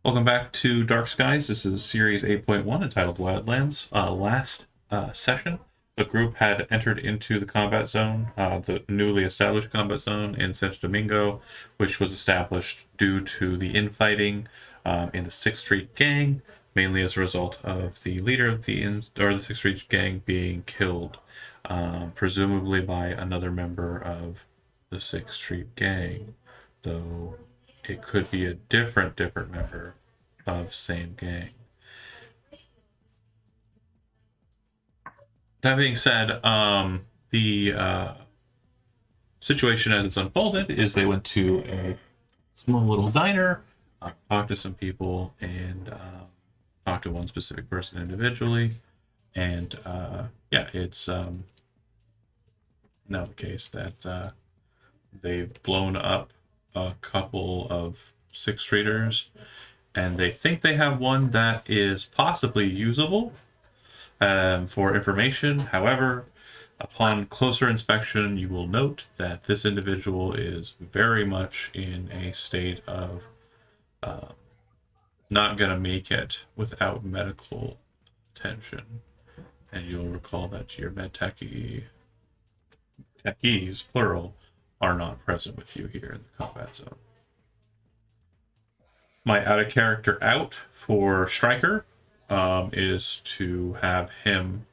Welcome back to Dark Skies. This is Series 8.1 entitled Wildlands. Last session, the group had entered into the combat zone, the newly established combat zone in Santo Domingo, which was established due to the infighting in the 6th Street Gang, mainly as a result of the leader of the 6th Street Gang being killed, presumably by another member of the 6th Street Gang, though it could be a different member of same gang. That being said, the situation as it's unfolded is they went to a small little diner, talked to some people, and talked to one specific person individually. And yeah, it's now the case that they've blown up a couple of Sixth Streeters, and they think they have one that is possibly usable for information. However, upon closer inspection, you will note that this individual is very much in a state of not going to make it without medical attention. And you'll recall that your techies, plural, are not present with you here in the combat zone. My out of character out for Striker is to have him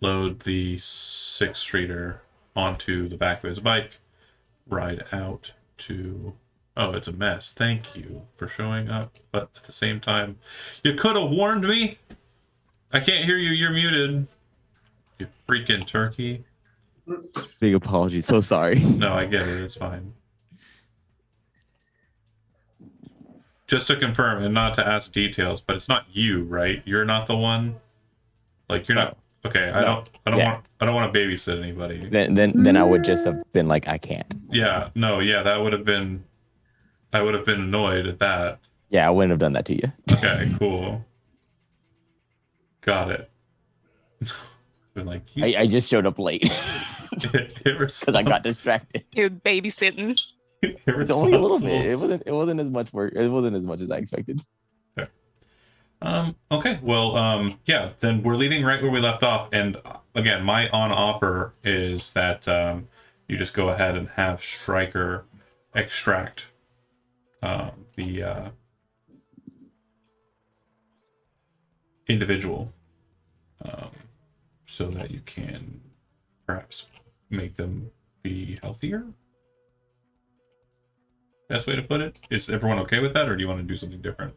load the 6th Streeter onto the back of his bike, ride out to. Oh, it's a mess. Thank you for showing up. But at the same time, you could have warned me. I can't hear you. You're muted. You freaking turkey. Big apology. So sorry. No, I get it. It's fine. Just to confirm and not to ask details, but it's not you, right? You're not the one. Like you're not. Okay, I don't want to babysit anybody. Then I would just have been like, I can't. Yeah, no, yeah, that would have been. I would have been annoyed at that. Yeah, I wouldn't have done that to you. Okay, cool. Got it. Been like I just showed up late because I got distracted. You're babysitting. It's only a little bit. It wasn't as much work. It wasn't as much as I expected. Okay, well, yeah, then we're leaving right where we left off. And again, my on offer is that you just go ahead and have Striker extract the individual so that you can perhaps make them be healthier. Best way to put it. Is everyone okay with that, or do you want to do something different?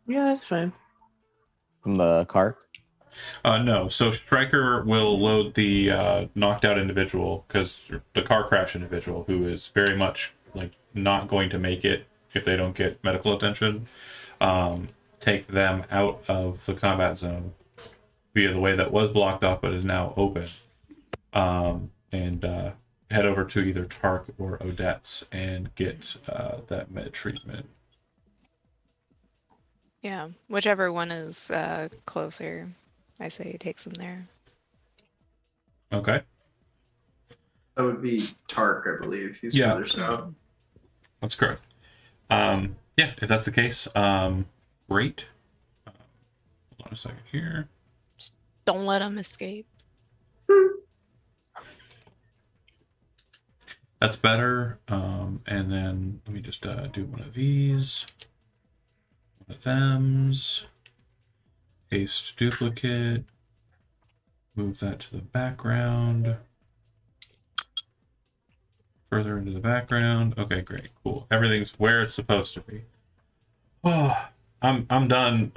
Yeah, that's fine. From the car? No. So Stryker will load the knocked out individual, because the car crash individual, who is very much like not going to make it if they don't get medical attention. Take them out of the combat zone via the way that was blocked off but is now open. And head over to either Tark or Odette's and get that med treatment. Yeah, whichever one is closer, I say takes them there. Okay. That would be Tark, I believe. He's Yeah. further south. That's correct. Yeah, if that's the case, great. Hold on a second here. Just don't let them escape. That's better. And then let me just do one of these. One of them's. Paste duplicate. Move that to the background. Further into the background. Okay, great, cool. Everything's where it's supposed to be. Oh, I'm done.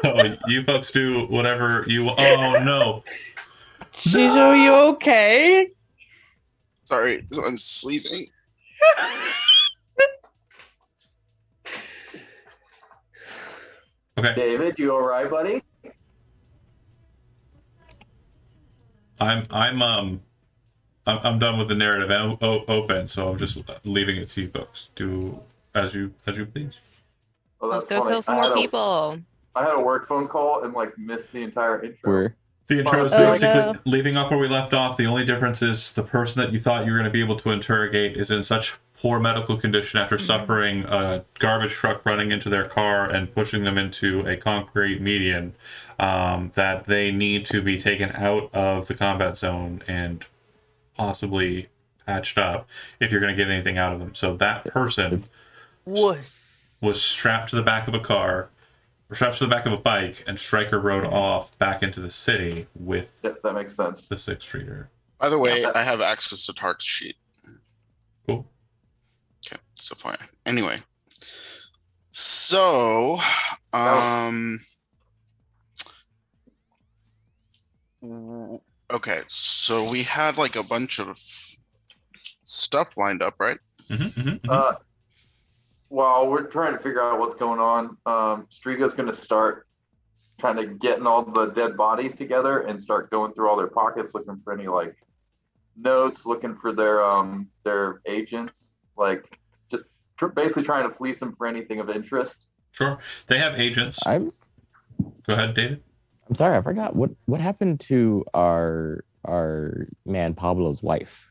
So you folks do whatever you. Oh no. Shijo, are you okay? Sorry, I'm sneezing. Okay. David, you all right, buddy? I'm done with the narrative open, so I'm just leaving it to you folks. Do as you please. Well, Let's that's go funny. kill some more people. I had a work phone call and like missed the entire intro. The intro is Oh, basically no. leaving off where we left off. The only difference is the person that you thought you were going to be able to interrogate is in such poor medical condition after suffering a garbage truck running into their car and pushing them into a concrete median that they need to be taken out of the combat zone and possibly patched up if you're going to get anything out of them. So that person Wuss. was strapped to the back of a car, or strapped to the back of a bike, and Stryker rode off back into the city with Yep, that makes sense. the sixth streeter. By the way, I have access to Tark's sheet. Cool. Okay, so fine. Anyway, so okay, so we had like a bunch of stuff lined up, right? While we're trying to figure out what's going on, Striga's going to start trying to getting all the dead bodies together and start going through all their pockets, looking for any like notes, looking for their agents, like just basically trying to fleece them for anything of interest. Sure. They have agents. I'm Go ahead, David. sorry, I forgot what happened to our man Pablo's wife.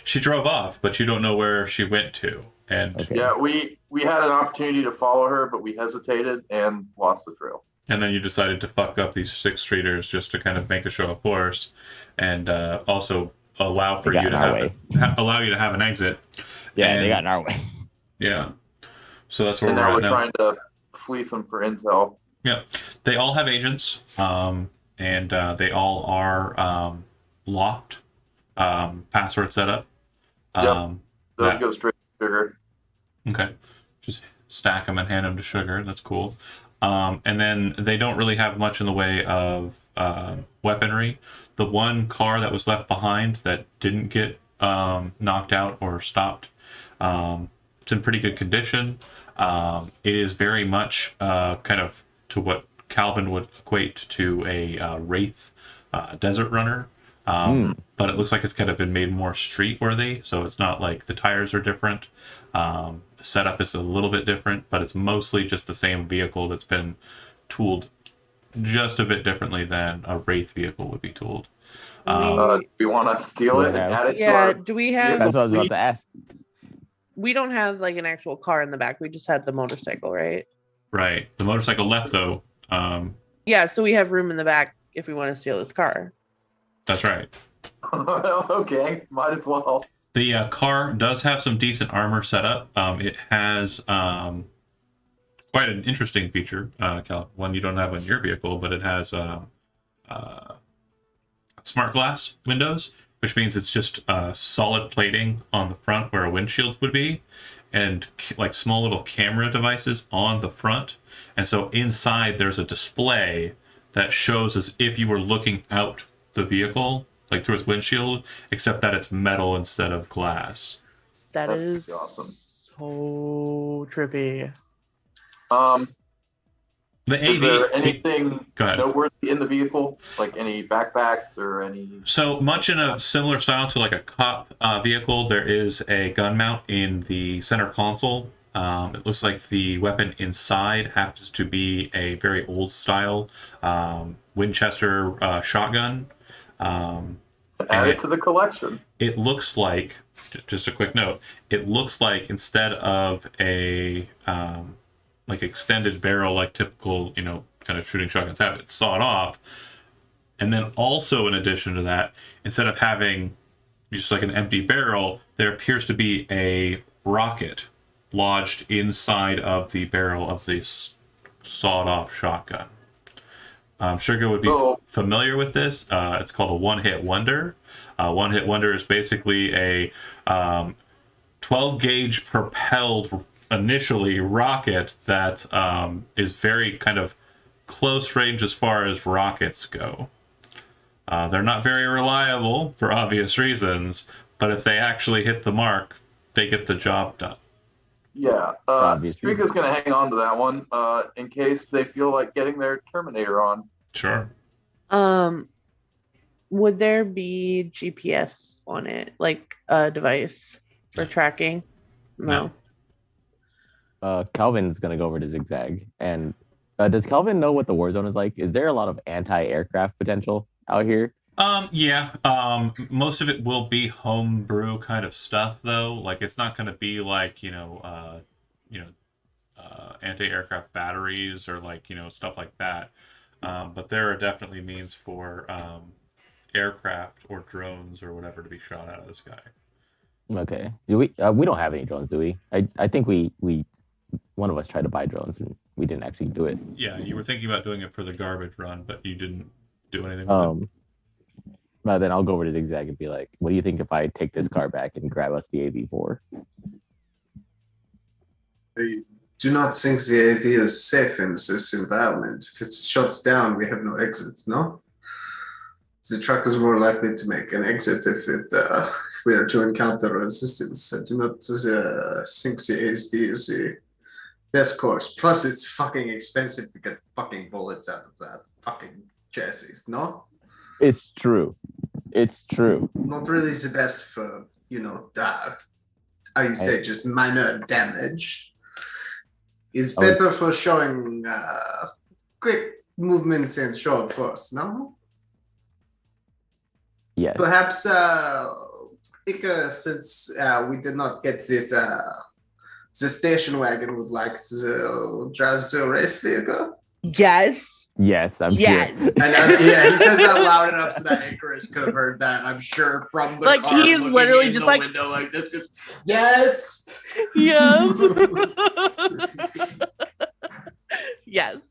She drove off, but you don't know where she went to. And Okay. Yeah, we had an opportunity to follow her, but we hesitated and lost the trail. and then you decided to fuck up these six streeters just to kind of make a show of force, and also allow for They got you in to our have allow you to have an exit. Yeah, And- they got in our way. Yeah. So that's where And we're now at we're now. trying to fleece them for intel. Yeah, they all have agents, and they all are locked, password set up. Those that- go straight to sugar. Okay, just stack them and hand them to Sugar. That's cool. And then they don't really have much in the way of weaponry. The one car that was left behind that didn't get knocked out or stopped, it's in pretty good condition. It is very much kind of to what Calvin would equate to a Wraith desert runner. But it looks like it's kind of been made more street worthy, so it's not like the tires are different. The setup is a little bit different, but it's mostly just the same vehicle that's been tooled just a bit differently than a Wraith vehicle would be tooled. Do we want to steal it and Yeah. add it to Yeah, our? do we Yeah, have? That's what I was about to ask. We don't have like an actual car in the back. We just had the motorcycle, right? Right. The motorcycle left, though. Yeah, so we have room in the back if we want to steal this car. That's right. Okay, might as well. The car does have some decent armor set up. It has quite an interesting feature, one you don't have on your vehicle, but it has smart glass windows, which means it's just solid plating on the front where a windshield would be, and like small little camera devices on the front. And so inside there's a display that shows as if you were looking out the vehicle, like through its windshield, except that it's metal instead of glass. That That's is pretty awesome. so trippy. The Is AV. there anything Go ahead. noteworthy in the vehicle, like any backpacks or any? So much in a similar style to like a cop vehicle, there is a gun mount in the center console. It looks like the weapon inside happens to be a very old style Winchester shotgun. Add it to the collection. It looks like, just a quick note, it looks like instead of a like extended barrel, like typical, kind of shooting shotguns have, it's sawed off. And then also in addition to that, instead of having just like an empty barrel, there appears to be a rocket lodged inside of the barrel of this sawed off shotgun. Sugar would be familiar with this. It's called a one-hit wonder. One-hit wonder is basically a 12-gauge propelled initially rocket that is very kind of close range as far as rockets go. They're not very reliable for obvious reasons, but if they actually hit the mark, they get the job done. Yeah, Obviously. Streaka's gonna hang on to that one in case they feel like getting their Terminator on. Sure. Would there be GPS on it, like a device for tracking? No. Calvin's gonna go over to Zigzag and Does Kelvin know what the war zone is like? Is there a lot of anti-aircraft potential out here? Yeah. Most of it will be homebrew kind of stuff, though. Like, it's not going to be like, you know, anti-aircraft batteries or like, stuff like that. But there are definitely means for aircraft or drones or whatever to be shot out of the sky. Okay. Do we don't have any drones, do we? I think we one of us tried to buy drones and we didn't actually do it. Yeah, you were thinking about doing it for the garbage run, but you didn't do anything with it. But then I'll go over to Zigzag and be like, what do you think if I take this car back and grab us the AV4? I do not think the AV is safe in this environment. If it's shut down, we have no exit, no? The truck is more likely to make an exit if we are to encounter resistance. I do not think the ASD is the best course. Plus, it's fucking expensive to get fucking bullets out of that fucking chassis, no? It's true. It's true. Not really the best for, how you say, just minor damage. It's better for showing quick movements and show of force, no? Yes. Perhaps, Ika, since we did not get this, the station wagon would like to drive the race vehicle. Yes. Yes, I'm Yes. here. And yeah, he says that loud enough so that Icarus could have heard that. I'm sure from the Like, car, he's looking literally in just the like- window like this. Goes, yes. Yes. Yes.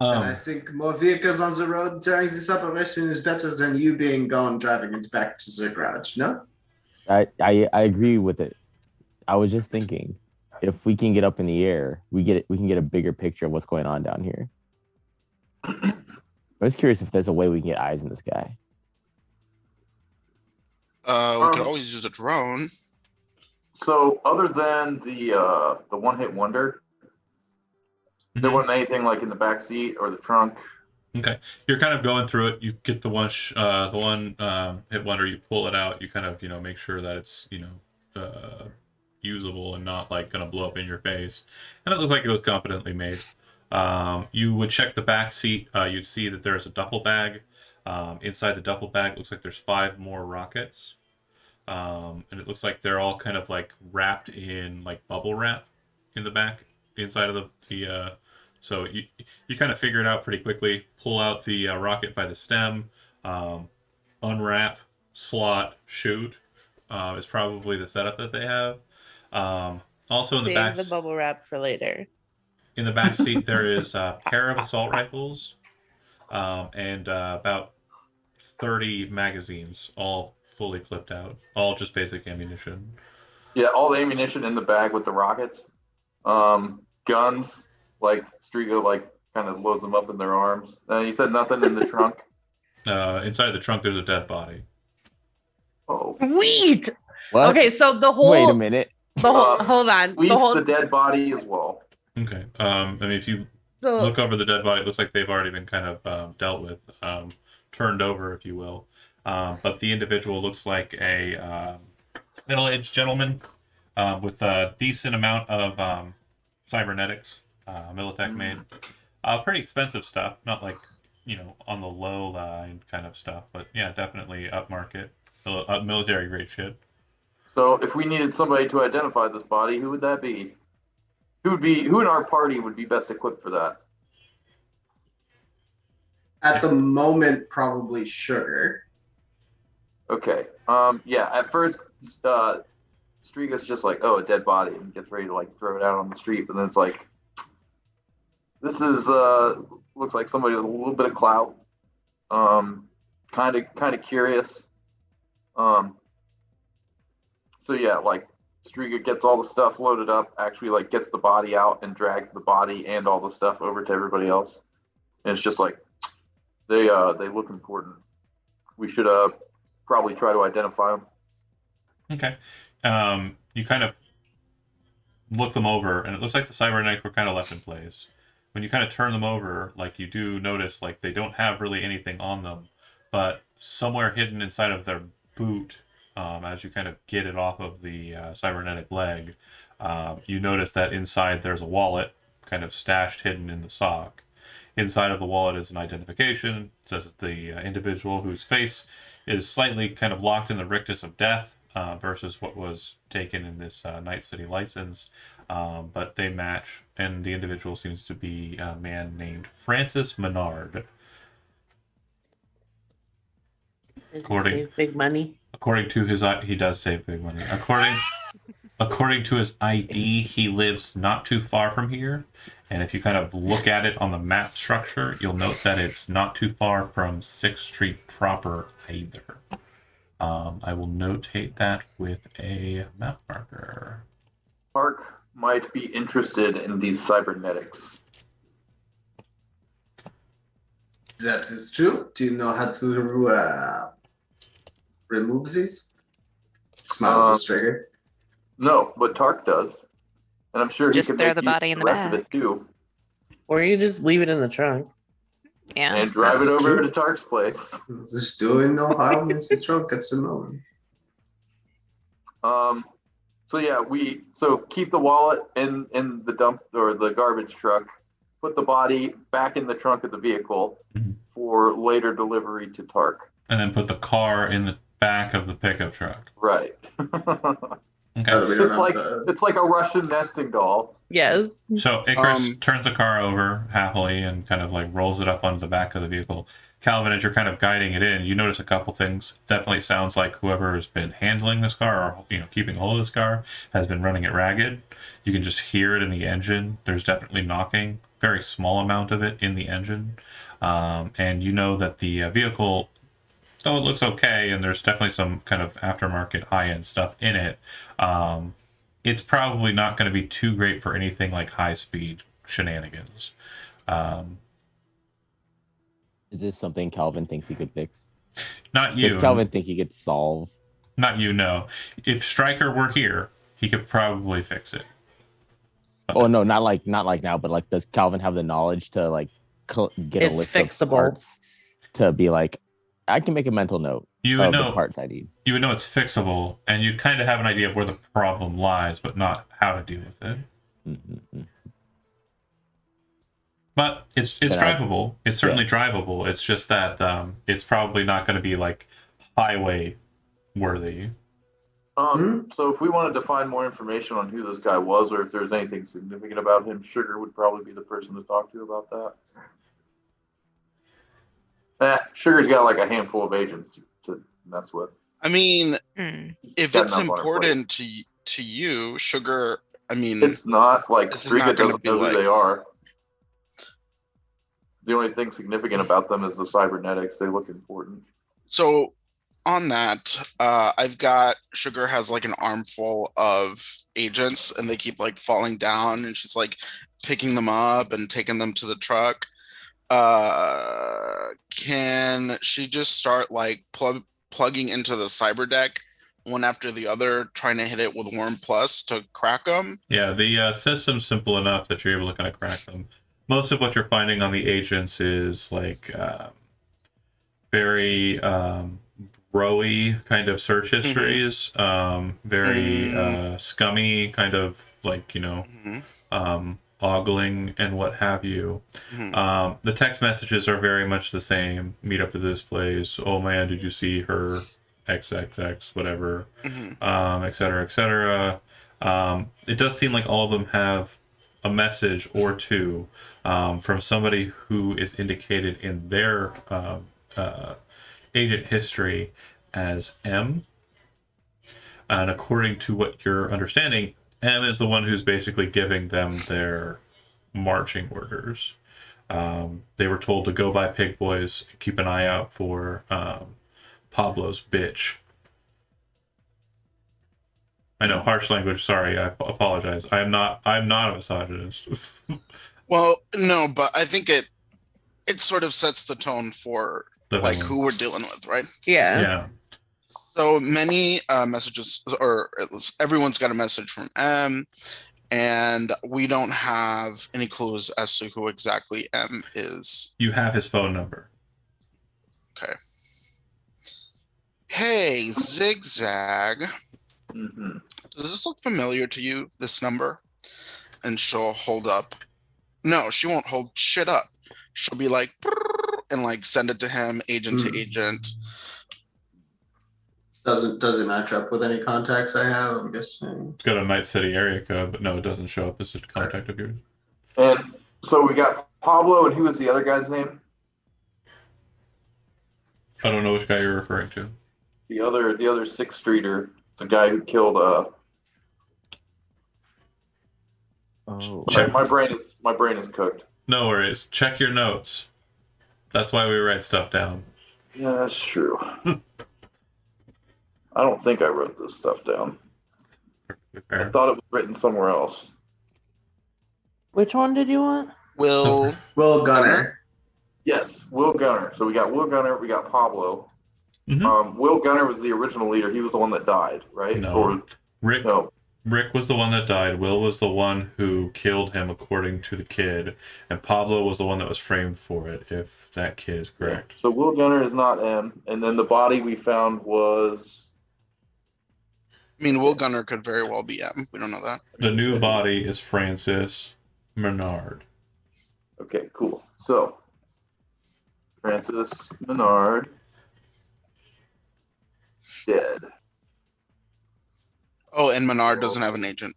And I think more vehicles on the road during this operation is better than you being gone driving it back to the garage. No. I agree with it. I was just thinking, if we can get up in the air, we can get a bigger picture of what's going on down here. I was curious if there's a way we can get eyes in the sky. We could always use a drone. So other than the one-hit wonder, there wasn't anything like in the back seat or the trunk. Okay, you're kind of going through it. You get the one hit wonder. You pull it out. You kind of make sure that it's usable and not like gonna blow up in your face. And it looks like it was competently made. You would check the back seat. You'd see that there's a duffel bag. Inside the duffel bag, it looks like there's 5 more rockets. And it looks like they're all kind of like wrapped in like bubble wrap in the back, inside of the so you kind of figure it out pretty quickly. Pull out the rocket by the stem, unwrap, slot, shoot. Is probably the setup that they have. Also in the back, Save the bubble wrap for later. in the back seat there is a pair of assault rifles, and about 30 magazines, all fully clipped out, all just basic ammunition. Yeah, all the ammunition in the bag with the rockets. Guns, like Strigo, like kind of loads them up in their arms. You said nothing in the trunk. Inside the trunk, there's a dead body. Oh, Sweet. What? Okay, so the whole. Wait a minute. The whole. Hold on. leaves The whole. the dead body as well. Okay. I mean, if you So look over the dead body, it looks like they've already been kind of dealt with, turned over, if you will. But the individual looks like a middle-aged gentleman with a decent amount of cybernetics, Militech made. Pretty expensive stuff, not like, on the low line kind of stuff, but yeah, definitely upmarket, military grade shit. So if we needed somebody to identify this body, who would that be? Who in our party would be best equipped for that? At the moment, probably Sugar. Okay. Yeah, at first, Striga's just like, oh, a dead body, and gets ready to like throw it out on the street, but then it's like, this is looks like somebody with a little bit of clout. Kind of curious. So yeah, like Striga gets all the stuff loaded up, actually like gets the body out and drags the body and all the stuff over to everybody else. And it's just like they look important. We should probably try to identify them. Okay. You kind of look them over, and it looks like the cybernetics were kind of left in place. When you kind of turn them over, like, you do notice like they don't have really anything on them, but somewhere hidden inside of their boot, as you kind of get it off of the cybernetic leg, you notice that inside there's a wallet kind of stashed hidden in the sock. Inside of the wallet is an identification. It says that the individual whose face is slightly kind of locked in the rictus of death versus what was taken in this Night City license. But they match, and the individual seems to be a man named Francis Menard. Does he According- save big money? According to his, he does save big money. According to his ID, he lives not too far from here. And if you kind of look at it on the map structure, you'll note that it's not too far from 6th Street proper either. I will notate that with a map marker. Park might be interested in these cybernetics. That is true. Do you know how to remove these? Smiles at Striker. No, but Tark does. And I'm sure he Just can throw make the use body of in the the rest of it too. Or you just leave it in the trunk. Yeah. And drive it That's over true. to Tark's place. Just doing no harm in the trunk at the moment. So yeah, so keep the wallet in the dump or the garbage truck, put the body back in the trunk of the vehicle Mhm. for later delivery to Tark. And then put the car in the back of the pickup truck. Right. Okay. We don't It's have like the- it's like a Russian nesting doll. Yes. So Icarus turns the car over happily and kind of like rolls it up onto the back of the vehicle. Calvin, as you're kind of guiding it in, you notice a couple things. Definitely sounds like whoever has been handling this car or keeping hold of this car has been running it ragged. You can just hear it in the engine. There's definitely knocking, very small amount of it in the engine, and you know that the vehicle. Oh, it looks okay, and there's definitely some kind of aftermarket high-end stuff in it. It's probably not going to be too great for anything like high-speed shenanigans. Is this something Calvin thinks he could fix? Not you. Does Calvin think he could solve? Not you, no. If Stryker were here, he could probably fix it. Oh no, not like now, but like, does Calvin have the knowledge to like get a It's list fixable. of parts to be like, I can make a mental note You of would the know. parts I need. You would know it's fixable, and you kind of have an idea of where the problem lies, but not how to deal with it. Mm-hmm. But it's Then drivable. It's certainly drivable. It's just that it's probably not going to be like highway worthy. So if we wanted to find more information on who this guy was or if there's anything significant about him, Sugar would probably be the person to talk to about that. Sugar's got like a handful of agents to mess with. I mean, Hmm. if Got it's enough on her important to you, Sugar, I mean, It's not like This is Striga not gonna doesn't be know like- who they are. The only thing significant about them is the cybernetics. They look important. so on that, I've got Sugar has like an armful of agents and they keep like falling down and she's like picking them up and taking them to the truck. Can she just start like plugging into the cyber deck one after the other, trying to hit it with Worm Plus to crack them? Yeah, the system's simple enough that you're able to kind of crack them. Most of what you're finding on the agents is like very rowy kind of search histories, very scummy kind of like ogling and what have you. The text messages are very much the same. Meet up at this place. Oh man, did you see her? XXX, whatever, et cetera, et cetera. It does seem like all of them have a message or two from somebody who is indicated in their agent history as M. And according to what you're understanding, M is the one who's basically giving them their marching orders. They were told to go by Pig Boys, keep an eye out for Pablo's bitch. I know, harsh language. Sorry, I apologize. I'm not a misogynist. Well, no, but I think it sort of sets the tone for like who we're dealing with, right? Yeah. Yeah. So many messages, or at least everyone's got a message from M, and we don't have any clues as to who exactly M is. You have his phone number. Okay. Hey, Zigzag. Mm-hmm. Does this look familiar to you, this number? And she'll hold up No, she won't hold shit up. She'll be like, and like send it to him, agent to agent. Doesn't match up with any contacts I have, I'm guessing. It's got a Night City area code, but no, it doesn't show up as a contact of yours. And so we got Pablo, and who was the other guy's name? I don't know which guy you're referring to. The other Sixth Streeter, the guy who killed. Oh, Check. My brain is cooked. No worries. Check your notes. That's why we write stuff down. Yeah, that's true. I don't think I wrote this stuff down. I Fair. thought it was written somewhere else. Which one did you want? Will Will Gunner. Yes, Will Gunner. So we got Will Gunner, we got Pablo. Mhm. Will Gunner was the original leader. He was the one that died, right? No. Or Rick no? Rick was the one that died. Will was the one who killed him, according to the kid, and Pablo was the one that was framed for it. If that kid is correct. So Will Gunner is not M, and then the body we found was. I mean, Will Gunner could very well be M. We don't know that. The new body is Francis Menard. Okay, cool. So Francis Menard dead. Oh, and Menard doesn't have an agent.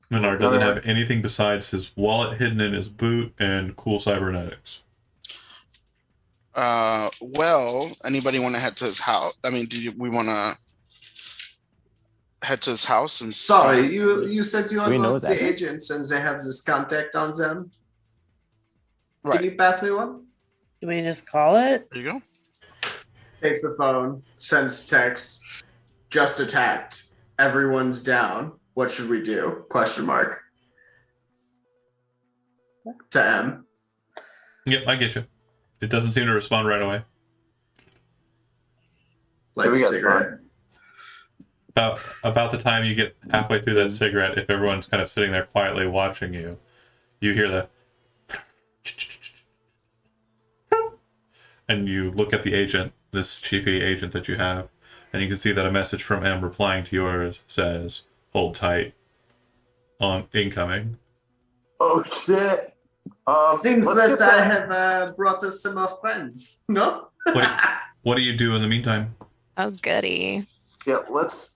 Menard doesn't have anything besides his wallet hidden in his boot and cool cybernetics. Well, anybody want to head to his house? I mean, we want to head to his house and Sorry, you said you we know unlocked that? the agents and they have this contact on them. Right. Can you pass me one? Do we just call it? There you go. Takes the phone, sends text. Just attacked. Everyone's down. What should we do? Question mark. To M. Yep, I get you. It doesn't seem to respond right away. Like we got cigarette. About the time you get halfway through that cigarette, if everyone's kind of sitting there quietly watching you, you hear the and you look at the agent, this cheapy agent that you have, and you can see that a message from M replying to yours says, "Hold tight. On incoming." Oh shit! Seems let's that get I have brought us some more friends. No? What do you do in the meantime? Oh, goody. Yeah, let's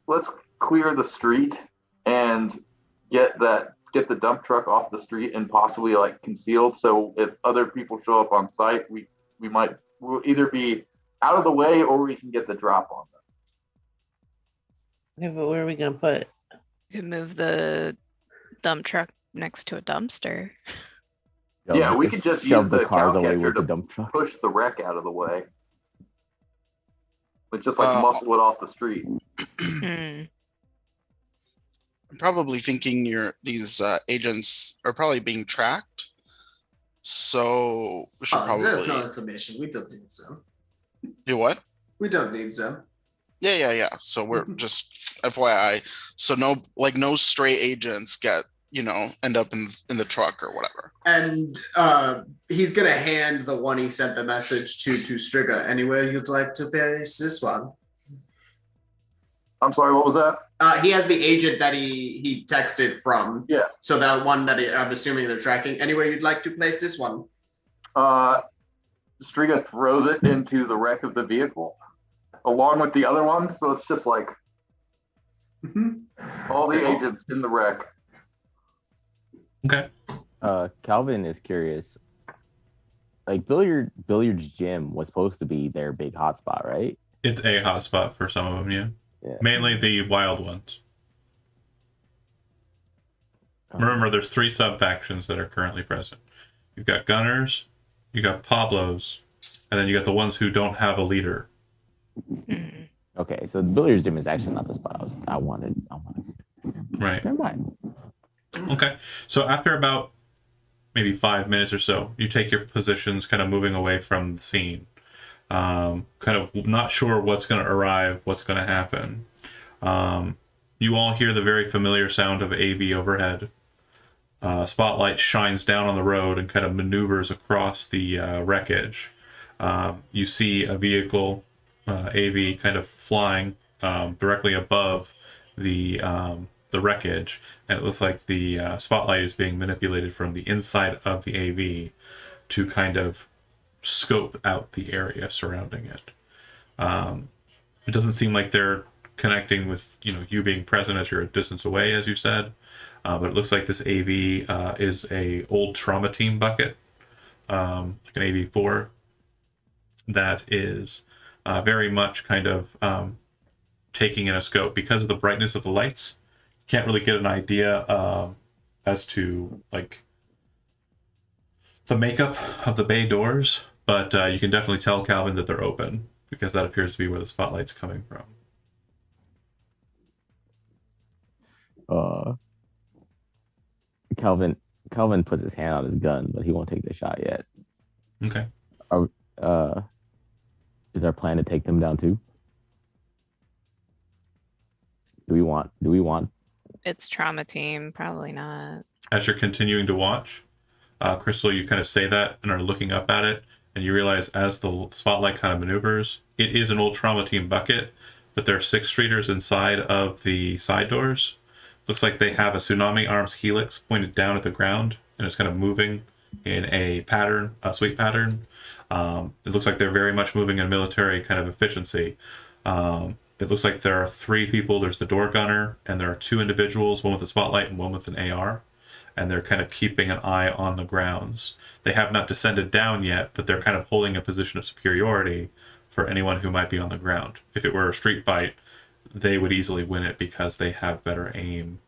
clear the street and get the dump truck off the street and possibly like concealed. So if other people show up on site, we'll either be out of the way or we can get the drop on them. Okay, but where are we gonna put it? You could move the dump truck next to a dumpster. Yeah, we could just shove use the the cars cow away catcher with the to dump truck. Push the wreck out of the way. But just like muscle it off the street. Hmm. I'm probably thinking these agents are probably being tracked. So we should There's no probably information. We don't need them. do what? We don't need them. Yeah. So we're just FYI. So no stray agents end up in the truck or whatever. And he's gonna hand the one he sent the message to Striga. Anywhere you'd like to place this one? I'm sorry, what was that? He has the agent that he texted from. Yeah. So that one that I'm assuming they're tracking. Anywhere you'd like to place this one? Striga throws it into the wreck of the vehicle along with the other ones. So it's just like all the agents in the wreck. Okay. Calvin is curious. Like billiards gym was supposed to be their big hotspot, right? It's a hotspot for some of them, yeah. Yeah. Mainly the wild ones. Remember, there's 3 sub-factions that are currently present. You've got Gunners, you got Pablos, and then you got the ones who don't have a leader. Okay, so the billiards gym is actually not the spot I wanted. Right. Never mind. Okay. So after about maybe 5 minutes or so, you take your positions kind of moving away from the scene. Kind of not sure what's going to arrive, what's going to happen. You all hear the very familiar sound of AV overhead. Spotlight shines down on the road and kind of maneuvers across the wreckage. You see a vehicle, AV, kind of flying directly above the the wreckage, and it looks like the spotlight is being manipulated from the inside of the AV to kind of scope out the area surrounding it. It doesn't seem like they're connecting with you being present as you're a distance away, as you said, but it looks like this AV is a old trauma team bucket, like an AV4, that is very much kind of taking in a scope because of the brightness of the lights. You can't really get an idea as to like the makeup of the bay doors, but you can definitely tell, Calvin, that they're open because that appears to be where the spotlight's coming from. Calvin puts his hand on his gun, but he won't take the shot yet. Okay. Is our plan to take them down too? Do we want? It's trauma team, probably not. As you're continuing to watch, Crystal, you kind of say that and are looking up at it, and you realize as the spotlight kind of maneuvers, it is an old trauma team bucket, but there are 6th Streeters inside of the side doors. Looks like they have a tsunami arms helix pointed down at the ground, and it's kind of moving in a pattern, a sweep pattern. It looks like they're very much moving in military kind of efficiency. It looks like there are 3 people. There's the door gunner, and there are 2 individuals, one with a spotlight and one with an AR, and they're kind of keeping an eye on the grounds. They have not descended down yet, but they're kind of holding a position of superiority for anyone who might be on the ground. If it were a street fight, they would easily win it because they have better aim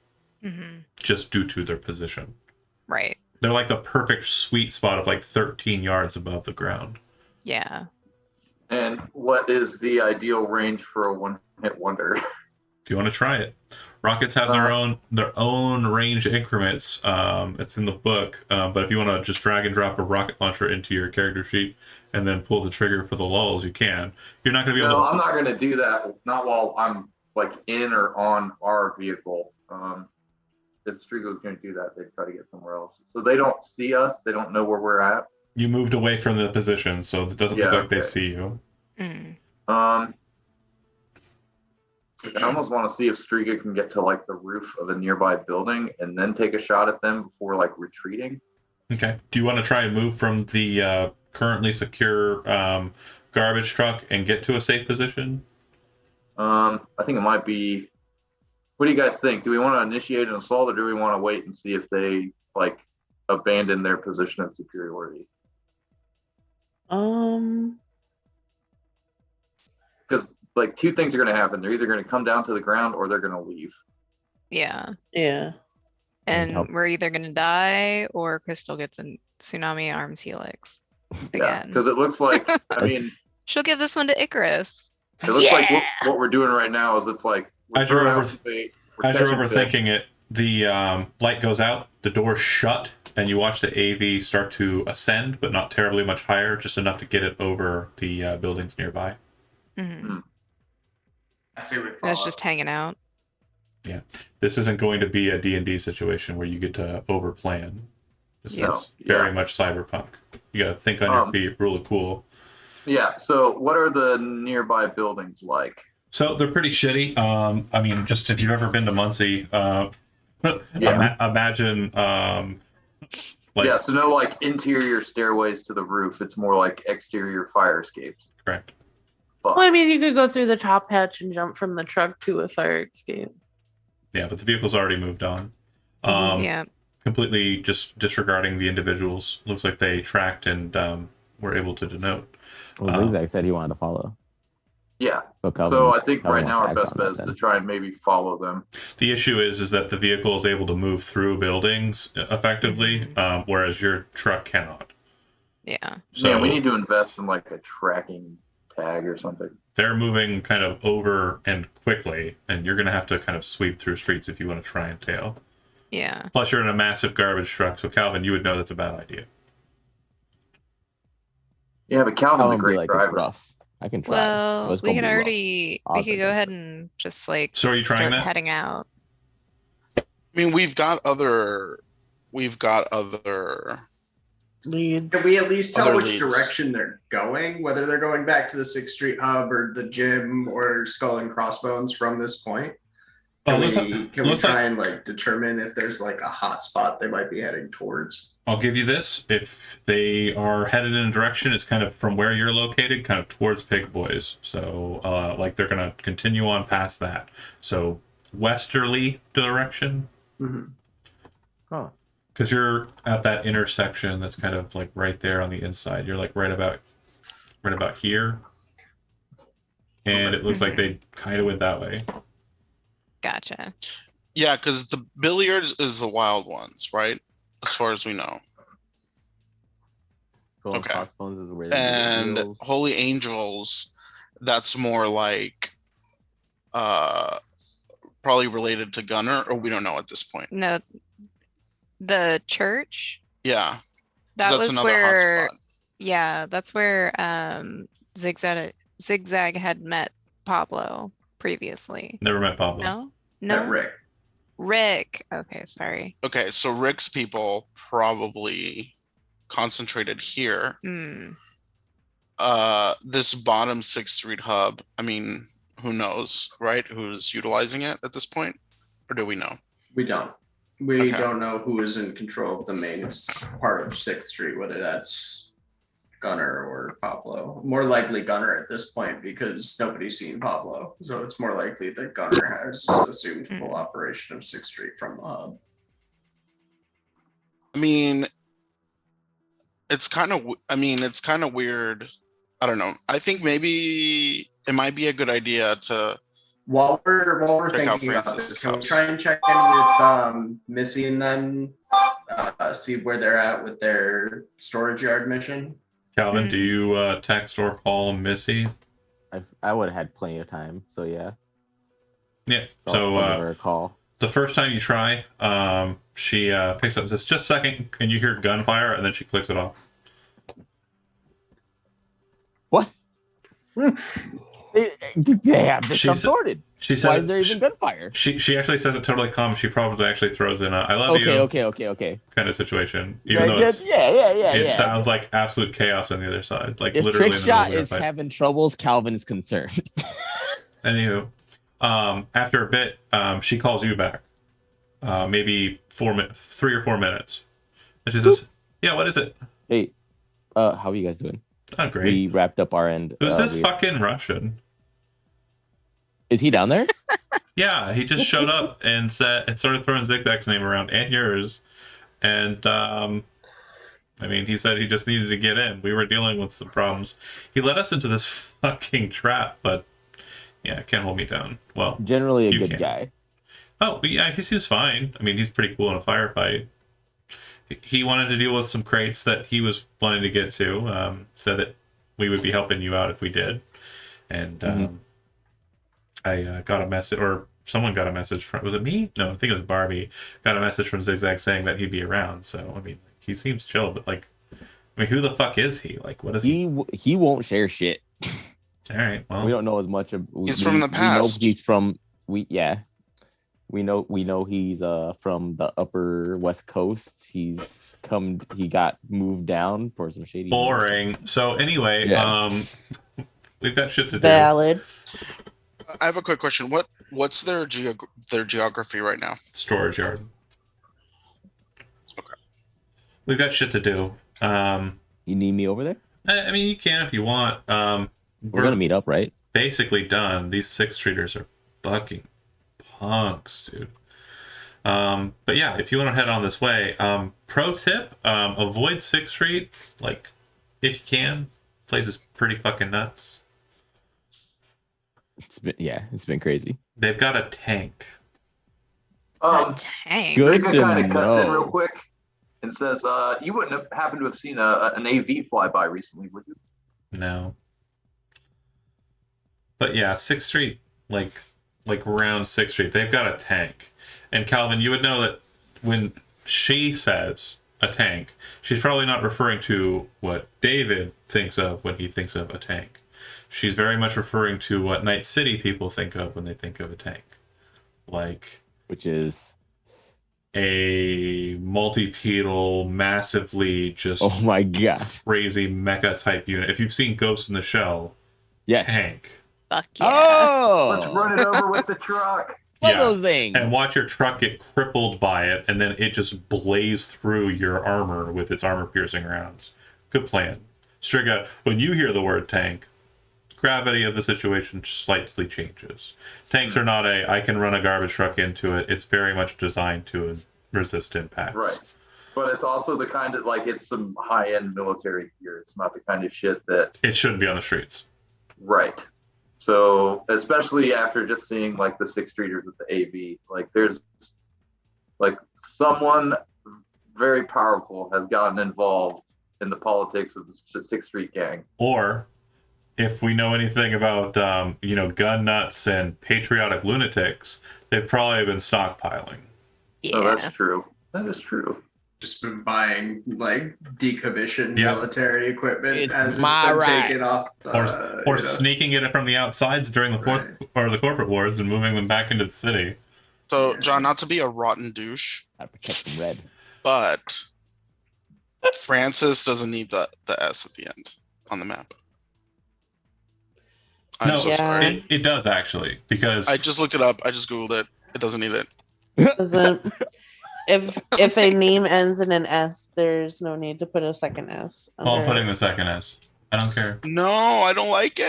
just due to their position. Right. They're like the perfect sweet spot of like 13 yards above the ground. Yeah. And what is the ideal range for a one-hit wonder? If you want to try it, rockets have their own range increments. It's in the book, but if you want to just drag and drop a rocket launcher into your character sheet and then pull the trigger for the lulls, you can. You're not going to be able to. I'm not going to do that. Not while I'm like in or on our vehicle. If Strigo's going to do that, they'd try to get somewhere else. So they don't see us. They don't know where we're at. You moved away from the position, so it doesn't look like they see you. I almost want to see if Striga can get to like the roof of a nearby building and then take a shot at them before like retreating. Okay. Do you want to try and move from the currently secure garbage truck and get to a safe position? I think it might be. What do you guys think? Do we want to initiate an assault, or do we want to wait and see if they like abandon their position of superiority? Because like 2 things are going to happen. They're either going to come down to the ground or they're going to leave. Yeah. Yeah. And we're either going to die or Crystal gets a tsunami arms helix. Yeah, Again. because it looks like, I mean, She'll give this one to Icarus. it looks like what we're doing right now is it's like, As you're overthinking it, the light goes out, the door shut, and you watch the AV start to ascend, but not terribly much higher, just enough to get it over the buildings nearby. Mm-hmm. I say we follow. It's just hanging out. Yeah, this isn't going to be a D&D situation where you get to overplan. This is very much Cyberpunk. You got to think on your feet, rule of cool. Yeah. So, what are the nearby buildings like? So they're pretty shitty. I mean, just if you've ever been to Muncie, imagine. So no like interior stairways to the roof. It's more like exterior fire escapes. Correct. Well, I mean, you could go through the top hatch and jump from the truck to a fire escape. Yeah, but the vehicle's already moved on. Yeah. Completely just disregarding the individuals. Looks like they tracked and were able to denote. Well, Zigzag said he wanted to follow. Yeah. Calvin, So I think Calvin right now wants our to best act bet on is that to then. try and maybe follow them. The issue is that the vehicle is able to move through buildings effectively, whereas your truck cannot. Yeah. So Yeah, we need to invest in like a tracking tag or something. they're moving kind of over and quickly, and you're going to have to kind of sweep through streets if you want to try and tail. Yeah. Plus, you're in a massive garbage truck, so Calvin, you would know that's a bad idea. Yeah, but Calvin's a Calvin be great like, it's driver. rough. I can try. Well, It's we gonna could be rough. already, we could go ahead and just like So are you trying start that? heading out. I mean, we've got other Leads. Can we at least tell Other which leads. direction they're going? Whether they're going back to the 6th Street hub or the gym or Skull and Crossbones from this point? Can looks like, we looks try like and like determine if there's like a hot spot they might be heading towards? I'll give you this. If they are headed in a direction, it's kind of from where you're located, kind of towards Pig Boys. So, like they're gonna continue on past that. So, westerly direction, Mm-hmm. Huh. because you're at that intersection that's kind of like right there on the inside. You're like right about here, and it looks like they kind of went that way. Gotcha. Yeah, because the billiards is the wild ones, right? As far as we know. Skull and Okay. Crossbones is where they do the And deals. Holy Angels, that's more like probably related to Gunner, or we don't know at this point. No, the church, Yeah. 'cause that that's was another where, hotspot. yeah, that's where Zigzag had met Pablo previously. Never met Pablo. No? That No? Rick. Rick. Okay, sorry. Okay, so Rick's people probably concentrated here. Hmm. This bottom 6th Street hub, I mean, who knows, right? Who's utilizing it at this point? Or do we know? We don't. We Okay. don't know who is in control of the main part of 6th Street, whether that's Gunner or Pablo. More likely Gunner at this point because nobody's seen Pablo. So it's more likely that Gunner has assumed full operation of 6th Street from the hub. I mean, it's kind of weird. I don't know. I think maybe it might be a good idea to While we're Check out thinking about Francis' this, can we house. try and check in with Missy and then see where they're at with their storage yard mission? Calvin, do you text or call Missy? I would have had plenty of time, so yeah. Yeah. I'll So give her a call. the first time you try, she picks up and says, "Just a second," and you hear gunfire, and then she clicks it off. What? Yeah, this She's- stuff sorted. She Why says, is there even gunfire? she actually says it totally calm. She probably actually throws in a "I love you" Okay. kind of situation, even though Yeah, it's, yeah. it sounds like absolute chaos on the other side, like If literally in the middle Trickshot of the is gunfight. having troubles, Calvin is concerned. Anywho, after a bit, she calls you back. Maybe 3 or 4 minutes, and she says, "Yeah, what is it?" Hey, how are you guys doing? Oh, great. We wrapped up our end. Who's this fucking Russian? Is he down there? Yeah, he just showed up and started throwing Zigzag's name around and yours. And I mean, he said he just needed to get in. We were dealing with some problems. He led us into this fucking trap, but yeah, can't hold me down. Well, Generally a You good can. guy. oh, but yeah, he seems fine. I mean, he's pretty cool in a firefight. He wanted to deal with some crates that he was wanting to get to. Said that we would be helping you out if we did. And I got a message, or someone got a message from, was it me? No, I think it was Barbie. Got a message from Zigzag saying that he'd be around. So, I mean, he seems chill, but like, I mean, who the fuck is he? Like, what is he? He won't share shit. All right, well, We don't know as much of. He's from the past. We know he's from. We know he's from the upper West Coast. He got moved down for some shady. boring. So anyway, Yeah. we've got shit to do. Valid. I have a quick question. What's their geography right now? Storage yard. Okay. We've got shit to do. You need me over there? I mean, you can if you want. We're gonna meet up, right? basically done. These 6th Streeters are fucking punks, dude. But yeah, if you want to head on this way, pro tip, avoid 6th Street, like, if you can. Place is pretty fucking nuts. It's been crazy. They've got a tank. A tank. Good Rika to kind of cuts in know. real quick and says, "You wouldn't have happened to have seen an AV fly by recently, would you?" No. But yeah, 6th Street, like around 6th Street, they've got a tank. And Calvin, you would know that when she says a tank, she's probably not referring to what David thinks of when he thinks of a tank. She's very much referring to what Night City people think of when they think of a tank. Like Which is a multi-pedal, massively just oh my god. crazy mecha type unit. If you've seen Ghost in the Shell, Yes. tank. Fuck yeah. Oh. Let's run it over with the truck. Love Yeah. those things. And watch your truck get crippled by it, and then it just blaze through your armor with its armor-piercing rounds. Good plan. Striga, when you hear the word tank, gravity of the situation slightly changes. Tanks are not I can run a garbage truck into it. It's very much designed to resist impacts. Right. But it's also the kind of like it's some high-end military gear. It's not the kind of shit that It shouldn't be on the streets. right. So especially after just seeing like the Sixth Streeters with the AV, like there's like someone very powerful has gotten involved in the politics of the Sixth Street gang. Or if we know anything about gun nuts and patriotic lunatics, they've probably been stockpiling. Yeah. Oh, that's true. That is true. Just been buying like decommissioned Yeah. military equipment It's as it's my been right. taken off. Or sneaking it from the outsides during the the corporate wars and moving them back into the city. So, John, not to be a rotten douche, I protect them red. but Francis doesn't need the S at the end on the map. I'm No, so Yeah. sorry. It does actually, because I just looked it up. I just Googled it. It doesn't need it. Doesn't if a name ends in an S, there's no need to put a second S. well, I'm under putting it. the second S. I don't care. No, I don't like it.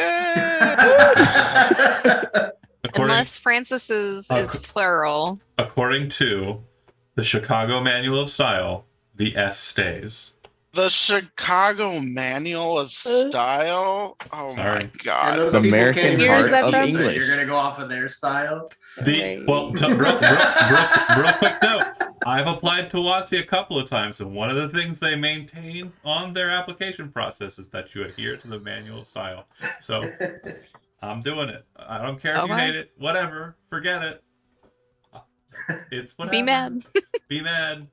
According, Unless Francis's is plural. according to the Chicago Manual of Style, the S stays. The Chicago Manual of Style. Oh my Sorry. And god. those The people American can't even heart repeat of it. English. You're gonna go off of their style. Real quick note. I've applied to WotC a couple of times, and one of the things they maintain on their application process is that you adhere to the manual style. So I'm doing it. I don't care if you Okay. hate it. Whatever. Forget it. It's whatever. Be mad. Be mad.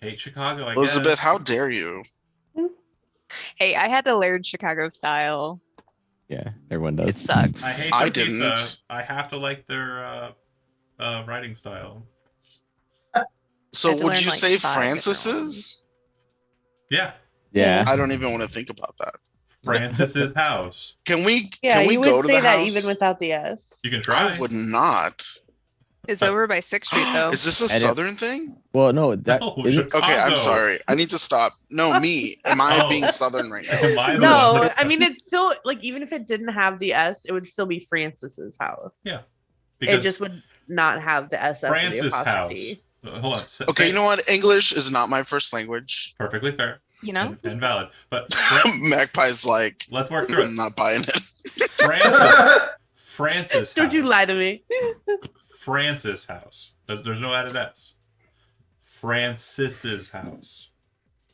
Hate Chicago, I Elizabeth, guess. how dare you? Hey, I had to learn Chicago style. Yeah, everyone It does. sucks. I hate I their pizza. didn't. I have to like their writing style. So had to would learn, you like, say 5 different Francis's? Yeah. Yeah. I don't even want to think about that. Francis's house. Can we Yeah, can we you go would to say the that house? even without the S. You can try. I would not. It's over by 6th Street though. Is this a And it- southern thing? Well, no, that No, isn't- Okay, I'm Chicago. sorry. I need to stop. No, me. Am I Oh. being southern right now? Am I the one No, that's- I mean it's still like even if it didn't have the S, it would still be Francis's house. Yeah. It just would not have the S after the Francis house. apostrophe. Hold on. Okay, you know what? English is not my first language. Perfectly fair You know? and valid. But Magpie's like, let's work through I'm it. not buying it. Francis Don't you house. lie to me. Francis house. There's no added S. Francis's house.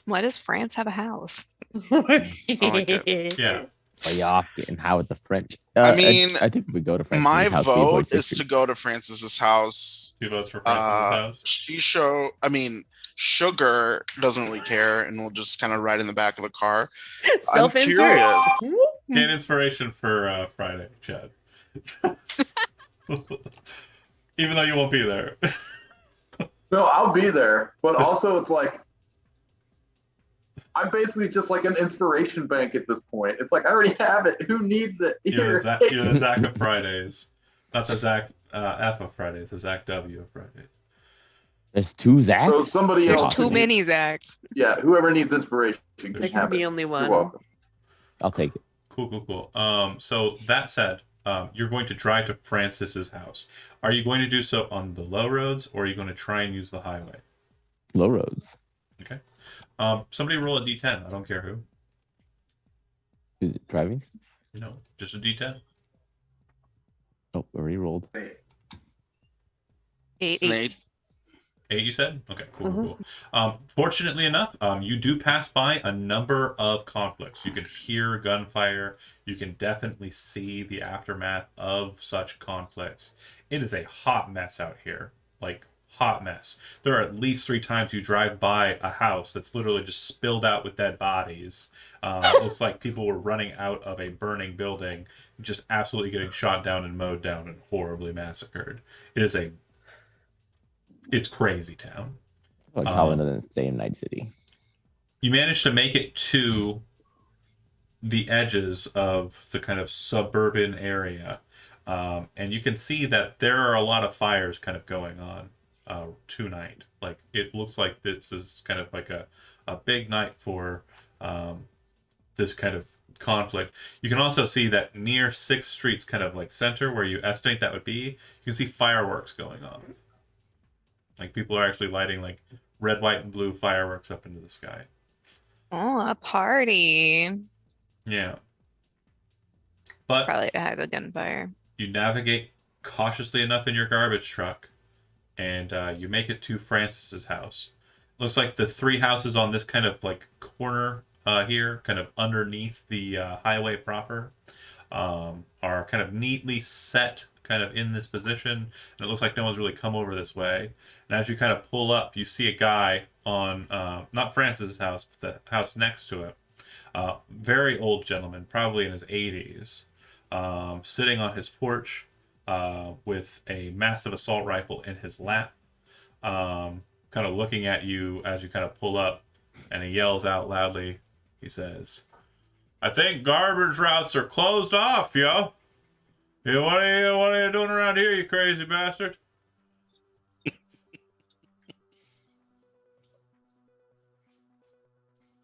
Why does France have a house? like it. Yeah. way off getting high with the French. I mean, I think if we go to Francis' My house, we vote avoid is history. to go to Francis's house. 2 votes for Francis's house. Sugar doesn't really care and will just kind of ride in the back of the car. I'm Self-insert. curious. Gain inspiration for Friday, Chad. Even though you won't be there. No, I'll be there. But also, it's like I'm basically just like an inspiration bank at this point. It's like I already have it. Who needs it? You're Here. the Zach of Fridays. Not the Zach F of Fridays, the Zach W of Fridays. There's two Zachs. So somebody There's else. too needs- many Zacks. Yeah, whoever needs inspiration can There have can be it. only You're one. welcome. I'll take it. Cool. So that said, you're going to drive to Francis's house. Are you going to do so on the low roads, or are you going to try and use the highway? Low roads. Okay. Somebody roll a D10. I don't care who. Is it driving? No, just a D10. Oh, already rolled. Wait, 8. Nate, 8, you said? Okay, cool. Fortunately enough, you do pass by a number of conflicts. You can hear gunfire. You can definitely see the aftermath of such conflicts. It is a hot mess out here. Like, hot mess. There are at least 3 times you drive by a house that's literally just spilled out with dead bodies. Looks like people were running out of a burning building, just absolutely getting shot down and mowed down and horribly massacred. It's crazy town. Like Calvin doesn't stay in Night City. You managed to make it to the edges of the kind of suburban area. And you can see that there are a lot of fires kind of going on tonight. Like it looks like this is kind of like a big night for this kind of conflict. You can also see that near 6th Street's kind of like center where you estimate that would be, you can see fireworks going on. Like people are actually lighting like red, white, and blue fireworks up into the sky. Oh, a party. Yeah. But Probably to hide the gunfire. you navigate cautiously enough in your garbage truck, and you make it to Francis's house. Looks like the 3 houses on this kind of like corner here, kind of underneath the highway proper, are kind of neatly set kind of in this position, and it looks like no one's really come over this way. And as you kind of pull up, you see a guy on not Francis's house, but the house next to it. Very old gentleman, probably in his 80s, sitting on his porch with a massive assault rifle in his lap, kind of looking at you as you kind of pull up, and he yells out loudly. He says, "I think garbage routes are closed off, yo. What are you doing around here, you crazy bastard?"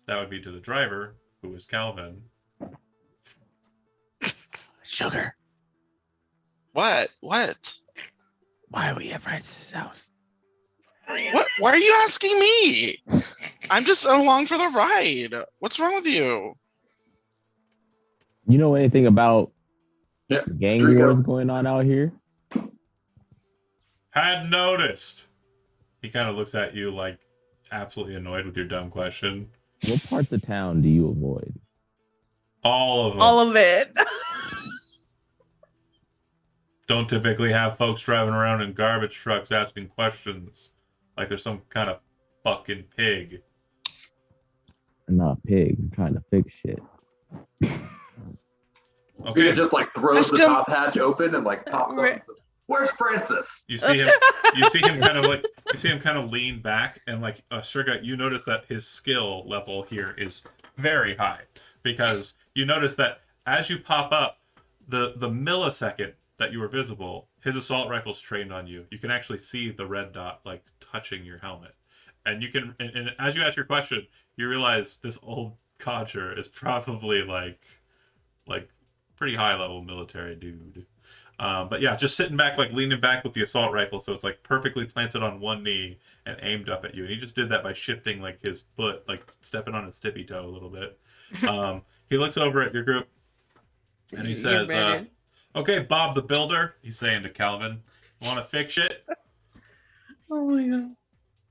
That would be to the driver, who is Calvin. Sugar, What? why are we at Francis' house? What? Why are you asking me? I'm just along for the ride. What's wrong with you? You know anything about Yeah. gang Strigo. wars going on out here? Had noticed. He kind of looks at you like absolutely annoyed with your dumb question. What parts of town do you avoid? All of them. All of it. Don't typically have folks driving around in garbage trucks asking questions like there's some kind of fucking pig. I'm not a pig. I'm trying to fix shit. Okay, He just like throws Ask the him. top hatch open and like pops up and says, "Where's Francis?" you see him. You see him kind of like. You see him kind of lean back and like Sugar. You notice that his skill level here is very high because you notice that as you pop up, the millisecond that you were visible, his assault rifle's trained on you. You can actually see the red dot like touching your helmet, and you can. And as you ask your question, you realize this old codger is probably like pretty high level military dude. But yeah, just sitting back, like leaning back with the assault rifle, so it's like perfectly planted on one knee and aimed up at you. And he just did that by shifting like his foot, like stepping on his tippy toe a little bit. He looks over at your group and he says, "Okay, Bob the Builder," he's saying to Calvin, "Want to fix shit? Oh my god.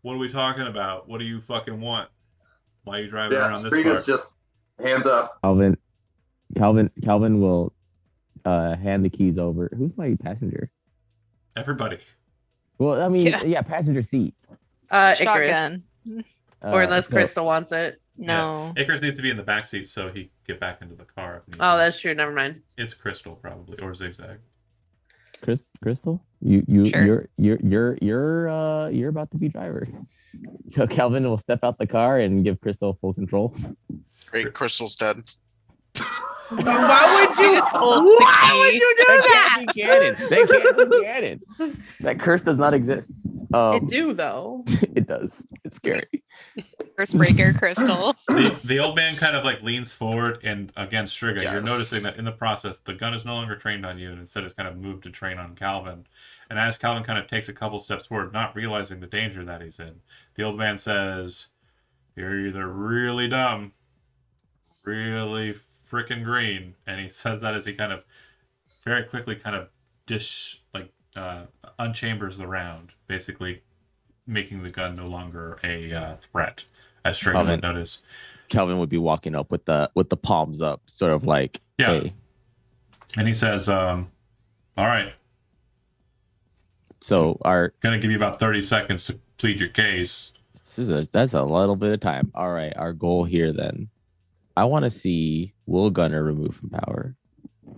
What are we talking about? What do you fucking want? Why are you driving Yeah, around this Strigo's part?" just hands up. Calvin will hand the keys over. Who's my passenger? Everybody. Well, I mean, Yeah. yeah, passenger seat. Icarus. Shotgun. Or unless So- Crystal wants it. No. Yeah. Icarus needs to be in the back seat so he can get back into the car. If need Oh, be. that's true. Never mind. It's Crystal probably or Zigzag. Crystal, Sure. you're about to be driver. So Calvin will step out the car and give Crystal full control. Great, Crystal's dead. Why would you? Just hold the Why would key. you do that? That can't be canon. That can't be canon. That curse does not exist. It do though. It does. It's scary. First breaker, Crystal. The old man kind of like leans forward and again, Striga, you're Yes. noticing that in the process, the gun is no longer trained on you and instead it's kind of moved to train on Calvin. And as Calvin kind of takes a couple steps forward, not realizing the danger that he's in, the old man says, "You're either really dumb, really freaking green." And he says that as he kind of very quickly kind of unchambers the round, basically making the gun no longer a threat, as Striga Calvin. would notice. Calvin would be walking up with the palms up, sort of like, Yeah. hey. And he says, "All right, So our gonna give you about 30 seconds to plead your case." that's a little bit of time. All right, our goal here then. I want to see Will Gunner removed from power.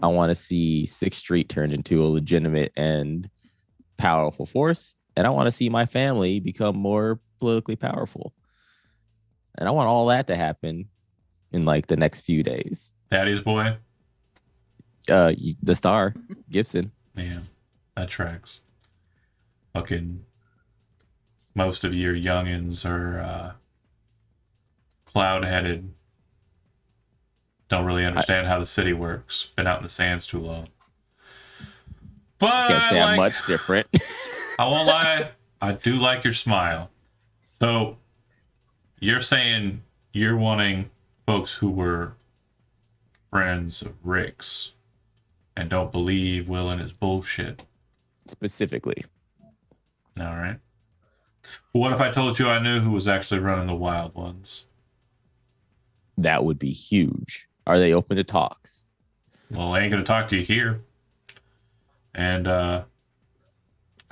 I want to see 6th Street turned into a legitimate and powerful force. And I want to see my family become more politically powerful. And I want all that to happen in like the next few days. Daddy's boy. The star, Gibson. Yeah, that tracks. Fucking most of your youngins are cloud-headed. Don't really understand how the city works. Been out in the sands too long. But Can't I say I'm like. much different. I won't lie. I do like your smile. So you're saying you're wanting folks who were friends of Rick's and don't believe Will and his bullshit. Specifically, All right. What if I told you I knew who was actually running the wild ones? that would be huge. Are they open to talks? Well, I ain't gonna talk to you here, and I'm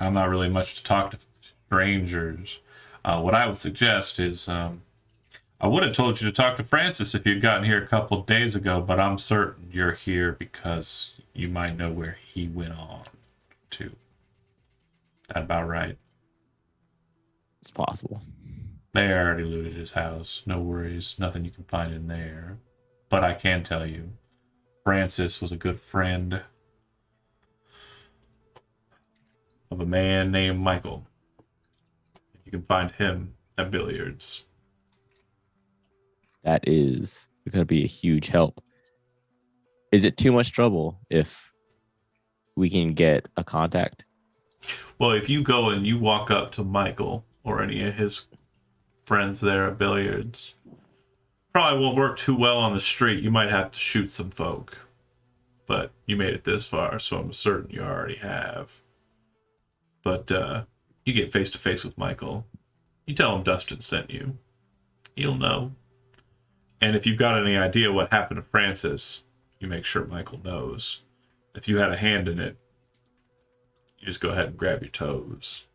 not really much to talk to strangers. What I would suggest is, I would have told you to talk to Francis if you'd gotten here a couple of days ago, but I'm certain you're here because you might know where he went on to. That about right? It's possible. They already looted his house. No worries. Nothing you can find in there. But I can tell you, Francis was a good friend of a man named Michael. You can find him at billiards. That is going to be a huge help. Is it too much trouble if we can get a contact? Well, if you go and you walk up to Michael or any of his friends there at billiards, probably won't work too well on the street. You might have to shoot some folk. But you made it this far, so I'm certain you already have. But you get face to face with Michael. You tell him Dustin sent you. He'll know. And if you've got any idea what happened to Francis, you make sure Michael knows. If you had a hand in it, you just go ahead and grab your toes.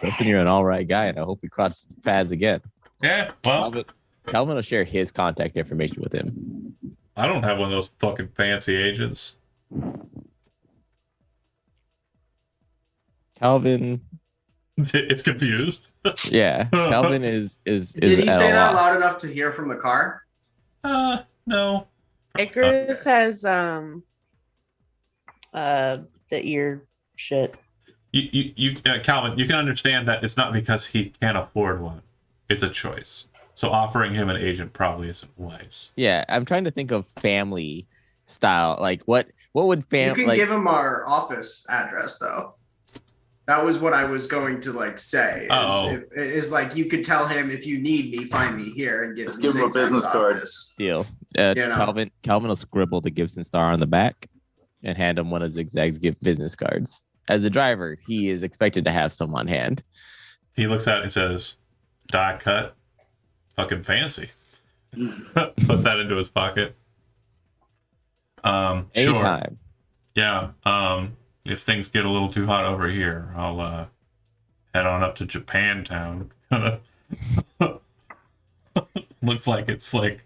Dustin, you're an all right guy, and I hope we cross paths again. Yeah, well, Calvin will share his contact information with him. I don't have one of those fucking fancy agents. Calvin, It's confused. yeah, Calvin is Did he at say a that loss. loud enough to hear from the car? No. Icarus has the ear shit. Calvin, you can understand that it's not because he can't afford one. It's a choice. So offering him an agent probably isn't wise. Yeah, I'm trying to think of family style. Like what would You family can like? give him our office address though. That was what I was going to like say. Is like you could tell him if you need me, find me here, and Just give him a business card. Deal. know. Calvin will scribble the Gibson star on the back and hand him one of Zigzag's business cards. As the driver, he is expected to have some on hand. He looks at it and says, die cut? Fucking fancy. Puts that into his pocket. Sure. Anytime. Yeah. If things get a little too hot over here, I'll head on up to Japantown. Looks like it's like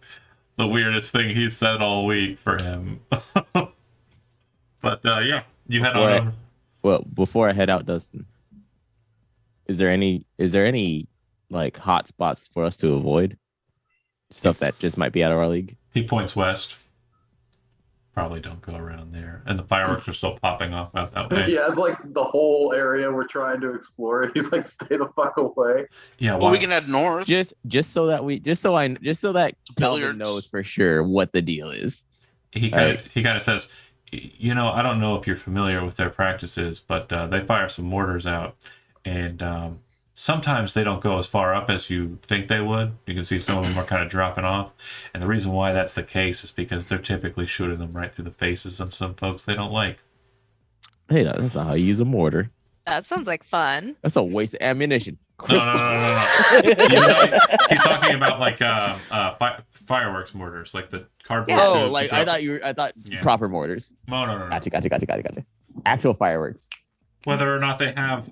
the weirdest thing he said all week for him. But yeah, you head on over. Well, before I head out, Dustin, is there any like hot spots for us to avoid? Stuff that just might be out of our league. He points west. Probably don't go around there. And the fireworks are still popping off out that way. Yeah, it's like the whole area we're trying to explore. He's like, stay the fuck away. Yeah, Well, we can head north. Just so that Calvin Billiards. knows for sure what the deal is. he kind of says, you know, I don't know if you're familiar with their practices, but they fire some mortars out, and sometimes they don't go as far up as you think they would. You can see some of them are kind of dropping off, and the reason why that's the case is because they're typically shooting them right through the faces of some folks they don't like. Hey, no, that's not how you use a mortar. That sounds like fun. That's a waste of ammunition. No. He's talking about like fireworks mortars, like the cardboard. Yeah. Oh, tubes like you I thought Yeah. proper mortars. No. Gotcha. Actual fireworks. Whether or not they have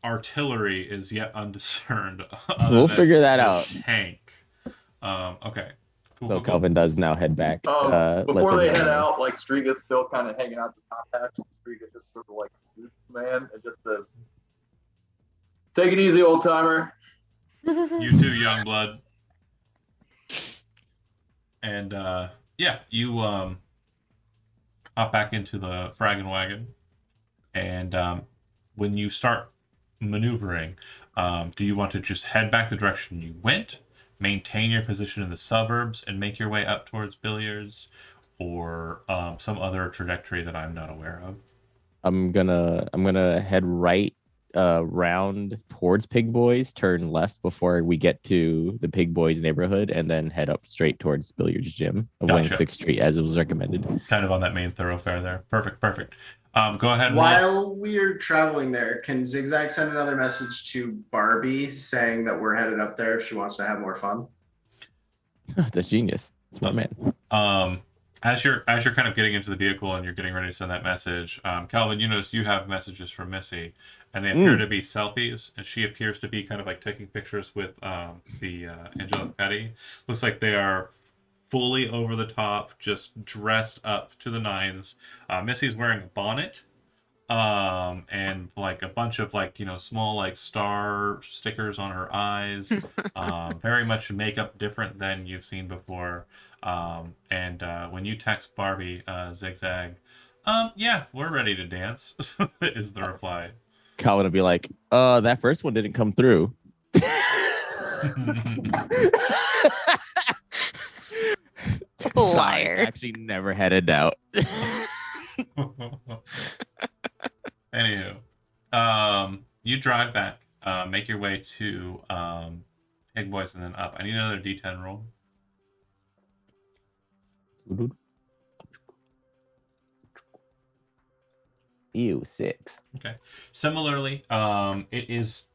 artillery is yet undiscerned. We'll figure that out. Tank. Okay. Cool. So Calvin does now head back. Before lets they everyone head know. out, like Striga's still kind of hanging out the top hatch. Striga just sort of like salutes the man and just says, "Take it easy, old timer." You too, young blood. And yeah, you hop back into the fragging wagon, and when you start maneuvering, do you want to just head back the direction you went, maintain your position in the suburbs, and make your way up towards Billiards, or some other trajectory that I'm not aware of? I'm gonna head right round towards Pig Boys, turn left before we get to the Pig Boys neighborhood, and then head up straight towards Billiards Gym, avoiding Gotcha. 6th Street as it was recommended. Kind of on that main thoroughfare there. Perfect, perfect. Go ahead and roll. While we're traveling there, can Zigzag send another message to Barbie saying that we're headed up there if she wants to have more fun? That's genius. That's my man. As you're kind of getting into the vehicle and you're getting ready to send that message, Calvin, you notice you have messages from Missy, and they appear to be selfies, and she appears to be kind of like taking pictures with the Angelic Petty. Looks like they are fully over the top, just dressed up to the nines. Missy's wearing a bonnet, and like a bunch of like, small like star stickers on her eyes. Very much makeup different than you've seen before. And when you text Barbie, Zigzag, yeah, we're ready to dance, is the reply. Calvin will be like, that first one didn't come through. Sorry, Liar. actually never had a doubt. Anywho, you drive back, make your way to Pig Boys and then up. I need another D10 roll. Ew, 6. Okay. Similarly, it is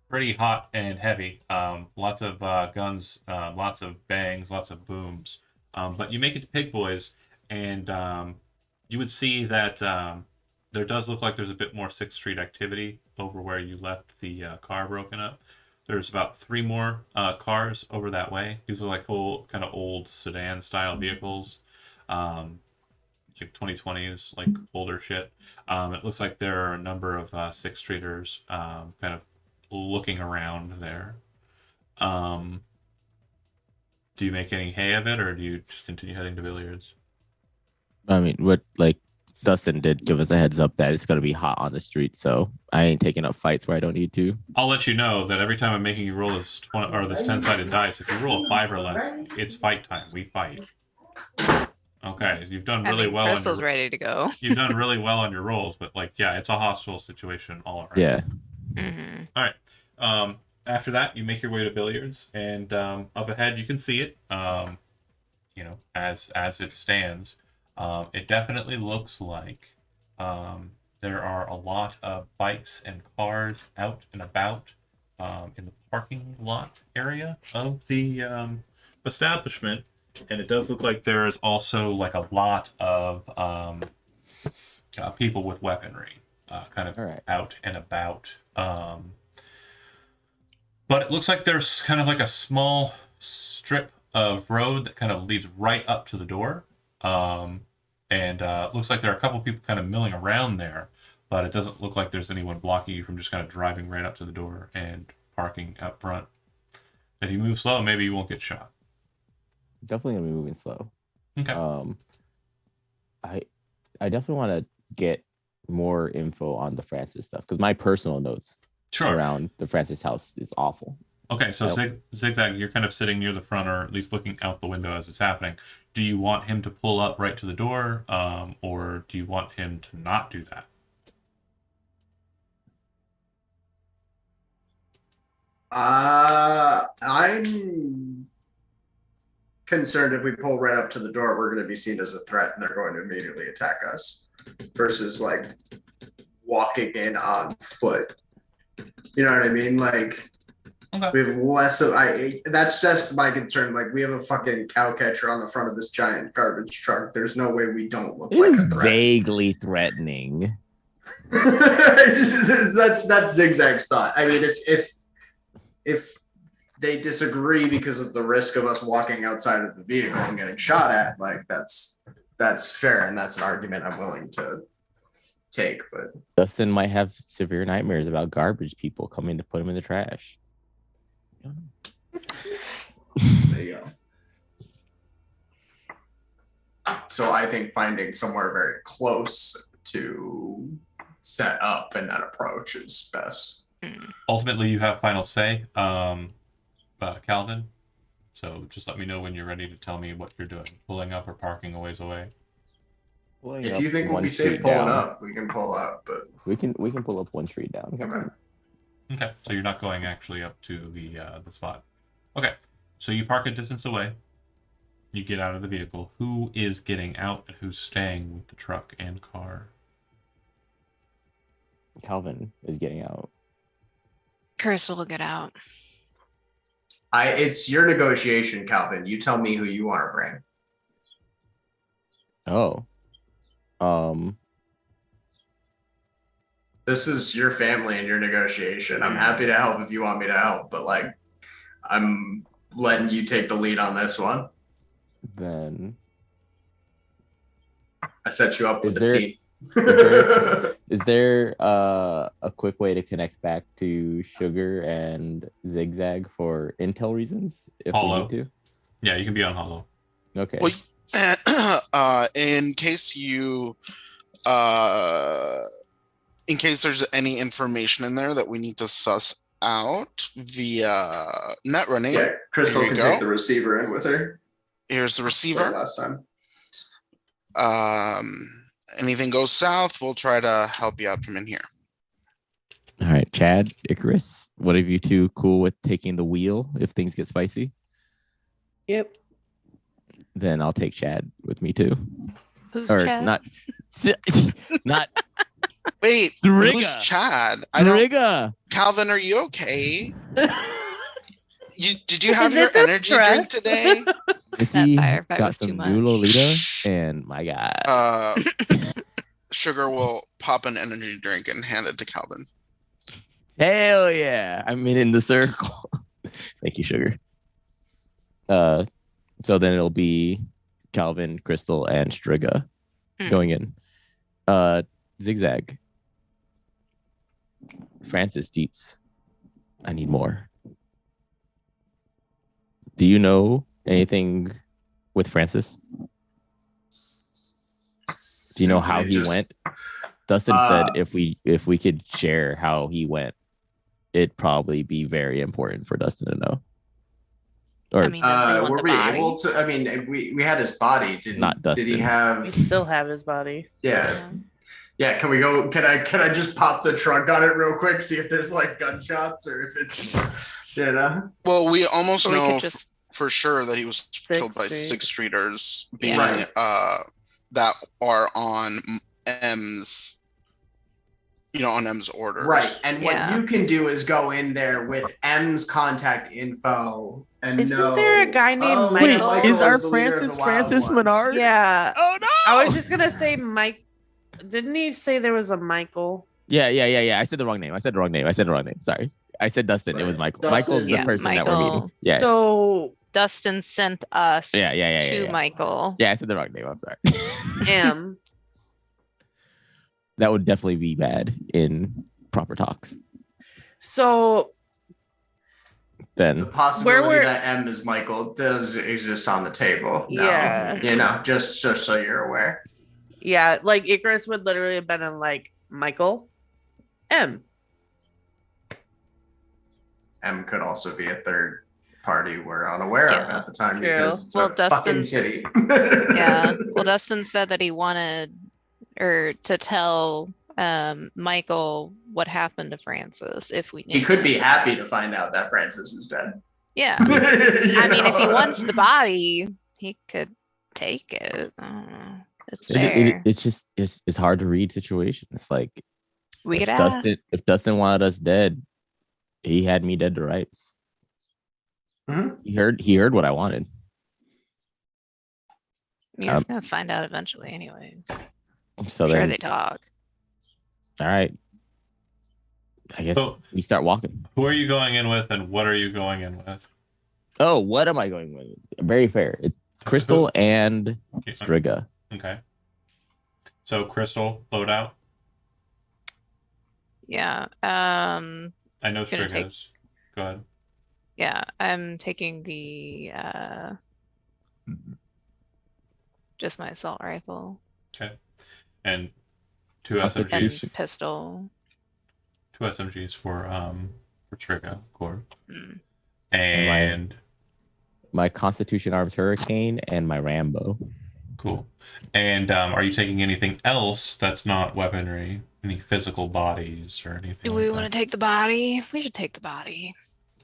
pretty hot and heavy. Lots of guns, lots of bangs, lots of booms. But you make it to Pig Boys, and you would see that there does look like there's a bit more 6th Street activity over where you left the car broken up. There's about 3 more cars over that way. These are like kind of old sedan style vehicles. Like 2020s, like older shit. It looks like there are a number of 6th Streeters kind of looking around there. Do you make any hay of it, or do you just continue heading to Billiards? I mean, what like Dustin did give us a heads up that it's gonna be hot on the street, so I ain't taking up fights where I don't need to. I'll let you know that every time I'm making you roll this 10-sided dice, if you roll a 5 or less, it's fight time. We fight. Okay, you've done really well. Crystal's ready to go. You've done really well on your rolls, but like, yeah, it's a hostile situation all around. Yeah. Mm-hmm. All right. After that, you make your way to Billiards, and up ahead, you can see it. As it stands, it definitely looks like there are a lot of bikes and cars out and about in the parking lot area of the establishment. And it does look like there is also like a lot of people with weaponry kind of out and about. But it looks like there's kind of like a small strip of road that kind of leads right up to the door. And it looks like there are a couple people kind of milling around there, but it doesn't look like there's anyone blocking you from just kind of driving right up to the door and parking up front. If you move slow, maybe you won't get shot. Definitely gonna be moving slow. Okay. I definitely want to get more info on the Francis stuff because my personal notes around the Francis house is awful. Okay, so Zigzag, you're kind of sitting near the front, or at least looking out the window as it's happening. Do you want him to pull up right to the door, or do you want him to not do that? I'm concerned if we pull right up to the door, we're going to be seen as a threat and they're going to immediately attack us versus like walking in on foot. You know what I mean? Like, we have less of, that's just my concern. Like, we have a fucking cow catcher on the front of this giant garbage truck. There's no way we don't look like a threat. Vaguely threatening. that's Zigzag's thought. I mean, if they disagree because of the risk of us walking outside of the vehicle and getting shot at, like that's fair, and that's an argument I'm willing to take. But Dustin might have severe nightmares about garbage people coming to put him in the trash. There you go. So I think finding somewhere very close to set up and then approach is best. Ultimately, you have final say, Calvin. So just let me know when you're ready to tell me what you're doing, pulling up or parking a ways away. Pulling If up you think we'll one be safe street pulling down. up, we can pull up, but We can pull up one street down. okay. Okay, so you're not going actually up to the spot. Okay, so you park a distance away. You get out of the vehicle. Who is getting out and who's staying with the truck and car? Calvin is getting out. Crystal will get out. It's your negotiation, Calvin. You tell me who you want to bring. Oh. This is your family and your negotiation. I'm happy to help if you want me to help, but like, I'm letting you take the lead on this one. Then I set you up with Is a there- team. is there a quick way to connect back to Sugar and Zigzag for intel reasons if Hollow. we need Yeah, you can be on Hollow. to? Okay. Well, in case there's any information in there that we need to suss out via net running. Yeah, Crystal Here you can go. take the receiver in with her. Here's the Like receiver. last time. Anything goes south, we'll try to help you out from in here. All right, Chad, Icarus, what of you two cool with taking the wheel if things get spicy? Yep. Then I'll take Chad with me too. Who's Or Chad? not not Wait, Striga. who's Chad? I don't. Riga. Calvin, are you okay? Did you have Is your it the energy drink stress? today? Missy firefight got was too some much. new Lolita, and my God. Sugar will pop an energy drink and hand it to Calvin. Hell yeah. I'm in the circle. Thank you, Sugar. So then it'll be Calvin, Crystal, and Striga going in. Zigzag. Francis Dietz. I need more. Do you know anything with Francis? Do you know how he went? Dustin said if we could share how he went, it'd probably be very important for Dustin to know. Or I mean, does he want were the we body? able to? I mean, we had his body. Not Did he Dustin. have? We still have his body. Yeah. Yeah, can we go? Can I just pop the trunk on it real quick, see if there's like gunshots or if it's, you know? Well, we almost Or we know could just for sure that he was killed by Street. Sixth Streeters being Right. that are on M's, on M's orders. Right, and what Yeah. you can do is go in there with M's contact info and Isn't know. there a guy named oh, Michael? Michael is our the leader of Francis the Wild Francis Ones. Menard? Yeah. Oh no! I was just gonna say Mike. Didn't he say there was a Michael? Yeah. I said the wrong name. Sorry. I said Dustin. It was Right. Michael. Dustin- Michael's the Yeah, person that we're Michael. meeting. Yeah. So Dustin sent us Yeah. to Michael. Yeah, I said the wrong name. I'm sorry. M. That would definitely be bad in proper talks. So Then The possibility Where that M is Michael does exist on the table. No, Yeah. just so you're aware. yeah, like Icarus would literally have been in like Michael M. M could also be a third party we're unaware of Yeah. at the time True. because it's Well, a fucking Dustin's- city. Yeah. Well, Dustin said that he wanted or to tell Michael what happened to Francis if we knew. He could be happy to find out that Francis is dead. Yeah. I I mean, if he wants the body, he could take it. I don't know. It's fair. it's hard to read situations. Like We if could ask. Dustin wanted us dead, he had me dead to rights. Mhm. He heard what I wanted. He's gonna find out eventually, anyways. So I'm sure then, they talk. all right. I guess So- we start walking. Who are you going in with, and what are you going in with? Oh, what am I going with? Very fair. It's Crystal and Okay. Striga. Okay. So Crystal loadout. Yeah. I know Gonna take- Striga's. Go ahead. Yeah. I'm taking the Just my assault rifle Okay. And two Also and SMGs. choose- pistol. Two SMGs for Trigger Cord. Mm. And My Constitution Arms Hurricane and my Rambo. cool. And are you taking anything else that's not weaponry? Any physical bodies or anything Do like we that? want to take the body? We should take the body.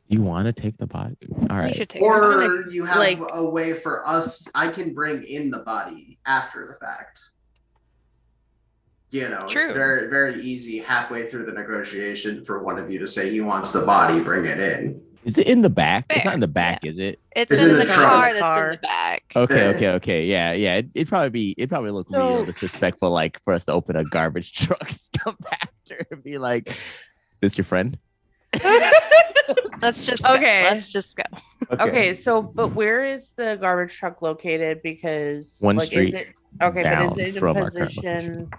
You want to take the body? All We right. should take the body. Or you have like- a way for us. I can bring in the body after the fact. You know, True. it's very, very easy halfway through the negotiation for one of you to say he wants the body, bring it in. Is it in the back? It's not Fair, in the back, is it? It's It's in in the the trunk. car that's in Car. the back. Okay. Yeah. It'd probably look real So- disrespectful, like for us to open a garbage truck compactor and be like, "This your friend?" Let's just Okay. Go. Let's just go. Okay, so but where is the garbage truck located? Because One like street is it okay, but down is it in from a our current position?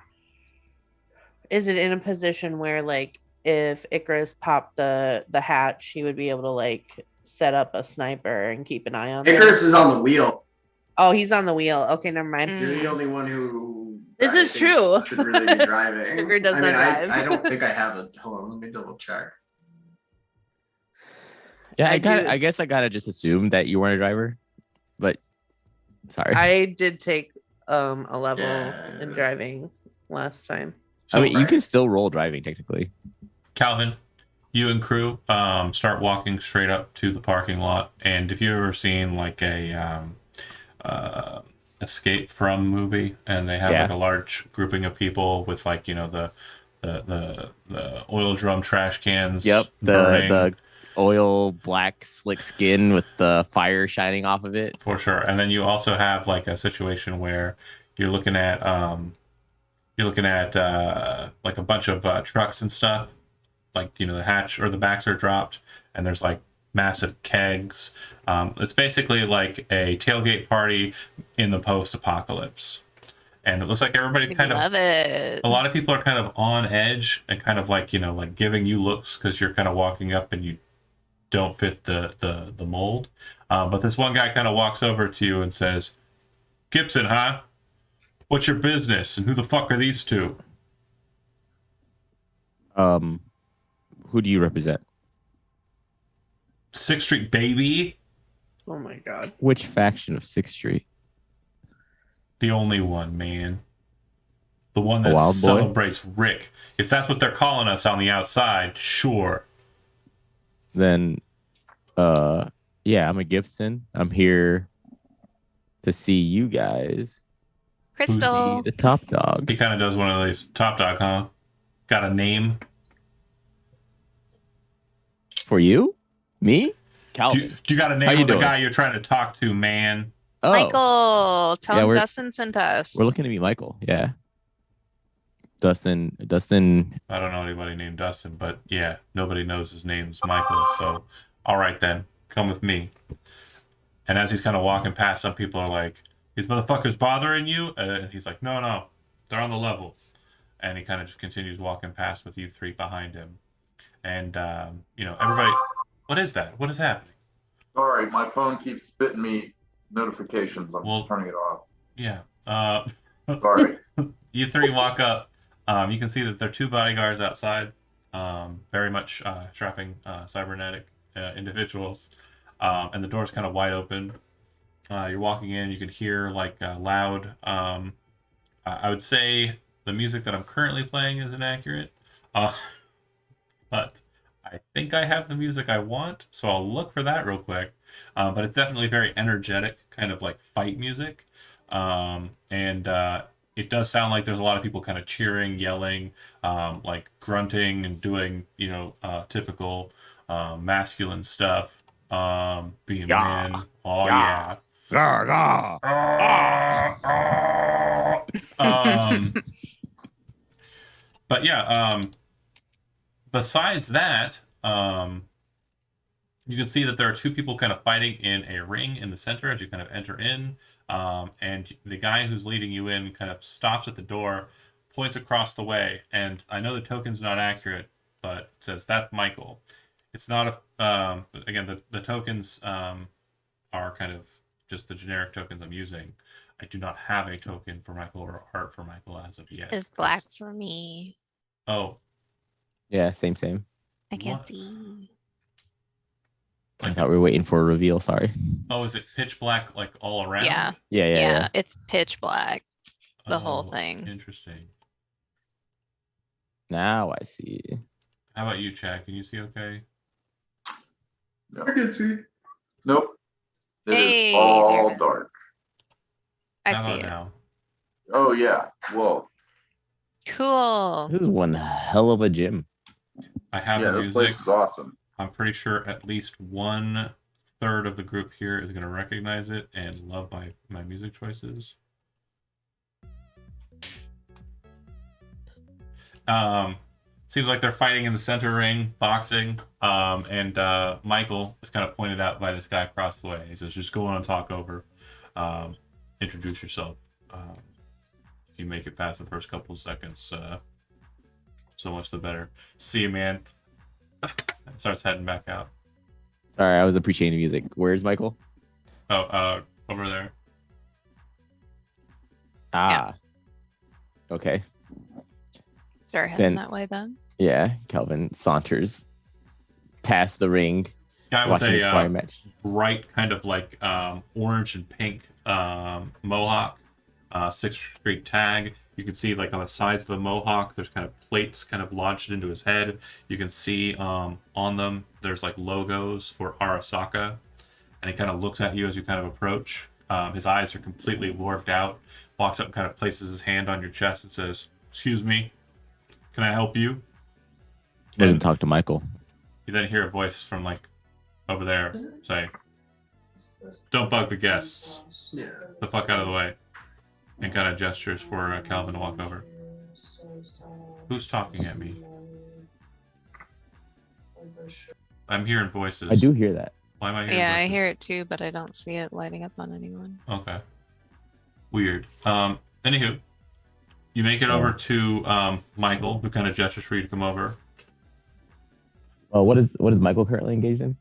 Is it in a position where like if Icarus popped the hatch, he would be able to like set up a sniper and keep an eye on them? Icarus is on the wheel. Oh, he's on the wheel. Okay, never mind. Mm. You're the only one who. This I is think true. Should really be driving. Sugar does I mean, not drive. I don't think I have a. Hold on, let me double check. Yeah, I do- I guess I gotta just assume that you weren't a driver, but sorry. I did take a level Yeah. in driving last time. I mean, you right. can still roll driving technically. Calvin, you and crew start walking straight up to the parking lot, and if you've ever seen like a escape from movie, and they have Yeah. like a large grouping of people with like the oil drum trash cans. Yep, burning, the oil black slick skin with the fire shining off of it. for sure. And then you also have like a situation where you're looking at like a bunch of trucks and stuff, like the hatch or the backs are dropped, and there's like massive kegs. It's basically like a tailgate party in the post-apocalypse, and it looks like everybody's I kind of love it. a lot of people are kind of on edge and kind of like like giving you looks because you're kind of walking up and you don't fit the mold. But this one guy kind of walks over to you and says, "Gibson, huh? What's your business? And who the fuck are these two?" Who do you represent? 6th Street, baby. Oh my god. Which faction of 6th Street? The only one, man. The one A that wild boy? celebrates Rick. If that's what they're calling us on the outside, sure. Then yeah, I'm a Gibson. I'm here to see you guys be Crystal. the top dog. He kind of does one of these top dog, huh? Got a name? For you? Me? Do Calvin. you got a How name you of the doing? guy you're trying to talk to, man? Oh, Michael. Tell Yeah, him we're- Dustin sent us. we're looking to meet Michael. Yeah. Dustin. I don't know anybody named Dustin, but yeah, nobody knows his name's Michael. So, all right then, come with me. And as he's kind of walking past, some people are like, "These motherfuckers bothering you?" And he's like, "No, they're on the level." And he kind of just continues walking past with you three behind him. And everybody, what is that? What is happening? Sorry, my phone keeps spitting me notifications. I'm Well- turning it off. Yeah. Sorry. You three walk up. You can see that there are two bodyguards outside, very much strapping cybernetic individuals, and the door's kind of wide open. You're walking in. You can hear like loud. I would say the music that I'm currently playing is inaccurate, but I think I have the music I want, so I'll look for that real quick. But it's definitely very energetic, kind of like fight music, and it does sound like there's a lot of people kind of cheering, yelling, like grunting and doing, typical masculine stuff. Being Yeah. men. Oh Yeah. yeah. But yeah, besides that, you can see that there are two people kind of fighting in a ring in the center as you kind of enter in. And the guy who's leading you in kind of stops at the door, points across the way, and I know the token's not accurate, but says that's Michael. It's not again, the tokens are kind of just the generic tokens I'm using. I do not have a token for Michael or art for Michael as of yet. It's black for me. Oh, Yeah, same. I can't What? see. I like thought we were waiting for a reveal. Sorry. oh, is it pitch black like all around? Yeah. Yeah. It's pitch black. The whole Oh, thing. Interesting. Now I see. How about you, Chad? Can you see okay? No. I can see. Nope. It is Hey, there all it is. dark. I How see about it. now? Oh yeah. Whoa. Cool. This is one hell of a gym. I have Yeah, the this place music. is awesome. I'm pretty sure at least 1/3 of the group here is going to recognize it and love my music choices. Seems like they're fighting in the center ring, boxing. And Michael is kind of pointed out by this guy across the way. He says, "Just go on and talk over. Introduce yourself. If you make it past the first couple of seconds, so much the better. See you, man." Starts heading back out. Sorry, I was appreciating the music. Where's Michael? Oh, over there. Ah. Okay. Start heading Then- that way then. Yeah, Calvin saunters past the ring, Guy with watching the a sparring match. bright kind of like orange and pink mohawk, 6th Street tag. You can see like on the sides of the mohawk, there's kind of plates kind of lodged into his head. You can see on them, there's like logos for Arasaka. And he kind of looks at you as you kind of approach. His eyes are completely warped out. Walks up and kind of places his hand on your chest and says, "Excuse me, can I help you?" Didn't talk to Michael. You then hear a voice from like over there say, "Don't bug the guests. Yeah. The fuck out of the way." And kind of gestures for Calvin to walk over. Who's talking at me? I'm hearing voices. I do hear that. Why am I hearing Yeah, I voices? hear it too, but I don't see it lighting up on anyone. Okay. Weird. Anywho, you make it over to Michael, who kind of gestures for you to come over. What is Michael currently engaged in?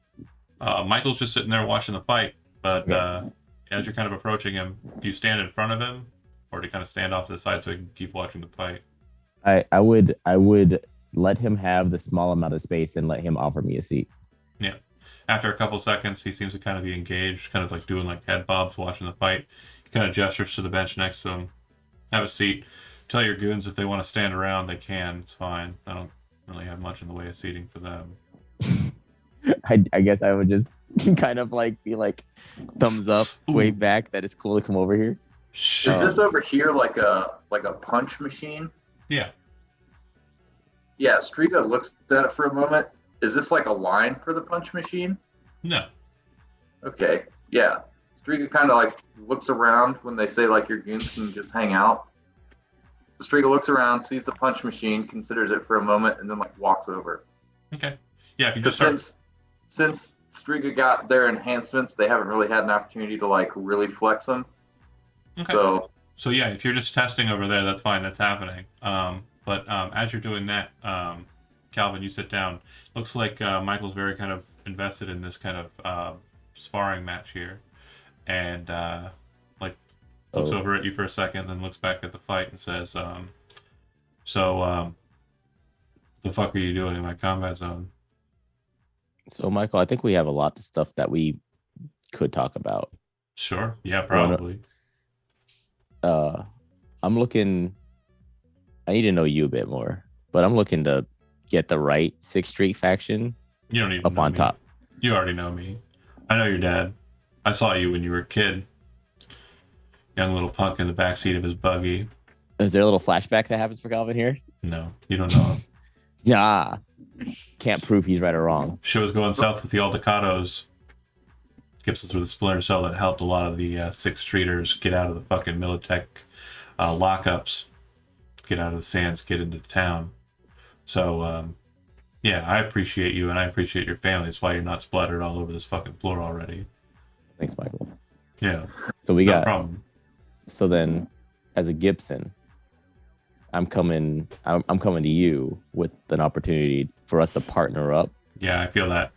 Michael's just sitting there watching the fight, but Okay. as you're kind of approaching him, do you stand in front of him, or do you kind of stand off to the side so he can keep watching the fight? I would let him have the small amount of space and let him offer me a seat. Yeah. After a couple seconds, he seems to kind of be engaged, kind of like doing like head bobs watching the fight. He kind of gestures to the bench next to him. Have a seat. Tell your goons if they want to stand around, they can. It's fine. I don't really have much in the way of seating for them. I guess I would just kind of like be like thumbs up, wave back that it's cool to come over here. Is this over here like a punch machine? Yeah. Yeah, Striga looks at it for a moment. Is this like a line for the punch machine? No. Okay. Yeah. Striga kind of like looks around when they say like your goons can just hang out. So Striga looks around, sees the punch machine, considers it for a moment, and then like walks over. Okay. Yeah, if you But just start... since Striga got their enhancements, they haven't really had an opportunity to like really flex them. Okay. So yeah, if you're just testing over there, that's fine. That's happening. But as you're doing that, Calvin, you sit down. Looks like Michael's very kind of invested in this kind of sparring match here, and like looks over at you for a second, then looks back at the fight and says, "So, the fuck are you doing in my combat zone?" So Michael, I think we have a lot of stuff that we could talk about. Sure. Yeah, probably. I'm looking. I need to know you a bit more, but I'm looking to get the right 6th Street faction You don't need to up know on me. top. You already know me. I know your dad. I saw you when you were a kid. Young little punk in the backseat of his buggy. Is there a little flashback that happens for Calvin here? No, you don't know him. Yeah. Can't prove he's right or wrong. Shit was going south with the Aldecados. Gibson's were the splinter cell that helped a lot of the 6th Streeters get out of the fucking Militech lockups, get out of the sands, get into town. So, yeah, I appreciate you and I appreciate your family. That's why you're not splattered all over this fucking floor already. Thanks, Michael. Yeah, So we no got. problem. So then, as a Gibson, I'm coming to you with an opportunity for us to partner up. Yeah, I feel that.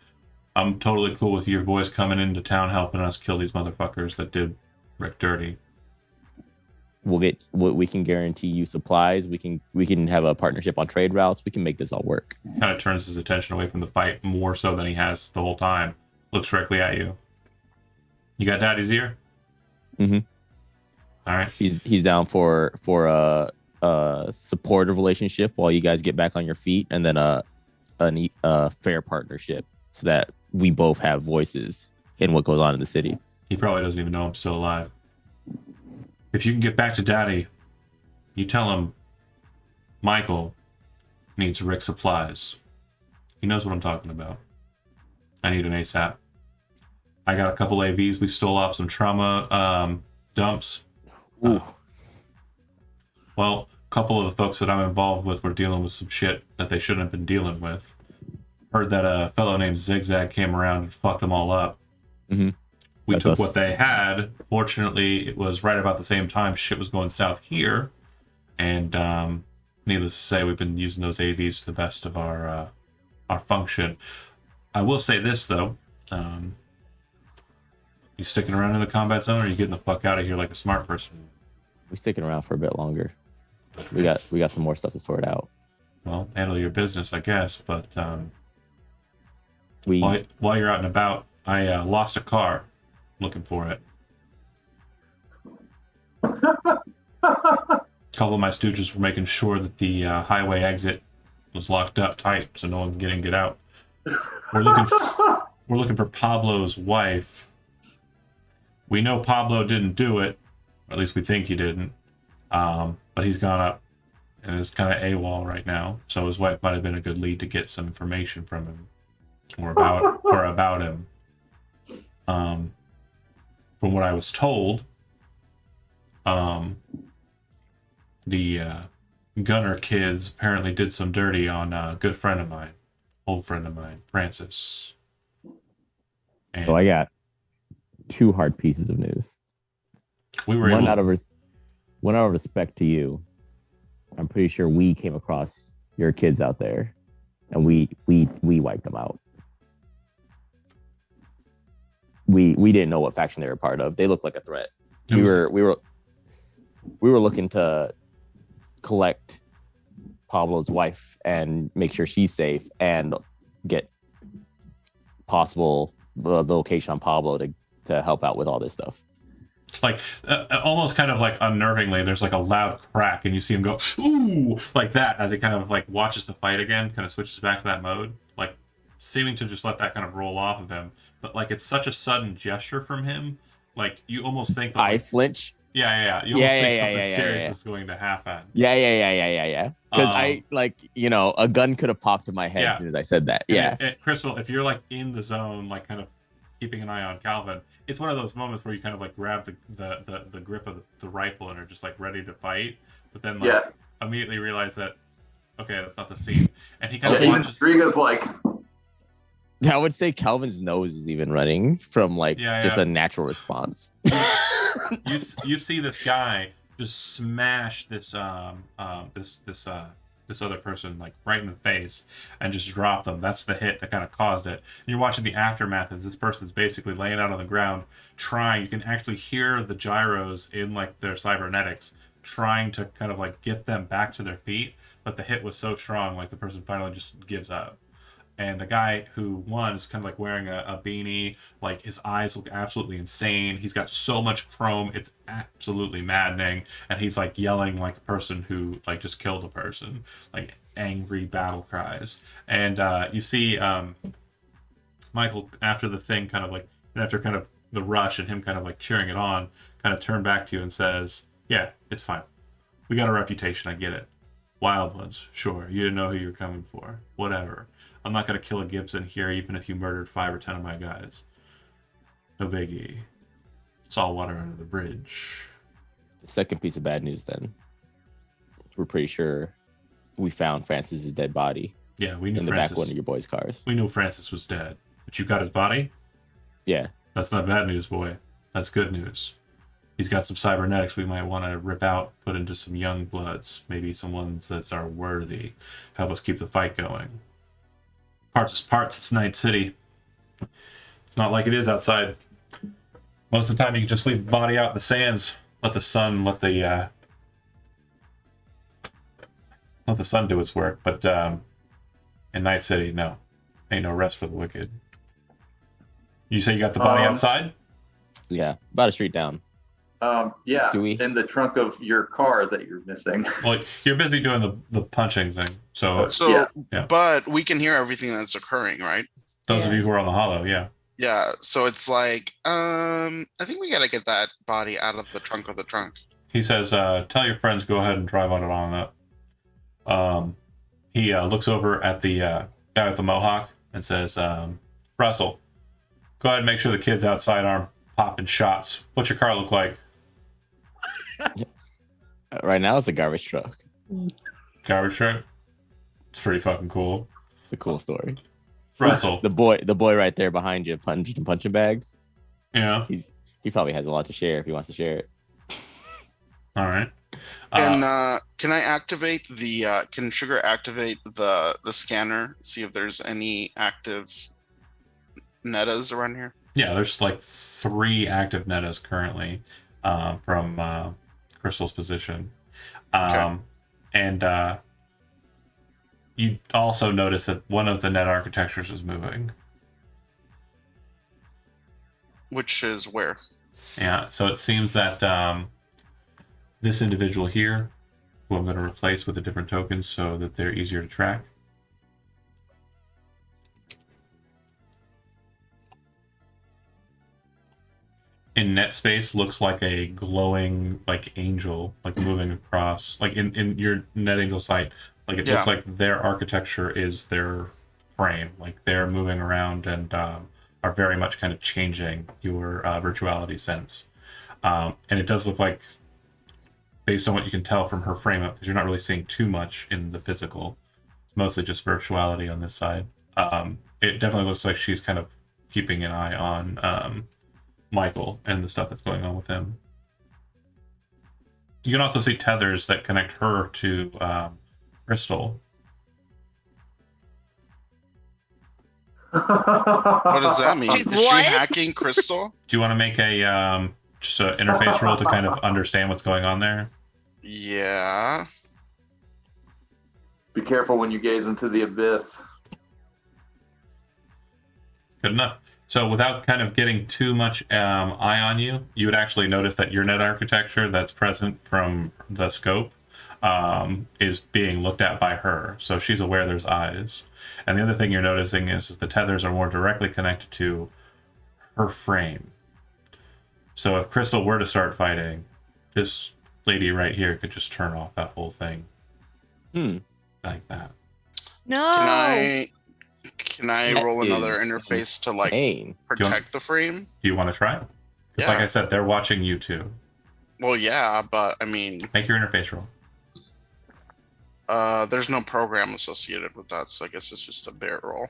I'm totally cool with your boys coming into town helping us kill these motherfuckers that did Rick dirty. We can guarantee you supplies. We can have a partnership on trade routes. We can make this all work. Kind of turns his attention away from the fight more so than he has the whole time. Looks directly at you. You got Daddy's ear? Mm-hmm. All right. He's down for a supportive relationship while you guys get back on your feet, and then a fair partnership so that we both have voices in what goes on in the city. He probably doesn't even know I'm still alive. If you can get back to Daddy, you tell him Michael needs Rick supplies. He knows what I'm talking about. I need an ASAP. I got a couple AVs we stole off some trauma dumps. Well, a couple of the folks that I'm involved with were dealing with some shit that they shouldn't have been dealing with. Heard that a fellow named Zigzag came around and fucked them all up. Mm-hmm. We took what they had. Fortunately, it was right about the same time shit was going south here. And needless to say, we've been using those AVs to the best of our function. I will say this, though. You sticking around in the combat zone, or are you getting the fuck out of here like a smart person? We're sticking around for a bit longer. We got some more stuff to sort out. Well, handle your business, I guess. But we while you're out and about, I lost a car. Looking for it. A couple of my stooges were making sure that the highway exit was locked up tight, so no one can get in, get out. We're looking for Pablo's wife. We know Pablo didn't do it, or at least we think he didn't. But he's gone up and is kind of AWOL right now. So his wife might have been a good lead to get some information from him or about him. From what I was told, the Gunner kids apparently did some dirty on a good friend of mine, old friend of mine, Francis. And So I got two hard pieces of news. we were One out of respect to you. I'm pretty sure we came across your kids out there, and we wiped them out. We didn't know what faction they were part of. They looked like a threat. We were looking to collect Pablo's wife and make sure she's safe and get possible the location on Pablo to help out with all this stuff. like almost kind of like unnervingly, there's like a loud crack and you see him go ooh like that as he kind of like watches the fight again, kind of switches back to that mode, like seeming to just let that kind of roll off of him. But like it's such a sudden gesture from him, like you almost think that, I like, flinch. yeah. You almost think something serious is going to happen. Yeah. Because I a gun could have popped in my head as soon as I said that. And Crystal, if you're like in the zone, like kind of keeping an eye on Calvin, it's one of those moments where you kind of like grab the grip of the rifle and are just like ready to fight, but then like immediately realize that okay, that's not the scene, and he kind of watches. Striga's like. I would say Calvin's nose is even running from like just a natural response. You see this guy just smash this this other person like right in the face and just drop them. That's the hit that kind of caused it. And you're watching the aftermath as this person's basically laying out on the ground trying. You can actually hear the gyros in like their cybernetics trying to kind of like get them back to their feet, but the hit was so strong, like the person finally just gives up. And the guy who won is kind of like wearing a beanie. Like his eyes look absolutely insane. He's got so much chrome, it's absolutely maddening. And he's like yelling like a person who like just killed a person, like angry battle cries. And you see Michael after the thing, kind of like after kind of the rush and him kind of like cheering it on, kind of turn back to you and says, "Yeah, it's fine. We got a reputation. I get it. Wildbloods, sure. You didn't know who you were coming for. Whatever. I'm not going to kill a Gibson here, even if you murdered 5 or 10 of my guys. No biggie. It's all water under the bridge." The second piece of bad news then. We're pretty sure we found Francis's dead body. Yeah, we knew in the Francis. back of one of your boys' cars. We knew Francis was dead. But you got his body? Yeah. That's not bad news, boy. That's good news. He's got some cybernetics we might want to rip out, put into some young bloods. Maybe some ones that are worthy. Help us keep the fight going. Parts is parts, it's Night City. It's not like it is outside. Most of the time, you can just leave the body out in the sands. Let the sun do its work. But in Night City, no, ain't no rest for the wicked. You say you got the body outside? Yeah, about a street down. Yeah, Do we- in the trunk of your car that you're missing. Well, you're busy doing the punching thing. So So, Yeah. but we can hear everything that's occurring, right? those of you who are on the hollow, yeah. Yeah. So it's like, I think we gotta get that body out of the trunk of the trunk. He says, tell your friends, go ahead and drive on it on up. He looks over at the guy with the mohawk and says, Russell, go ahead and make sure the kids outside aren't popping shots. What's your car look like? Right now, it's a garbage truck. Garbage truck? It's pretty fucking cool. It's a cool story. Russell, The boy right there behind you, punching bags. you know? He probably has a lot to share if he wants to share it. All right. And can I activate the? Can Sugar activate the scanner? See if there's any active nettas around here. Yeah, there's like 3 active nettas currently from Crystal's position. Okay. And you also notice that one of the net architectures is moving. Which is where? Yeah, so it seems that this individual here, who I'm going to replace with a different token so that they're easier to track. In net space looks like a glowing like angel, like moving across, like in your net angel sight, like it looks Yeah. like their architecture is their frame, like they're moving around and are very much kind of changing your virtuality sense. And it does look like, based on what you can tell from her frame up, because you're not really seeing too much in the physical, it's mostly just virtuality on this side. It definitely looks like she's kind of keeping an eye on Michael and the stuff that's going on with him. You can also see tethers that connect her to Crystal. What does that mean? She's Is she what? hacking Crystal? Do you want to make a just an interface roll to kind of understand what's going on there? Yeah. Be careful when you gaze into the abyss. Good enough. So without kind of getting too much eye on you, you would actually notice that your net architecture that's present from the scope is being looked at by her. So she's aware there's eyes. And the other thing you're noticing is the tethers are more directly connected to her frame. So if Crystal were to start fighting, this lady right here could just turn off that whole thing like that. No. Can I That roll another is interface to like Insane. protect the frame? Do you want to try? Because like Yeah. I said, they're watching you too. Well, yeah, but I mean, Make your interface roll. there's no program associated with that, so I guess it's just a bear roll.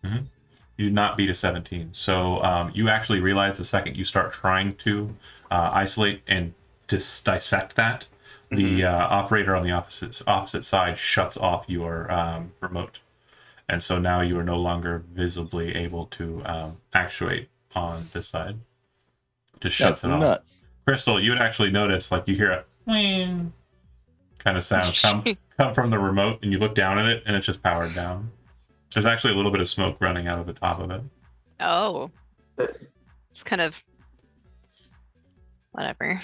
You did not beat a 17. So you actually realize the second you start trying to isolate and dissect that, the operator on the opposite side shuts off your remote. And so now you are no longer visibly able to actuate on this side. Just shuts That's it off. nuts. Crystal, you would actually notice, like, you hear a whing kind of sound come from the remote, and you look down at it, and it's just powered down. There's actually a little bit of smoke running out of the top of it. Oh. It's kind of whatever.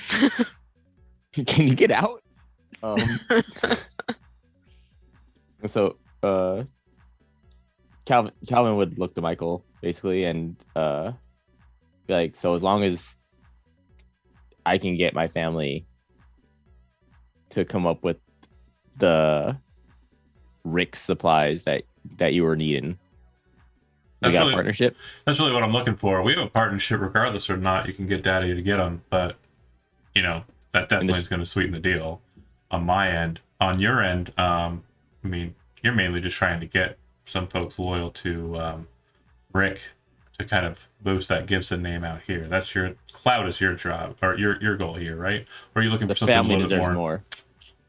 Can you get out? So Calvin would look to Michael basically and be like, so as long as I can get my family to come up with the Rick supplies that you were needing, we That's got really- a partnership. That's really what I'm looking for. We have a partnership regardless or not. You can get Daddy to get them, but, you know, that definitely is going to sweeten the deal on my end. On your end, I mean, you're mainly just trying to get some folks loyal to Rick to kind of boost that Gibson name out here. That's your cloud is your job or your goal here, right? Or are you looking The for something a family little bit deserves more? more.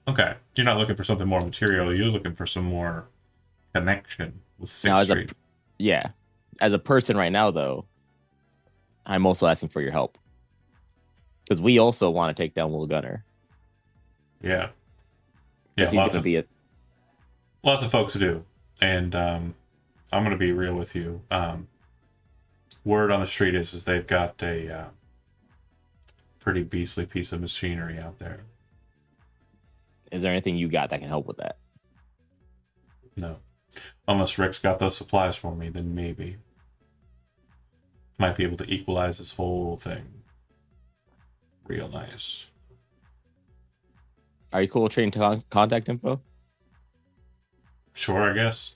Okay, you're not looking for something more material. You're looking for some more connection with Now, Sixth as a Street. yeah, as a person right now, though, I'm also asking for your help because we also want to take down Will Gunner. Yeah. 'Cause he's gonna be lots of folks do, and I'm gonna be real with you. Word on the street is they've got a pretty beastly piece of machinery out there. Is there anything you got that can help with that? No, unless Rick's got those supplies for me, then maybe might be able to equalize this whole thing. Real nice. Are you cool with trading contact info? Sure, I guess.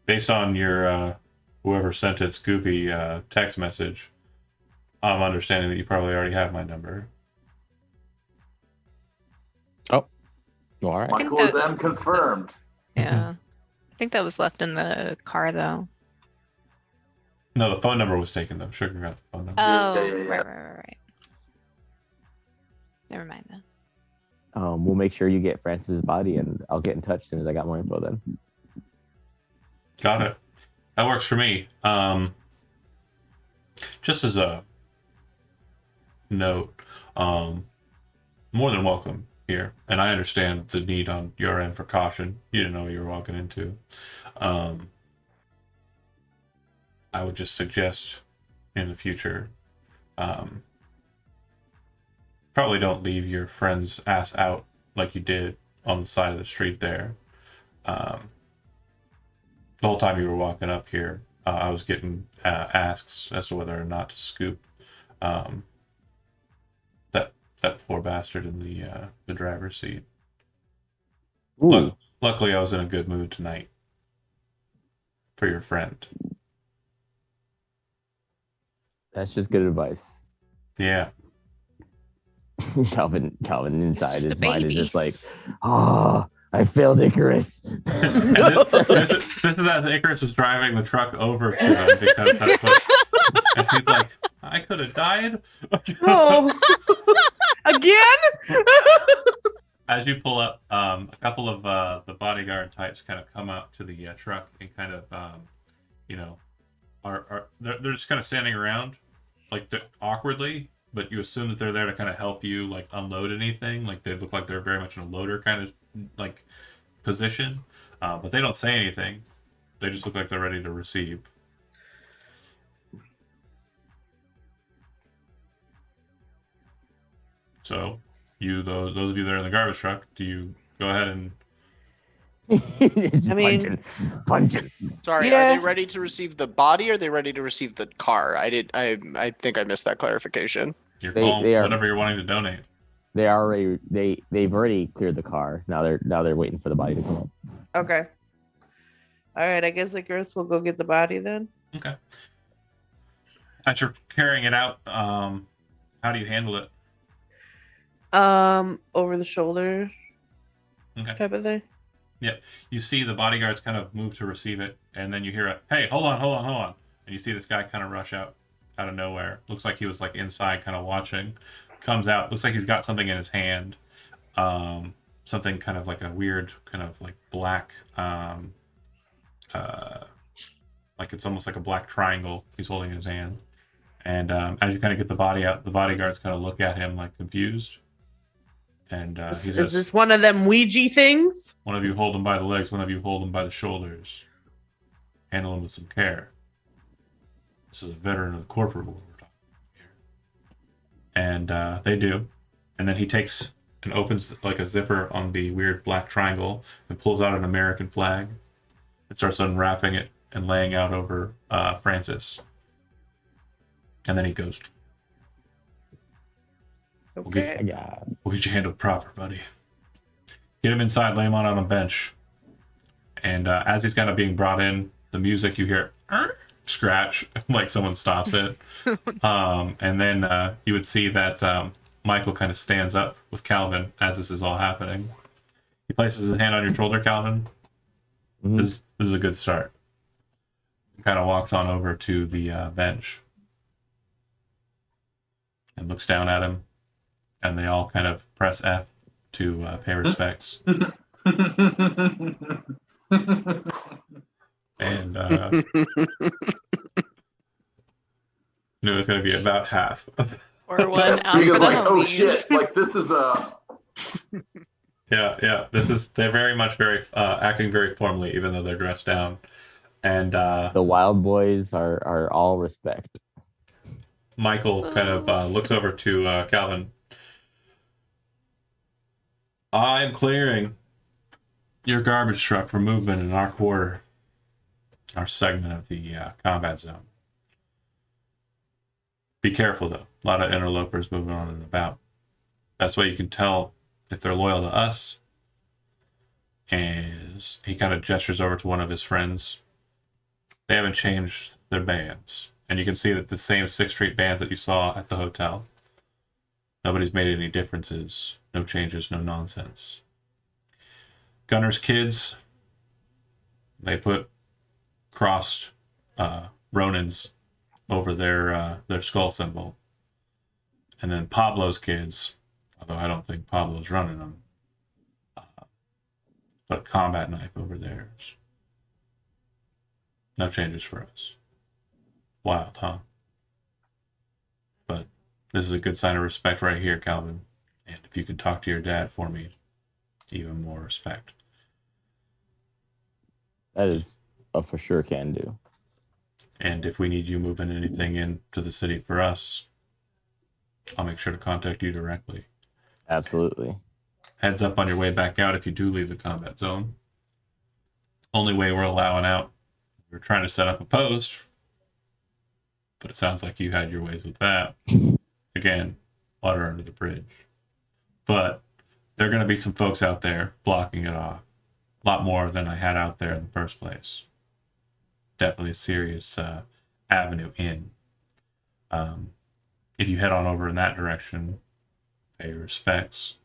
Based on your whoever sent it's goofy text message, I'm understanding that you probably already have my number. Oh, all right. Michael that- is M confirmed. Yeah. I think that was left in the car though. No, the phone number was taken though. Sugar got the phone number. Oh, yeah, yeah. right. Never mind then. We'll make sure you get Francis's body, and I'll get in touch as soon as I got more info. Then. Got it. That works for me. Just as a note, more than welcome here, and I understand the need on your end for caution. You didn't know what you were walking into. I would just suggest in the future, probably don't leave your friend's ass out like you did on the side of the street there. The whole time you were walking up here, I was getting asks as to whether or not to scoop that poor bastard in the driver's seat. Ooh, Luckily, I was in a good mood tonight for your friend. that's just good advice. Yeah. Calvin inside just a his mind is baby. just like, oh, I failed Icarus. And this is as Icarus is driving the truck over to them because that's what. And he's like, I could have died. Oh, again? As you pull up, a couple of the bodyguard types kind of come up to the truck and kind of, they're just kind of standing around, like awkwardly, but you assume that they're there to kind of help you like unload anything. Like they look like they're very much in a loader kind of like position, but they don't say anything. They just look like they're ready to receive. So, those of you that are in the garbage truck, do you go ahead and I mean- punch it. Sorry, Yeah. are they ready to receive the body or are they ready to receive the car? I think I missed that clarification. you're They- calling they are- whatever you're wanting to donate? They've already cleared the car. Now they're waiting for the body to come up. Okay. All right, I guess Icarus will go get the body then. Okay. As you're carrying it out, how do you handle it? Over the shoulder Okay. type of thing. You see the bodyguards kind of move to receive it, and then you hear a, hey, hold on. And you see this guy kind of rush out of nowhere. Looks like he was like inside kind of watching. Comes out, looks like he's got something in his hand. Something kind of like a weird kind of like black, like it's almost like a black triangle he's holding in his hand. And as you kind of get the body out, the bodyguards kind of look at him like confused. And he Is says, this one of them Ouija things? one of you hold him by the legs, one of you hold him by the shoulders. Handle him with some care. This is a veteran of the corporate world we're talking about here. And they do. And then he takes and opens like a zipper on the weird black triangle and pulls out an American flag and starts unwrapping it and laying out over Francis. And then he goes, Okay. Yeah. we'll get you handled proper, buddy. Get him inside, lay him on a bench. And as he's kind of being brought in, the music you hear scratch, like someone stops it. And then you would see that Michael kind of stands up with Calvin as this is all happening. He places his hand on your shoulder, Calvin. Mhm. This is a good start. He kind of walks on over to the bench and looks down at him. And they all kind of press F to pay respects. And knew it was going to be about half. Or one out Striga's for the like, oh homies. shit, like this is Yeah. They're very much acting very formally, even though they're dressed down. And The Wild Boys are all respect. Michael kind of looks over to Calvin. I'm clearing your garbage truck for movement in our quarter, our segment of the combat zone. Be careful, though. A lot of interlopers moving on and about. That's way you can tell if they're loyal to us. As he kind of gestures over to one of his friends. They haven't changed their bands. And you can see that the same 6th Street bands that you saw at the hotel. Nobody's made any differences. No changes, no nonsense. Gunner's kids, they put crossed Ronins over their skull symbol. And then Pablo's kids, although I don't think Pablo's running them, put a combat knife over theirs. No changes for us. Wild, huh? But this is a good sign of respect right here, Calvin. And if you can talk to your dad for me, even more respect. That is a for sure can do. And if we need you moving anything into the city for us, I'll make sure to contact you directly. Absolutely. Heads up on your way back out if you do leave the combat zone. Only way we're allowing out. We're trying to set up a post, but it sounds like you had your ways with that. Again, water under the bridge. But there are going to be some folks out there blocking it off. A lot more than I had out there in the first place. Definitely a serious avenue in. If you head on over in that direction, pay your respects,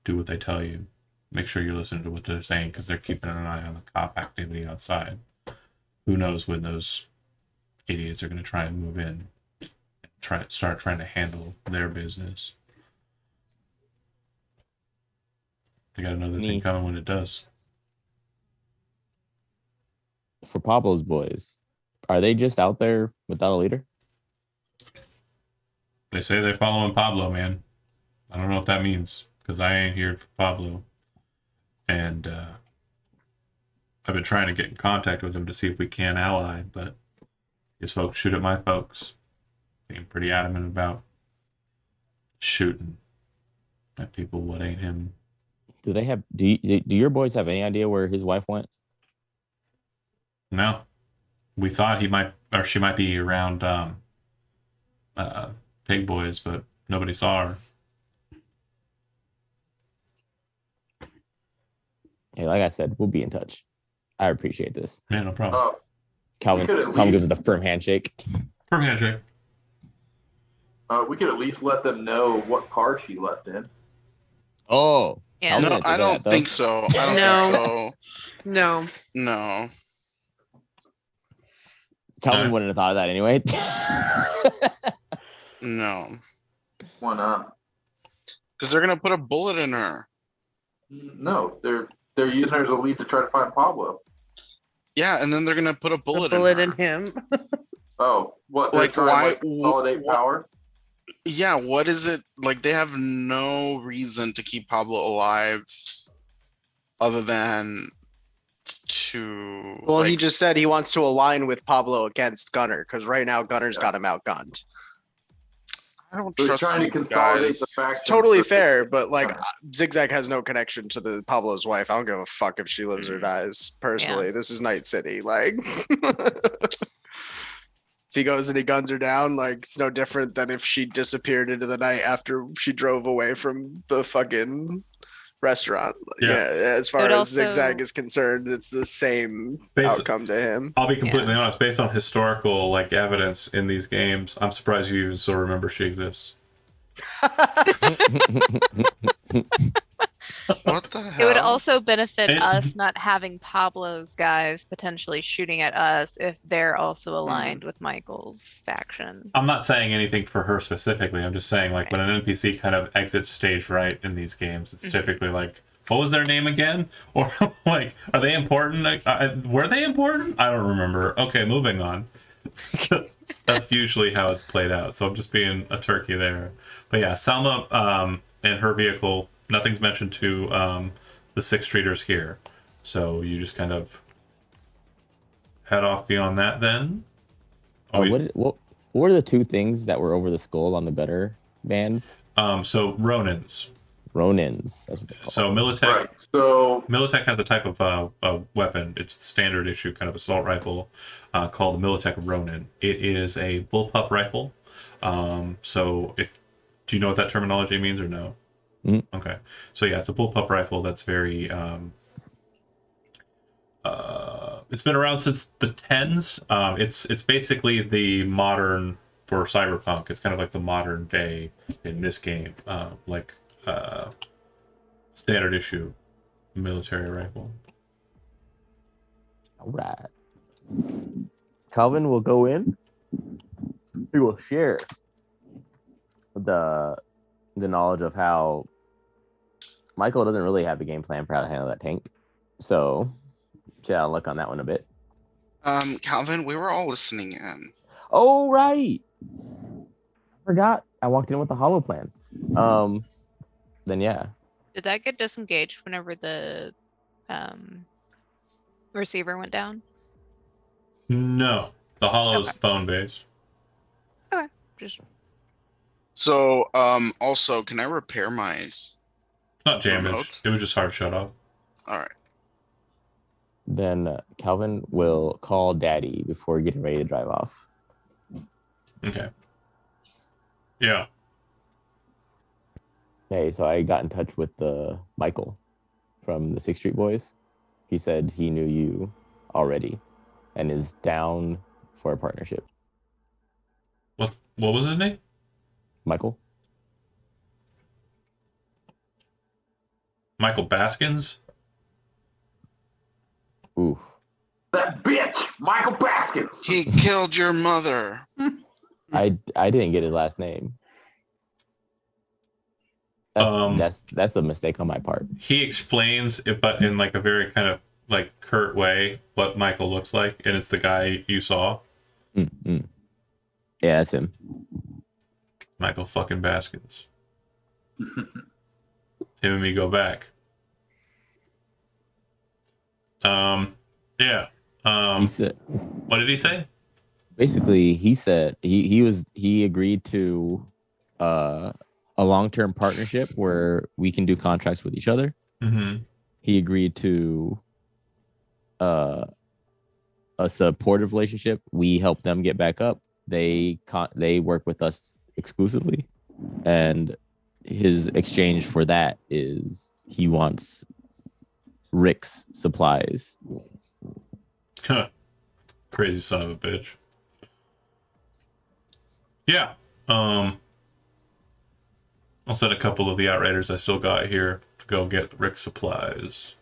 do what they tell you, make sure you're listening to what they're saying because they're keeping an eye on the cop activity outside. Who knows when those idiots are going to try and move in and start trying to handle their business. They got another thing coming when it does. For Pablo's boys, are they just out there without a leader? They say they're following Pablo, man. I don't know what that means because I ain't here for Pablo. And I've been trying to get in contact with him to see if we can ally, but his folks shoot at my folks. Being pretty adamant about shooting at people what ain't him. Do they have? Do your boys have any idea where his wife went? No, we thought he might or she might be around Pig Boys, but nobody saw her. Hey, like I said, we'll be in touch. I appreciate this. Yeah, no problem. Calvin gives it a firm handshake. Firm handshake. We could at least let them know what car she left in. Oh. Yeah. No, I don't think so. I don't think so. No. No. Calvin wouldn't have thought of that anyway. No. Why not? Because they're gonna put a bullet in her. No, they're using her as a lead to try to find Pablo. Yeah, and then they're gonna put a bullet, in him. Oh, what? Like, why? Consolidate power? Yeah, what is it? Like, they have no reason to keep Pablo alive other than to. Well, he like, just said he wants to align with Pablo against Gunner because right now Gunner's got him outgunned. I don't They're trust trying to these consolidate guys. the faction. Totally fair, but like Zigzag has no connection to the Pablo's wife. I don't give a fuck if she lives or dies. Personally, this is Night City. Like, if he goes and he guns her down, like it's no different than if she disappeared into the night after she drove away from the fucking restaurant. Yeah. As far But as also- Zigzag is concerned, it's the same Basi- outcome to him. I'll be completely honest. Based on historical like evidence in these games, I'm surprised you even still remember she exists. What the hell? It would also benefit And- us not having Pablo's guys potentially shooting at us if they're also aligned with Michael's faction. I'm not saying anything for her specifically. I'm just saying like when an NPC kind of exits stage right in these games, it's typically like what was their name again? Or like, are they important? Were they important? I don't remember. Okay, moving on. That's usually how it's played out. So I'm just being a turkey there. But yeah, Selma and her vehicle, nothing's mentioned to the Six Streeters here. So you just kind of head off beyond that then. What were the two things that were over the skull on the gutter bands? So Ronins. Ronins. That's what they're called. So Militech. Right. So Militech has a type of a weapon. It's the standard issue kind of assault rifle called the Militech Ronin. It is a bullpup rifle. So do you know what that terminology means or no? Mm-hmm. Okay. So yeah, it's a bullpup rifle that's very it's been around since the 10s. It's basically the modern for Cyberpunk. It's kind of like the modern day in this game. Standard issue military rifle. All right. Calvin will go in. He will share the knowledge of how Michael doesn't really have a game plan for how to handle that tank. So, yeah, I'll look on that one a bit. Calvin, we were all listening in. Oh, right. I forgot. I walked in with the hollow plan. Then yeah. Did that get disengaged whenever the receiver went down? No, the Hollow's Okay. phone based. Just So, also, can I repair my? It's not damaged. Remote? It was just hard shut off. All right. Then Calvin will call Daddy before getting ready to drive off. Okay. Yeah. Hey, so I got in touch with Michael from the Sixth Street Boys. He said he knew you already and is down for a partnership. What was his name? Michael? Michael Baskins? Ooh. that bitch, Michael Baskins. He killed your mother. I didn't get his last name. That's a mistake on my part. He explains it, but in like a very kind of like curt way, what Michael looks like, and it's the guy you saw. Mm-hmm. Yeah, that's him. Michael fucking Baskins. Him and me go back. Yeah. He said, What did he say? basically, he said he agreed to a long-term partnership where we can do contracts with each other. Mm-hmm. He agreed to a supportive relationship. We help them get back up. They work with us exclusively, and his exchange for that is he wants Rick's supplies. Crazy son of a bitch. Yeah. I'll send a couple of the Outriders I still got here to go get Rick's supplies.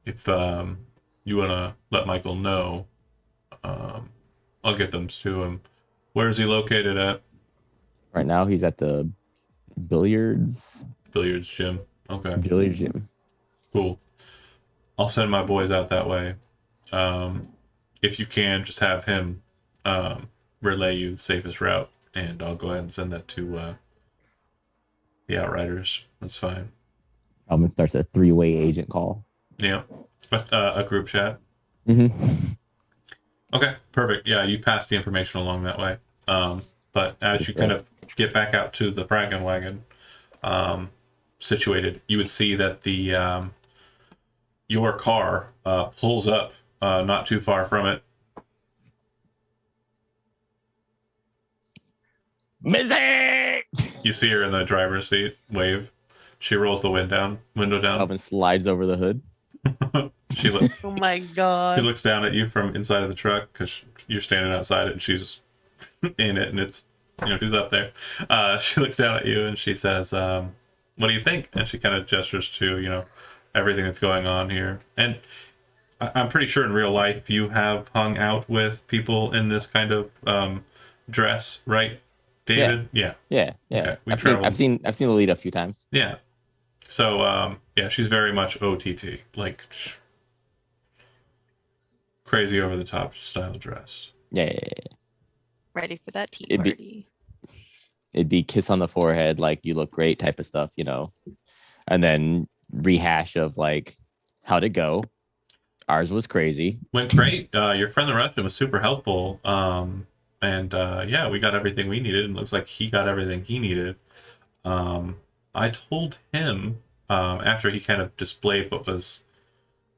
If you want to let Michael know, I'll get them to him. Where is he located at? Right now, he's at the billiards gym. Okay, gym. cool. I'll send my boys out that way. If you can, just have him relay you the safest route, and I'll go ahead and send that to the Outriders. That's fine. Calvin starts a 3-way agent call. Yeah, a group chat. Mm-hmm. Okay, perfect. Yeah, you pass the information along that way. But as you kind of get back out to the Fragon wagon situated, you would see that the your car pulls up not too far from it. Missy! You see her in the driver's seat, wave. She rolls the window down. Calvin slides over the hood. She looks. Oh my She god. looks down at you from inside of the truck because you're standing outside it and she's in it, and it's, she's up there. She looks down at you and she says, what do you think? And she kind of gestures to, everything that's going on here. And I'm pretty sure in real life you have hung out with people in this kind of dress, right, David? Yeah. Yeah. Okay, we I've traveled. seen Lolita a few times. Yeah. So yeah, she's very much OTT, like crazy over the top style dress. Yeah. Ready for that tea It'd be- party. It'd be kiss on the forehead, like you look great type of stuff, you know, and then rehash of like how'd it go. Ours was crazy. Went great. Your friend the Russian was super helpful. And yeah, we got everything we needed, and it looks like he got everything he needed. I told him after he kind of displayed what was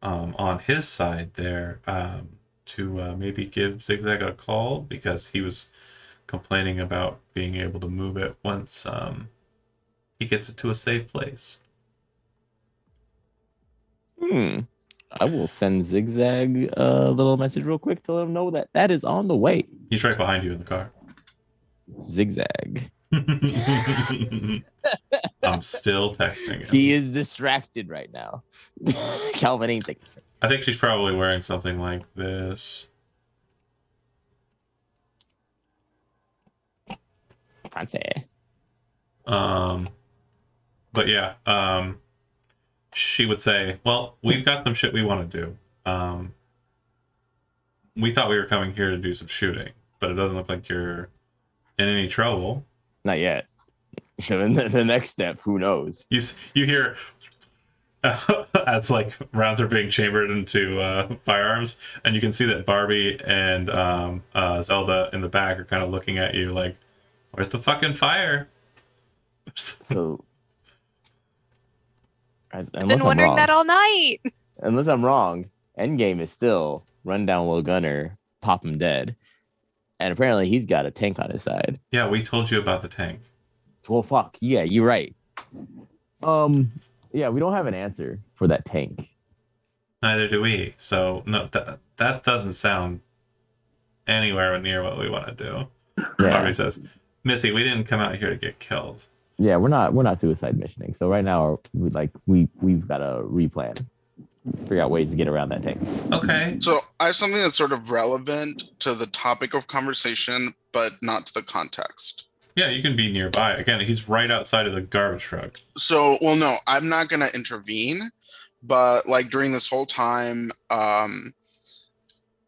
on his side there to maybe give Zigzag a call because he was complaining about being able to move it once he gets it to a safe place. I will send Zigzag a little message real quick to let him know that that is on the way. He's right behind you in the car. Zigzag. I'm still texting him. He is distracted right now. Calvin ain't thinking. I think she's probably wearing something like this. Fancy. But yeah, she would say, well, we've got some shit we want to do. We thought we were coming here to do some shooting, but it doesn't look like you're in any trouble. Not yet. The next step, who knows? You hear as like rounds are being chambered into firearms, and you can see that Barbie and Zelda in the back are kind of looking at you like, where's the fucking fire? So, I've been wondering that all night. Unless I'm wrong, Endgame is still run down Will Gunner, pop him dead. And apparently he's got a tank on his side. Yeah, we told you about the tank. Well, fuck. Yeah, you're right. Yeah, we don't have an answer for that tank. Neither do we. So no, that doesn't sound anywhere near what we want to do. Yeah. Barbie says, Missy, we didn't come out here to get killed. Yeah, we're not suicide missioning. So right now we've got to replan. Figure out ways to get around that tank. Okay. So I have something that's sort of relevant to the topic of conversation, but not to the context. Yeah, you can be nearby. Again, he's right outside of the garbage truck. So, well, no, I'm not going to intervene, but like during this whole time,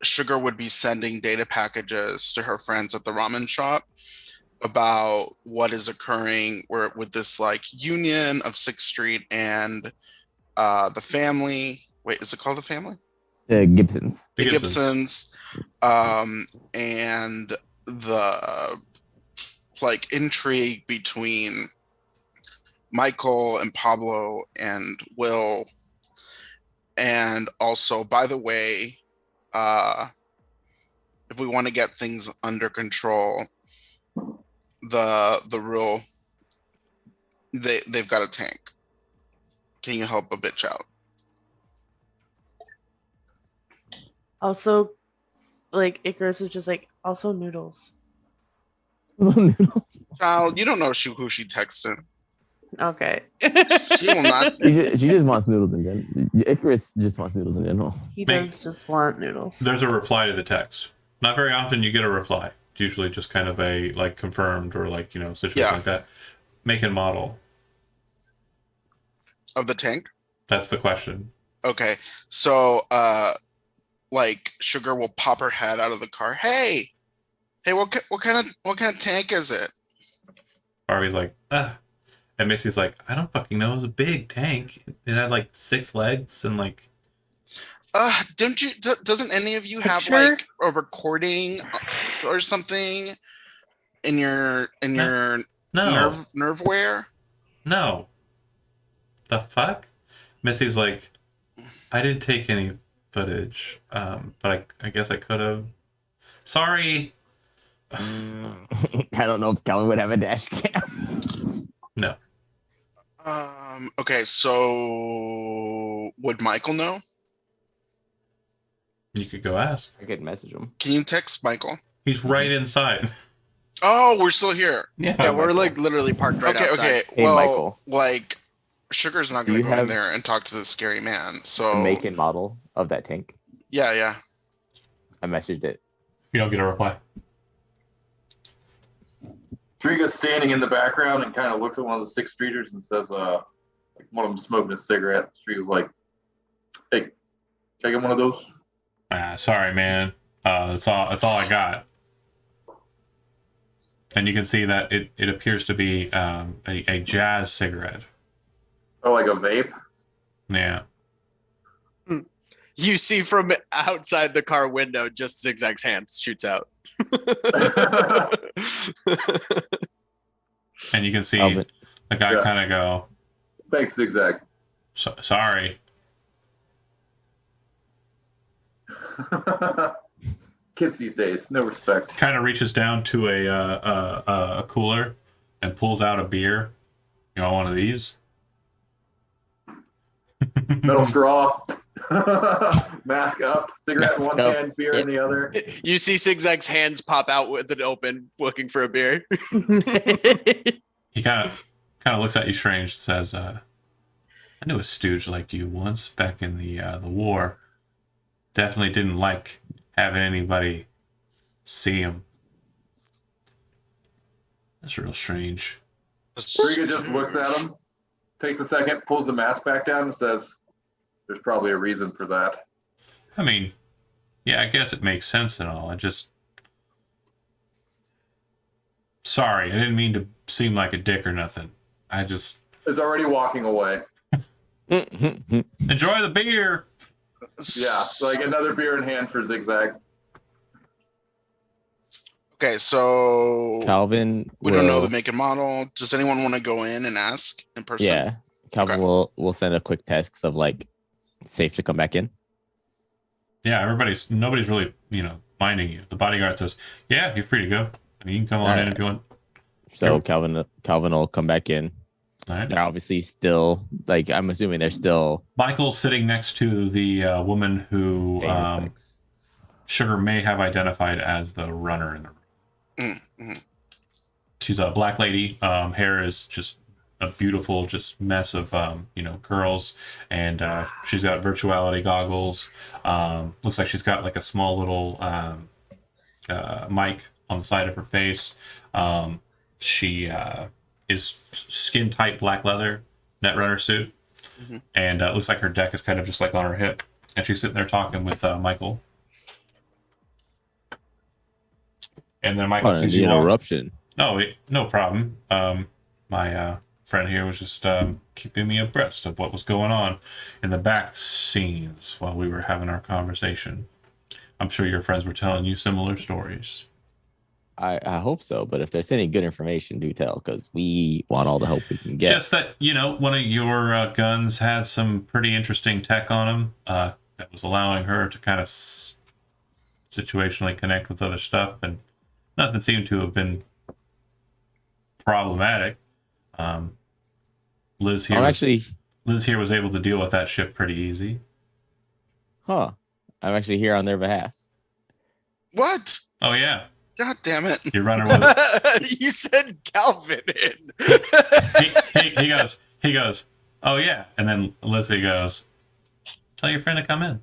Sugar would be sending data packages to her friends at the ramen shop about what is occurring with this like union of 6th Street and the family. Wait, is it called the family? The Gibsons. The Gibsons. And the like intrigue between Michael and Pablo and Will. And also, by the way, if we want to get things under control, the real they've got a tank. Can you help a bitch out? Also, like Icarus is just like also noodles. Child, you don't know who she texted. Okay. She will not. She just wants noodles in general. Icarus just wants noodles in general. He does just want noodles. There's a reply to the text. Not very often you get a reply. It's usually just kind of a like confirmed or like, you know, situation like that. Make and model. Of the tank? That's the question. Okay. So like Sugar will pop her head out of the car. Hey, what kind of tank is it? Barbie's like, ah. And Missy's like, I don't fucking know. It was a big tank. It had like 6 legs and like. Doesn't any of you have like a recording or something in your nerveware? No. The fuck? Missy's like, I didn't take any footage, but I guess I could have. Sorry. I don't know if Calvin would have a dash cam. No. Okay, so would Michael know? You could go ask. I could message him. Can you text Michael? He's right inside. Oh, we're still here. Yeah, we're like literally parked right outside. Okay. Hey, well, Michael. like Sugar's not going to go in there and talk to the scary man. So The make and model of that tank. Yeah. I messaged it. You don't get a reply. Triga's standing in the background and kind of looks at one of the 6th Streeters and says, like, one of them smoking a cigarette. Striga's like, "Hey, can I get one of those?" Sorry, man. That's all I got. And you can see that it appears to be a jazz cigarette. Oh, like a vape? Yeah. You see from outside the car window, just Zigzag's hand shoots out. And you can see Calvin. the guy Yeah. kind of go, Thanks, Zigzag. sorry. Kids these days, no respect. Kind of reaches down to a cooler and pulls out a beer. You want one of these? Metal straw. Mask up. Cigarette in one Mask up. hand, beer in the other. You see Zigzag's hands pop out with it open, looking for a beer. He kind of looks at you strange and says, I knew a stooge like you once back in the war. Definitely didn't like having anybody see him. That's real strange. Striga just looks at him, takes a second, pulls the mask back down, and says, "There's probably a reason for that." I mean, yeah, I guess it makes sense and all. Sorry, I didn't mean to seem like a dick or nothing. I just Is already walking away. enjoy the beer. Yeah, like another beer in hand for Zigzag. Okay, so Calvin. we don't know will- the make and model. Does anyone want to go in and ask in person? Yeah, Calvin Okay. will send a quick text of like, safe to come back in. Yeah, nobody's really, minding you. The bodyguard says, yeah, you're free to go. I mean, you can come on in if you want. So Sure. Calvin will come back in. All right. They're obviously still like, I'm assuming they're still Michael's sitting next to the woman who paying respects. Sugar may have identified as the runner in the room. Mm-hmm. She's a black lady. Hair is just a beautiful, just mess of curls, and she's got virtuality goggles. Looks like she's got like a small little mic on the side of her face. She is skin tight black leather netrunner suit, Mhm. and looks like her deck is kind of just like on her hip, and she's sitting there talking with Michael. And then Michael Pardon sees the you walk. interruption. No problem. My friend here was just keeping me abreast of what was going on in the back scenes while we were having our conversation. I'm sure your friends were telling you similar stories. I hope so, but if there's any good information, do tell, because we want all the help we can get. Just that, one of your guns had some pretty interesting tech on them that was allowing her to kind of situationally connect with other stuff, and nothing seemed to have been problematic. Liz here was able to deal with that ship pretty easy. I'm actually here on their behalf. What? Oh yeah, God damn it! your runner was. You said Calvin in. he goes. Oh yeah, and then Lizzie goes. Tell your friend to come in.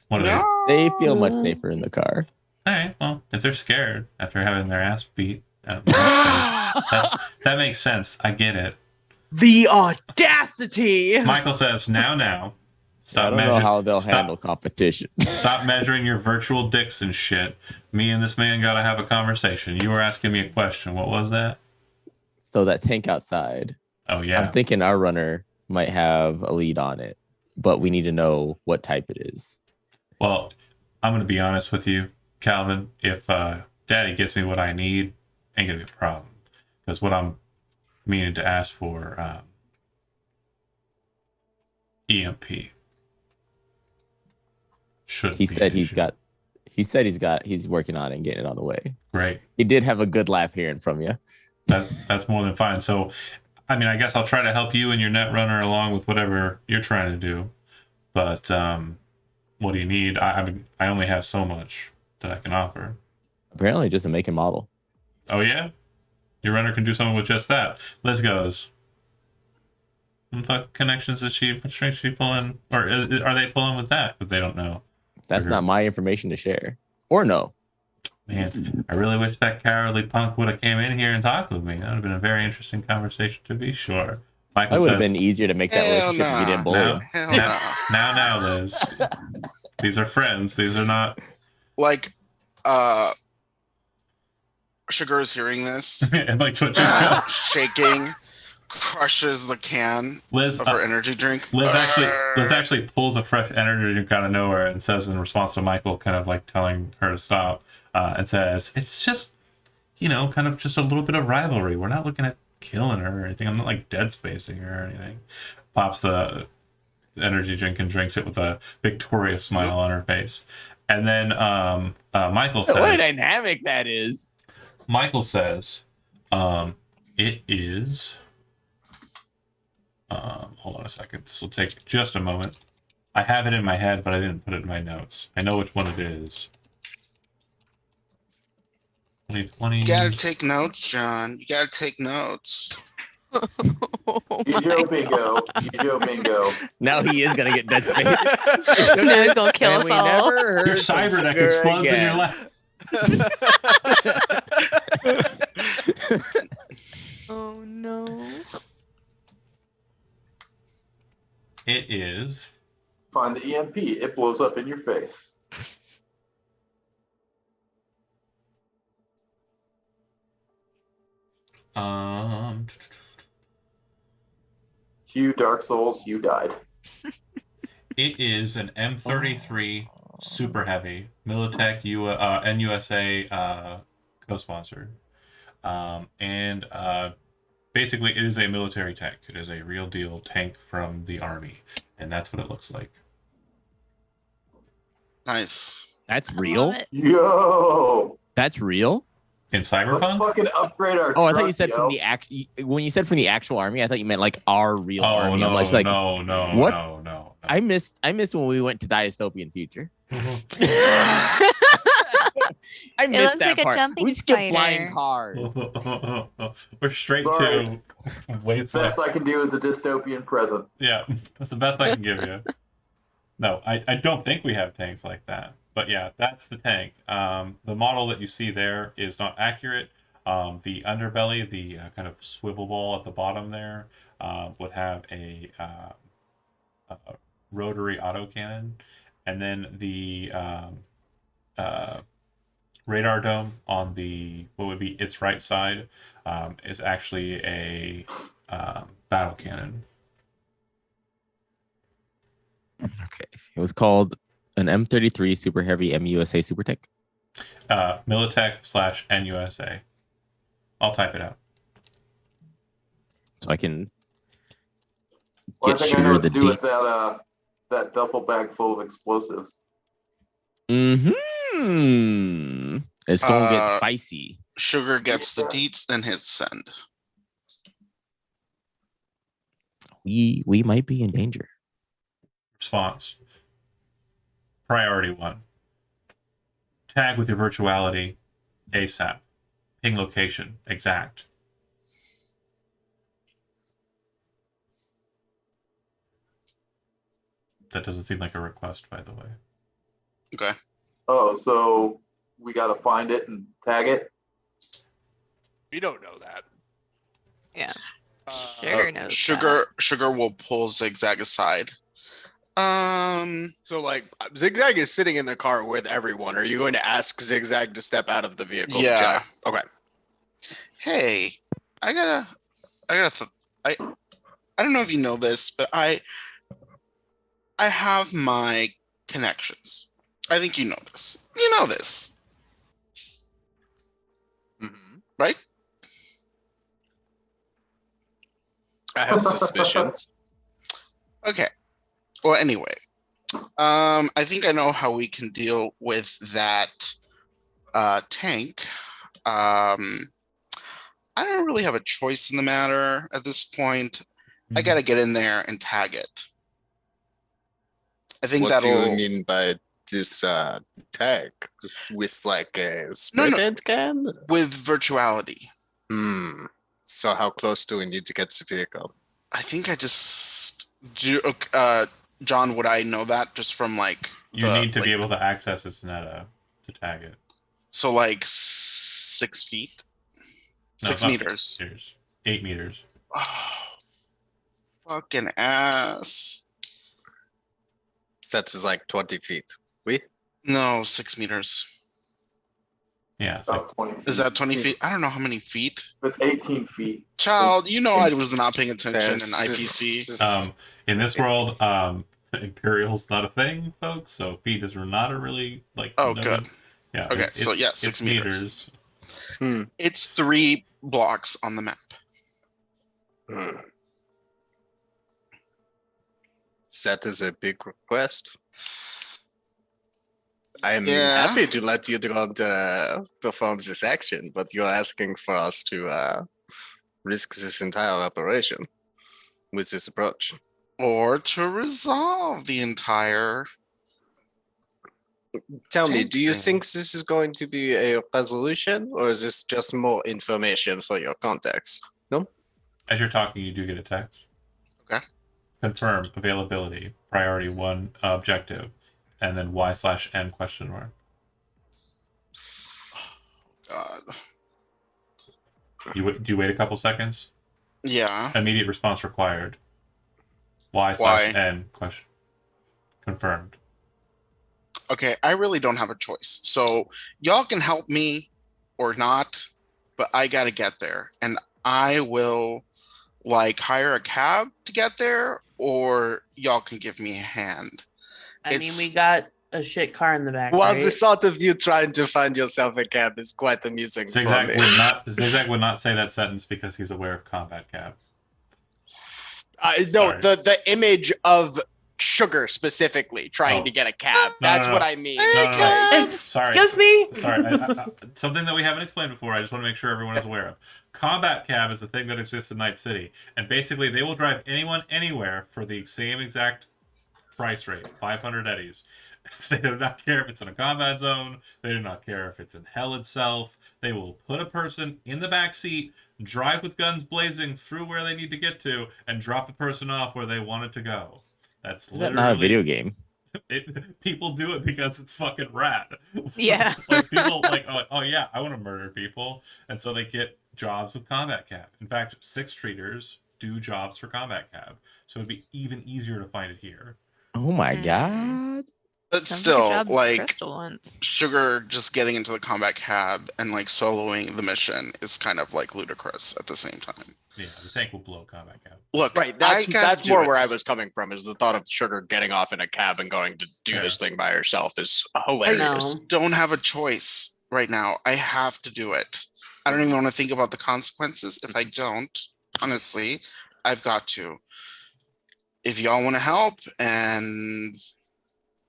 What are they? No. They feel much safer in the car. All right. Well, if they're scared after having their ass beat, that makes sense. I get it. The audacity! Michael says, "Now, I don't know how they'll handle competition. Stop measuring your virtual dicks and shit. Me and this man gotta have a conversation. You were asking me a question. What was that? So that tank outside, Oh yeah. I'm thinking our runner might have a lead on it, but we need to know what type it is. Well, I'm gonna be honest with you, Calvin. If Daddy gets me what I need, ain't gonna be a problem. Because what I'm meaning to ask for, EMP. Should He said he's working on it and getting it on the way. Great. He did have a good laugh hearing from you. That's more than fine. So, I mean, I guess I'll try to help you and your net runner along with whatever you're trying to do. But what do you need? I mean, I only have so much that I can offer. Apparently just a make and model. Oh yeah, your runner can do something with just that. Liz goes. What fuck connections is she? What strings is she pulling? Or are they pulling with that? Because they don't know. That's not my information to share. Or no. Man, I really wish that cowardly punk would have came in here and talked with me. That would have been a very interesting conversation to be sure. Michael It would have says, been easier to make that Hell relationship if you didn't nah. bully now, him. Hell now, no. now, Liz. These are friends. These are not. Like, Sugar is hearing this, And like twitching. shaking, crushes the can Liz, of her energy drink. Liz actually pulls a fresh energy drink out of nowhere and says, in response to Michael kind of like telling her to stop, and says, "It's just, kind of just a little bit of rivalry. We're not looking at killing her or anything. I'm not like dead spacing her or anything." Pops the energy drink and drinks it with a victorious smile on her face. And then Michael says, What a dynamic that is. Michael says, it is. Hold on a second. This will take just a moment. I have it in my head, but I didn't put it in my notes. I know which one it is. 2020. You gotta take notes, John. You gotta take notes. Oh my Gijo bingo. God. Gijo bingo. Now he is gonna get dead space. No, he's gonna kill And us we all. never heard Your from cyberneck Sugar explodes in your again. lap. Oh no. It is. Find the EMP. It blows up in your face. You Dark Souls, you died. It is an M33 Super Heavy Militech NUSA co-sponsored, and basically it is a military tank. It is a real deal tank from the army, and that's what it looks like. Nice. That's I love real. it. Yo! That's real. In Let's Cyberpunk? fucking upgrade our Oh, I thought truck, you said yo. from the act. When you said from the actual army, I thought you meant like our real Oh army. no, I'm just like, no, what? no. I missed when we went to dystopian future. I missed looks that like a part. jumping We skipped flying spider. cars. We're straight Sorry. to wasteland. Best I can do is a dystopian present. Yeah, that's the best I can give you. No, I don't think we have tanks like that. But yeah, that's the tank. The model that you see there is not accurate. The underbelly, the kind of swivel ball at the bottom there, would have a rotary autocannon. And then the radar dome on the, what would be its right side, is actually a battle cannon. Okay, it was called an M33 Super Heavy MUSA Super Tech. Militech / NUSA. I'll type it out. So I can Well, I get think I know Sugar what the to do with deets. that duffel bag full of explosives. Mm-hmm. It's gonna get Uh, spicy. Sugar gets the deets and hits send. We might be in danger. Response. Priority 1. Tag with your virtuality ASAP. Ping location exact. That doesn't seem like a request, by the way. Okay. Oh, so we gotta find it and tag it? We don't know that. Yeah. Uh, Sugar knows Sugar will pull Zigzag aside. So like Zigzag is sitting in the car with everyone. Are you going to ask Zigzag to step out of the vehicle? to Yeah. check? Okay. Hey, I don't know if you know this, but I have my connections. I think you know this. You know this, right? I have suspicions. Okay. Well, anyway, I think I know how we can deal with that tank. I don't really have a choice in the matter at this point. I gotta get in there and tag it. I think What do that'll. you mean by this tag? With like a No. split can? With virtuality. So how close do we need to get to the vehicle? I think I just do. John, would I know that just from like? You need to be able to access its neta to tag it. So like 6 feet. No, 6 not meters. 6 meters. 8 meters. Fucking ass. Set is like 20 feet. We? No, 6 meters. Yeah, it's like About 20 feet. Is that 20 feet? I don't know how many feet. It's 18 feet. Child, you know I was not paying attention in IPC. in this world, Imperial's not a thing, folks. So feet is not a really like. Oh, no- good. Yeah. Okay, so yeah, it's 6 meters. Hmm. It's 3 blocks on the map. Set is a big request. I'm Yeah. happy to let you perform this action, but you're asking for us to risk this entire operation with this approach. Or to resolve the entire. Tell me, Tank do you thing. think this is going to be a resolution, or is this just more information for your context? No? As you're talking, you do get a text. Okay. Confirm availability, priority 1 objective, and then Y/N question mark. God. Do you wait a couple seconds? Yeah. Immediate response required. Y/N question. Confirmed. Okay, I really don't have a choice. So y'all can help me or not, but I gotta get there. And I will like hire a cab to get there, or y'all can give me a hand. I mean, It's- we got a shit car in the back. Well, right? the thought of you trying to find yourself a cab is quite amusing for Zigzag me. would not say that sentence because he's aware of combat cab. No, Sorry. the image of Sugar specifically trying Oh. to get a cab. No, That's no, what no. I mean. No. Sorry. Excuse me. Sorry. Something that we haven't explained before. I just want to make sure everyone is aware of. Combat cab is a thing that exists in Night City, and basically they will drive anyone anywhere for the same exact price rate, 500 eddies. They do not care if it's in a combat zone. They do not care if it's in hell itself. They will put a person in the back seat, drive with guns blazing through where they need to get to, and drop the person off where they want it to go. That's Is literally that not a video game? People do it because it's fucking rad. Yeah. Like people like, oh yeah, I want to murder people, and so they get jobs with combat cab. In fact, 6 treaters do jobs for combat cab, so it'd be even easier to find it here. Oh my Mm. god. But Sounds still, like, a job like Crystal wants. Sugar just getting into the combat cab and like soloing the mission is kind of like ludicrous at the same time. Yeah, the tank will blow combat cab. Look, Right. I gotta That's do more it. where I was coming from. Is the thought of Sugar getting off in a cab and going to do this thing by herself is hilarious. No. Don't have a choice right now. I have to do it. I don't even want to think about the consequences. If I don't, honestly, I've got to. If y'all want to help, and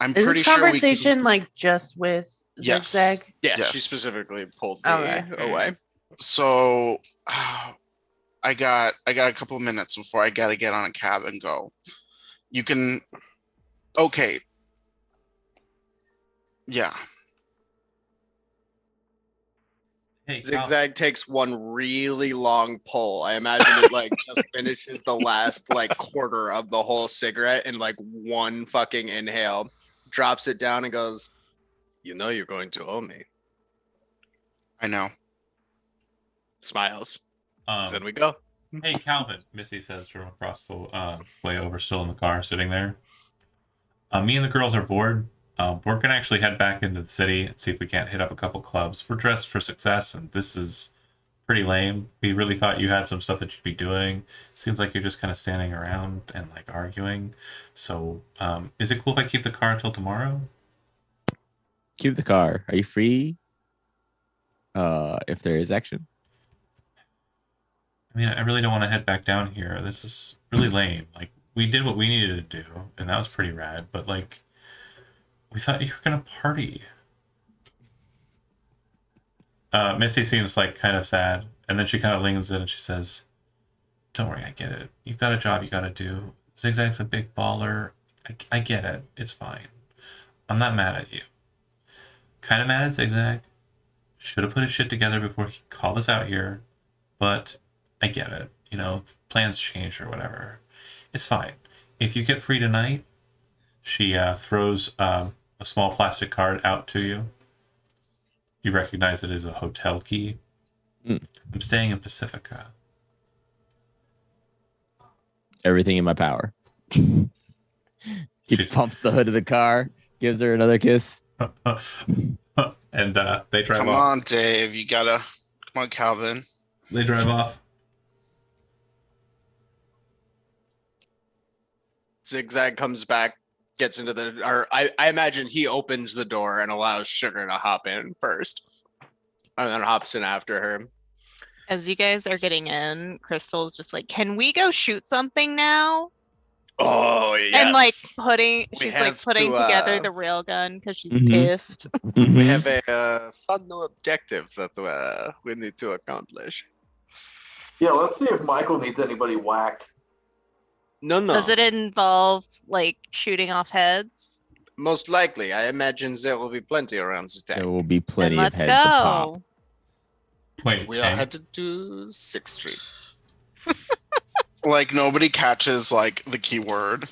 I'm Is pretty this sure we conversation can. like just with Yes. Zigzag? Yeah, Yes. she specifically pulled me Okay. away. So, I got a couple of minutes before I gotta get on a cab and go. You can. Okay. Yeah. Hey, Zigzag takes one really long pull. I imagine it like just finishes the last like quarter of the whole cigarette in like one fucking inhale, drops it down and goes, You know you're going to owe me. I know. smiles. Then we go. Hey, Calvin, Missy says from across the way over, still in the car, sitting there. Me and the girls are bored. We're going to actually head back into the city and see if we can't hit up a couple clubs. We're dressed for success, and this is pretty lame. We really thought you had some stuff that you'd be doing. Seems like you're just kind of standing around and like arguing. So, is it cool if I keep the car until tomorrow? Keep the car. Are you free? If there is action. I mean, I really don't want to head back down here. This is really lame. Like, we did what we needed to do, and that was pretty rad. But like, we thought you were gonna party. Missy seems like kind of sad, and then she kind of leans in and she says, "Don't worry, I get it. You've got a job you got to do. Zigzag's a big baller. I get it. It's fine. I'm not mad at you. Kind of mad at Zigzag. Should have put his shit together before he called us out here, but I get it. You know, plans change or whatever. It's fine. If you get free tonight," she throws a small plastic card out to you. You recognize it as a hotel key. I'm staying in Pacifica. Everything in my power. He She's- pumps the hood of the car, gives her another kiss. And they drive Come off. on, Dave. You gotta. Come on, Calvin. They drive off. Zigzag comes back, gets into the, or I imagine he opens the door and allows Sugar to hop in first, and then hops in after her. As you guys are getting in, Crystal's just like, can we go shoot something now? Oh yes. And like We she's like have putting to, together the railgun because she's Mhm. pissed. we have a fun new objective that we need to accomplish. Yeah, let's see if Michael needs anybody whacked. No, Does it involve like shooting off heads? most likely. I imagine there will be plenty around the There tank. will be Then plenty of let's heads to pop. go. Wait, We are tank? headed to 6th Street. Like nobody catches like the keyword.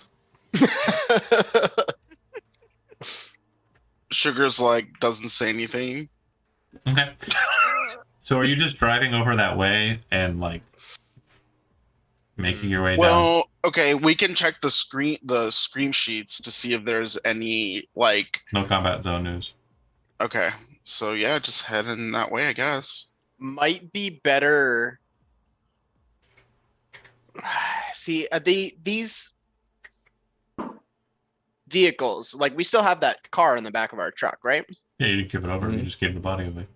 Sugar's like doesn't say anything. Okay. So are you just driving over that way and like making your way down? Well, okay, we can check the screen sheets to see if there's any like. No combat zone news. Okay, so yeah, just heading that way, I guess. Might be better. See, these vehicles, like we still have that car in the back of our truck, right? Yeah, you didn't give it over. You just gave the body away.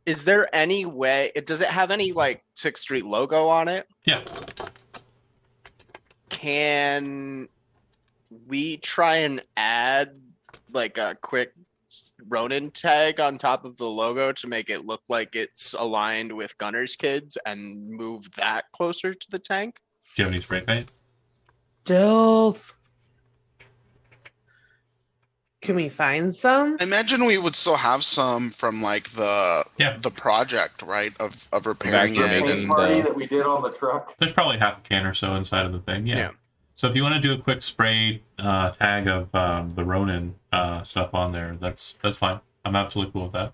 Is there any way? Does it have any like 6th Street logo on it? Yeah. Can we try and add like a quick Ronin tag on top of the logo to make it look like it's aligned with Gunner's Kids and move that closer to the tank? Do you have any spray paint? Dilf. Can we find some? I imagine we would still have some from like the Yeah. the project, right? Of repairing Vacuuming it and, and Party that we did on the truck. There's probably half a can or so inside of the thing. Yeah. Yeah. So if you want to do a quick spray tag of the Ronin stuff on there, that's fine. I'm absolutely cool with that.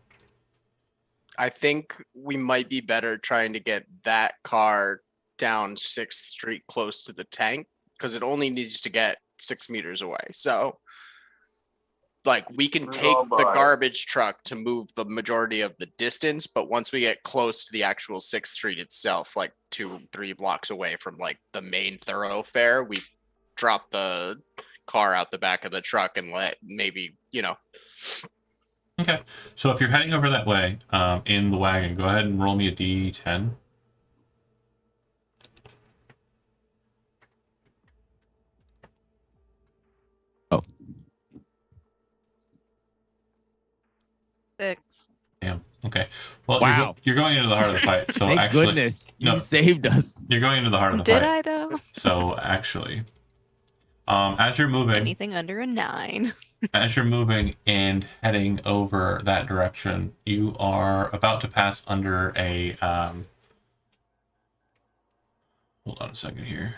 I think we might be better trying to get that car down 6th Street close to the tank because it only needs to get 6 meters away. So, like, we can We're take all the by. garbage truck to move the majority of the distance, but once we get close to the actual 6th Street itself, like 2-3 blocks away from like the main thoroughfare, we drop the car out the back of the truck and let maybe, Okay. So if you're heading over that way in the wagon, go ahead and roll me a D10. Oh, 6. Damn. Okay. Well, Wow. you're going into the heart of the fight. So thank actually, goodness you no. saved us. you're going into the heart of the Did fight. I though? So actually, as you're moving, Anything under a 9. as you're moving and heading over that direction, you are about to pass under a. Hold on a second here.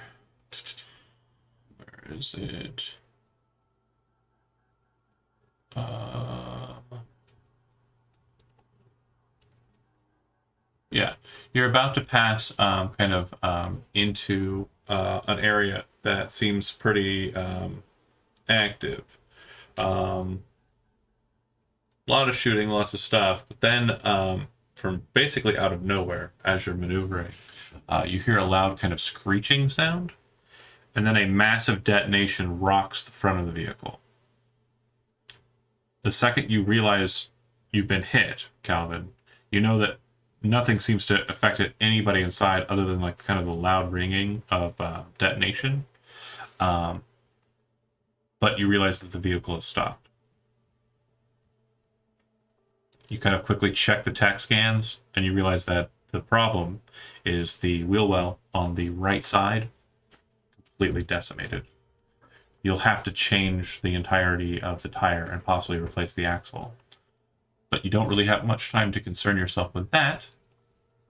Where is it? Yeah, you're about to pass kind of into an area that seems pretty active. A lot of shooting, lots of stuff. But then from basically out of nowhere, as you're maneuvering, you hear a loud kind of screeching sound. And then a massive detonation rocks the front of the vehicle. The second you realize you've been hit, Calvin, you know that nothing seems to affect anybody inside other than like kind of the loud ringing of detonation. But you realize that the vehicle has stopped. You kind of quickly check the tech scans and you realize that the problem is the wheel well on the right side completely decimated. You'll have to change the entirety of the tire and possibly replace the axle. But you don't really have much time to concern yourself with that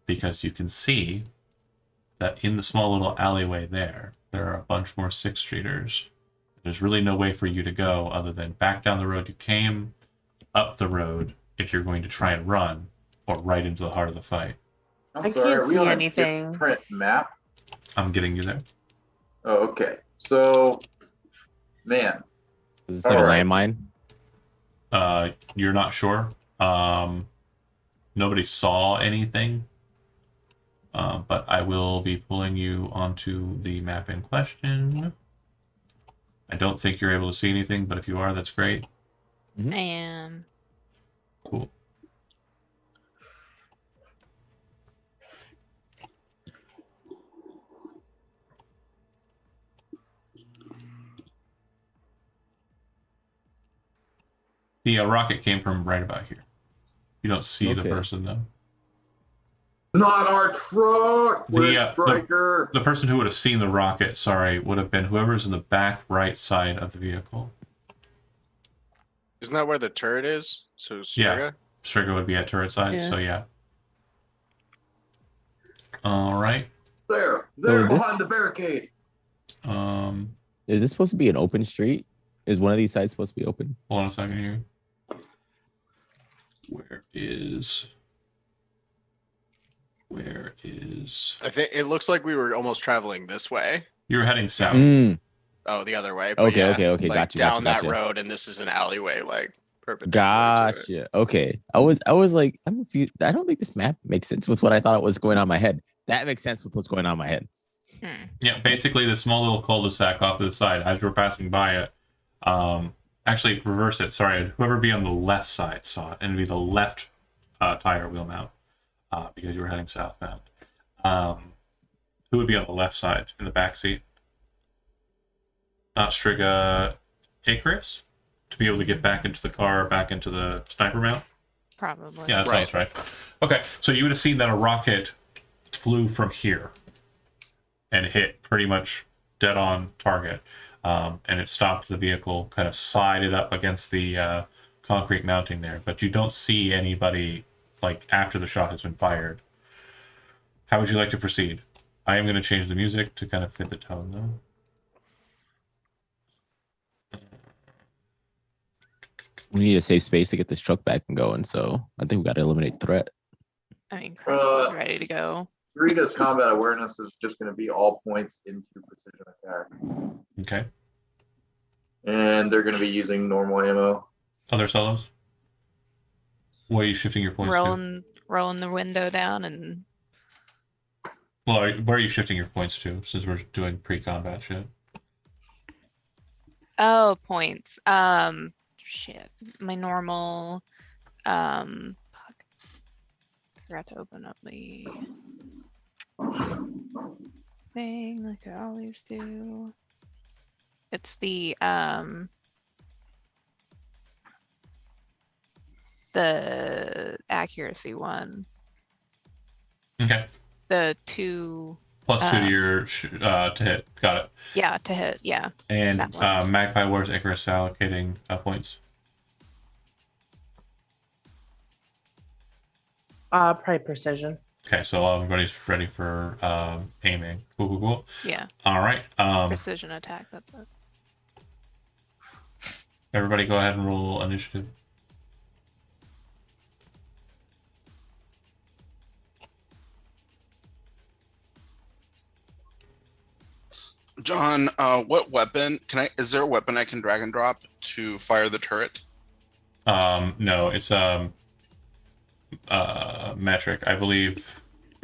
because you can see that in the small little alleyway there are a bunch more 6th Streeters. There's really no way for you to go other than back down the road you came, up the road if you're going to try and run, or right into the heart of the fight. I'm I sorry, can't are we see on a anything. different map? I'm getting you there. Oh, okay. So, man, Is this like a Alright. landmine? You're not sure. Nobody saw anything. But I will be pulling you onto the map in question. I don't think you're able to see anything, but if you are, that's great. I am. Cool. The rocket came from right about here. You don't see the Okay. person, though. not our truck. Where's Striker? The person who would have seen the rocket, sorry, would have been whoever's in the back right side of the vehicle. Isn't that where the turret is? So Yeah. Striga? Striga would be at turret side, Yeah. so yeah. All right. There, is this- behind the barricade. Is this supposed to be an open street? Is one of these sides supposed to be open? Hold on a second here. Where is? I think it looks like we were almost traveling this way. You're heading south. Mm, Oh, the other way. Okay, yeah, okay, like gotcha, down gotcha. that road, and this is an alleyway, like perpendicular to it. gotcha. Okay. I was like, I'm confused. I don't think this map makes sense with what I thought was going on in my head. That makes sense with what's going on in my head. Yeah, basically the small little cul-de-sac off to the side as we're passing by it. Actually, reverse it. Sorry, whoever be on the left side saw it, and it'd be the left tire wheel mount because you were heading southbound. Who would be on the left side in the back seat? Not Striga, Icarus, to be able to get back into the car, back into the sniper mount. Probably. Yeah, that sounds right. Okay, so you would have seen that a rocket flew from here and hit pretty much dead on target. And it stopped the vehicle, kind of sided up against the concrete mounting there. But you don't see anybody like after the shot has been fired. How would you like to proceed? I am going to change the music to kind of fit the tone, though. We need a safe space to get this truck back and going. So I think we got to eliminate threat. I mean, Chris is ready to go. Riga's combat awareness is just going to be all points into precision attack. Okay. And they're going to be using normal ammo. Other solos? What are you shifting your points to? Rolling the window down and Well, where are you shifting your points to since we're doing pre-combat shit? points. Shit. My normal fuck. Forgot to open up the thing like I always do. It's the accuracy one. Okay. The 2 Plus 2 to your to hit. Got it. Yeah, to hit. Yeah. And That one. Magpie Wars Icarus allocating points. Probably precision. Okay, so everybody's ready for aiming. Cool. Yeah. All right. Precision attack. That's it. Everybody go ahead and roll initiative. John, what weapon is there a weapon I can drag and drop to fire the turret? No, it's metric. I believe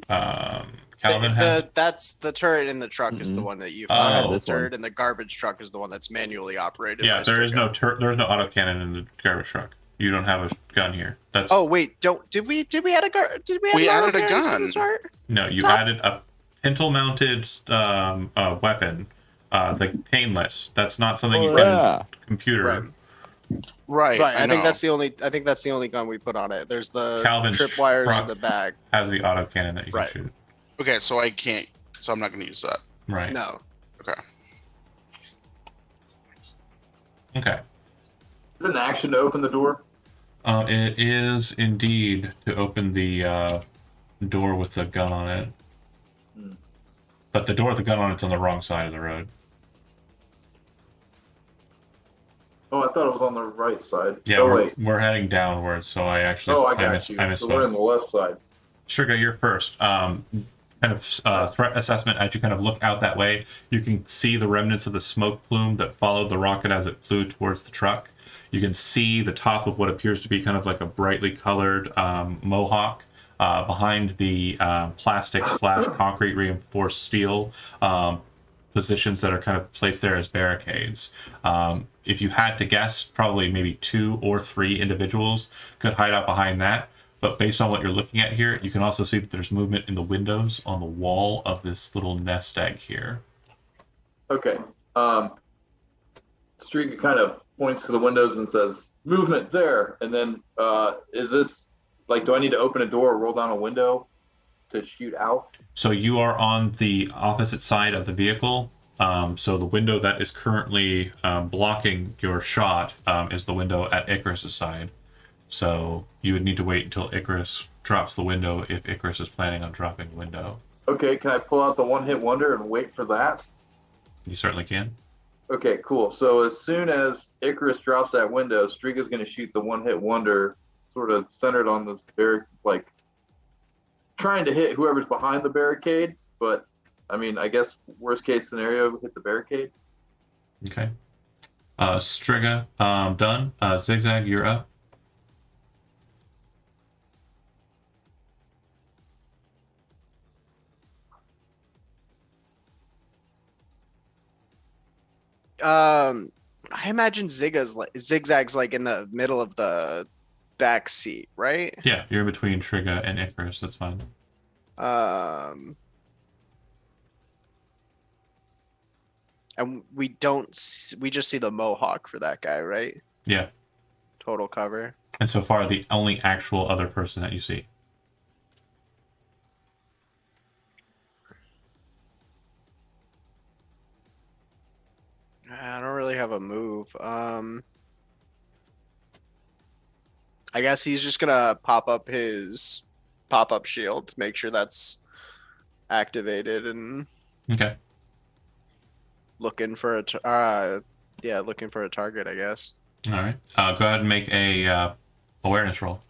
Calvin has That's the turret in the truck is the Mhm. one that you Oh, fire the this one. turret, and the garbage truck is the one that's manually operated. Yeah, by there is Striga. there's no autocannon in the garbage truck. You don't have a gun here. That's Oh wait, did we add a We an added a autocannon to gun. this art? No, you Top- added a pintle mounted weapon, the painless. That's not something you can Yeah. computer. Right. Right. Right. I think know. that's the only gun we put on it. There's the Calvin's tripwires truck. in the back. Has the autocannon that you can Right. shoot. Okay, so I can't. So I'm not going to use that. Right. No. Okay. Okay. Is it an action to open the door? It is indeed to open the door with the gun on it. Hmm. But the door with the gun on it's on the wrong side of the road. Oh, I thought it was on the right side. Yeah, Oh, we're, wait. we're heading downwards, so I actually Oh, I got you. I So we're misspoke. on the left side. Sugar, you're first. kind of threat assessment. As you kind of look out that way, you can see the remnants of the smoke plume that followed the rocket as it flew towards the truck. You can see the top of what appears to be kind of like a brightly colored mohawk behind the plastic slash concrete reinforced steel positions that are kind of placed there as barricades. If you had to guess, probably maybe 2 or 3 individuals could hide out behind that. But based on what you're looking at here, you can also see that there's movement in the windows on the wall of this little nest egg here. Okay. Streak kind of points to the windows and says, movement there. And then is this, like, do I need to open a door or roll down a window to shoot out? So you are on the opposite side of the vehicle. So the window that is currently blocking your shot is the window at Icarus's side. So you would need to wait until Icarus drops the window if Icarus is planning on dropping the window. Okay, can I pull out the one-hit wonder and wait for that? You certainly can. Okay, cool. So as soon as Icarus drops that window, Striga's going to shoot the one-hit wonder, sort of centered on this like trying to hit whoever's behind the barricade. But I mean, I guess worst case scenario, hit the barricade. Okay. Striga, done. Zigzag, you're up. I imagine Zigzag's like in the middle of the back seat, right? Yeah, you're in between Striga and Icarus. That's fine. And we just see the mohawk for that guy, right? Yeah. Total cover. And so far, the only actual other person that you see. I don't really have a move. I guess he's just gonna pop up his pop-up shield, make sure that's activated, and Okay. looking for looking for a target, I guess. All right. Go ahead and make a awareness roll.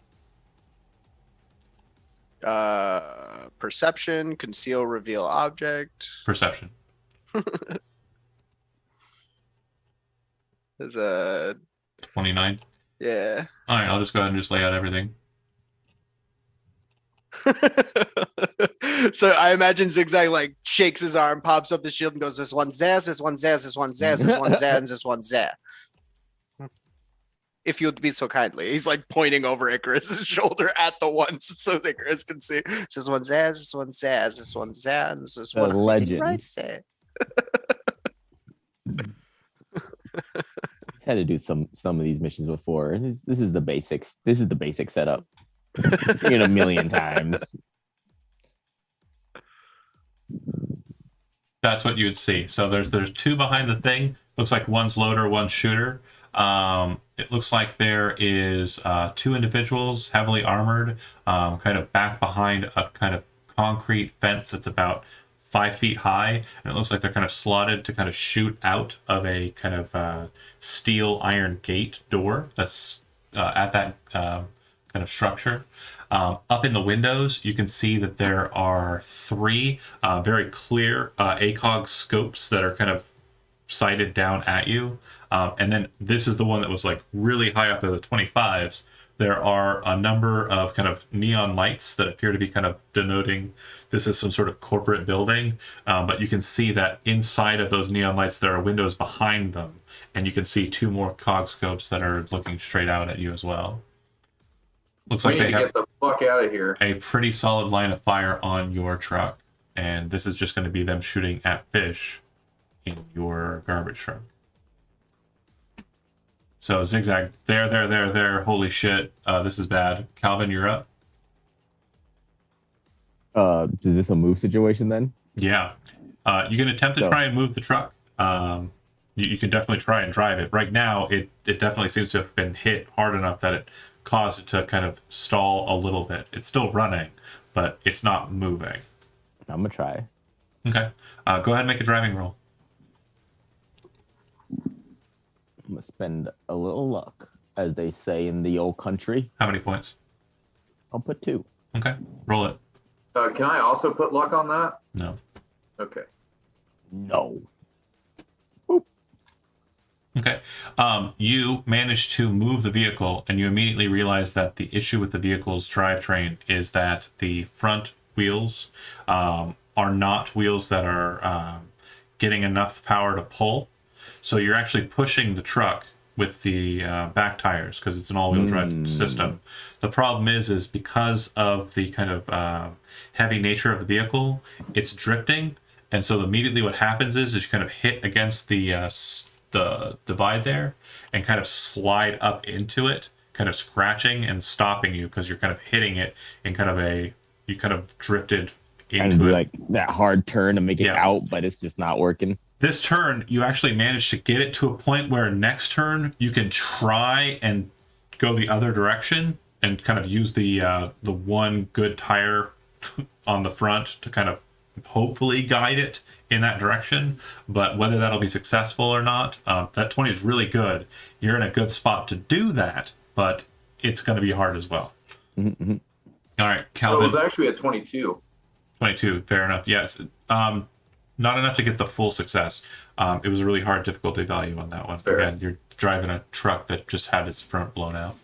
Perception, conceal, reveal object. Perception. There's a 29. yeah. All right. I'll just go ahead and just lay out everything. So I imagine Zigzag like shakes his arm, pops up the shield, and goes, "This one's Zaz, this one's Zaz, this one's Zaz, this one's Zaz, and this one's Zaz." If you'd be so kindly, he's like pointing over Icarus's shoulder at the ones so Icarus can see. This one's Zaz, this one's Zaz, this one's Zaz, and this is A what legend. right say. He's had to do some of these missions before. This is the basics. This is the basic setup. Seen it a million times. That's what you would see. So there's 2 behind the thing. Looks like one's loader, one's shooter. It looks like there is 2 individuals heavily armored, kind of back behind a kind of concrete fence that's about 5 feet high, and it looks like they're kind of slotted to kind of shoot out of a kind of steel iron gate door that's at that kind of structure. Up in the windows, you can see that there are 3 very clear ACOG scopes that are kind of sighted down at you. And then this is the one that was like really high up there, the 25s. There are a number of kind of neon lights that appear to be kind of denoting this is some sort of corporate building. But you can see that inside of those neon lights, there are windows behind them. And you can see 2 more cog scopes that are looking straight out at you as well. Looks We like need they to have get the fuck out of here. a pretty solid line of fire on your truck. And this is just going to be them shooting at fish in your garbage truck. So Zigzag, there. Holy shit, this is bad. Calvin, you're up. Is this a move situation then? Yeah. You can attempt to So- try and move the truck. You can definitely try and drive it. Right now, it definitely seems to have been hit hard enough that it caused it to kind of stall a little bit. It's still running, but it's not moving. I'm gonna try. Okay. Go ahead and make a driving roll. I'm gonna spend a little luck, as they say in the old country. How many points? I'll put 2. Okay. Roll it. Can I also put luck on that? No. Okay. No. Okay. You manage to move the vehicle, and you immediately realize that the issue with the vehicle's drivetrain is that the front wheels are not wheels that are getting enough power to pull. So you're actually pushing the truck with the back tires because it's an all-wheel drive system. The problem is because of the kind of heavy nature of the vehicle, it's drifting, and so immediately what happens is you kind of hit against the divide there and kind of slide up into it, kind of scratching and stopping you because you're kind of hitting it in kind of you kind of drifted Trying to into do it. like that hard turn to make it Yeah. out, but it's just not working. This turn, you actually managed to get it to a point where next turn you can try and go the other direction and kind of use the one good tire on the front to kind of hopefully guide it in that direction. But whether that'll be successful or not, that 20 is really good. You're in a good spot to do that, but it's going to be hard as well. Mm-hmm. All right, Well, it Calvin. was actually at 22. 22, fair enough. Yes. Not enough to get the full success. It was a really hard difficulty value on that one. Fair. Again, you're driving a truck that just had its front blown out.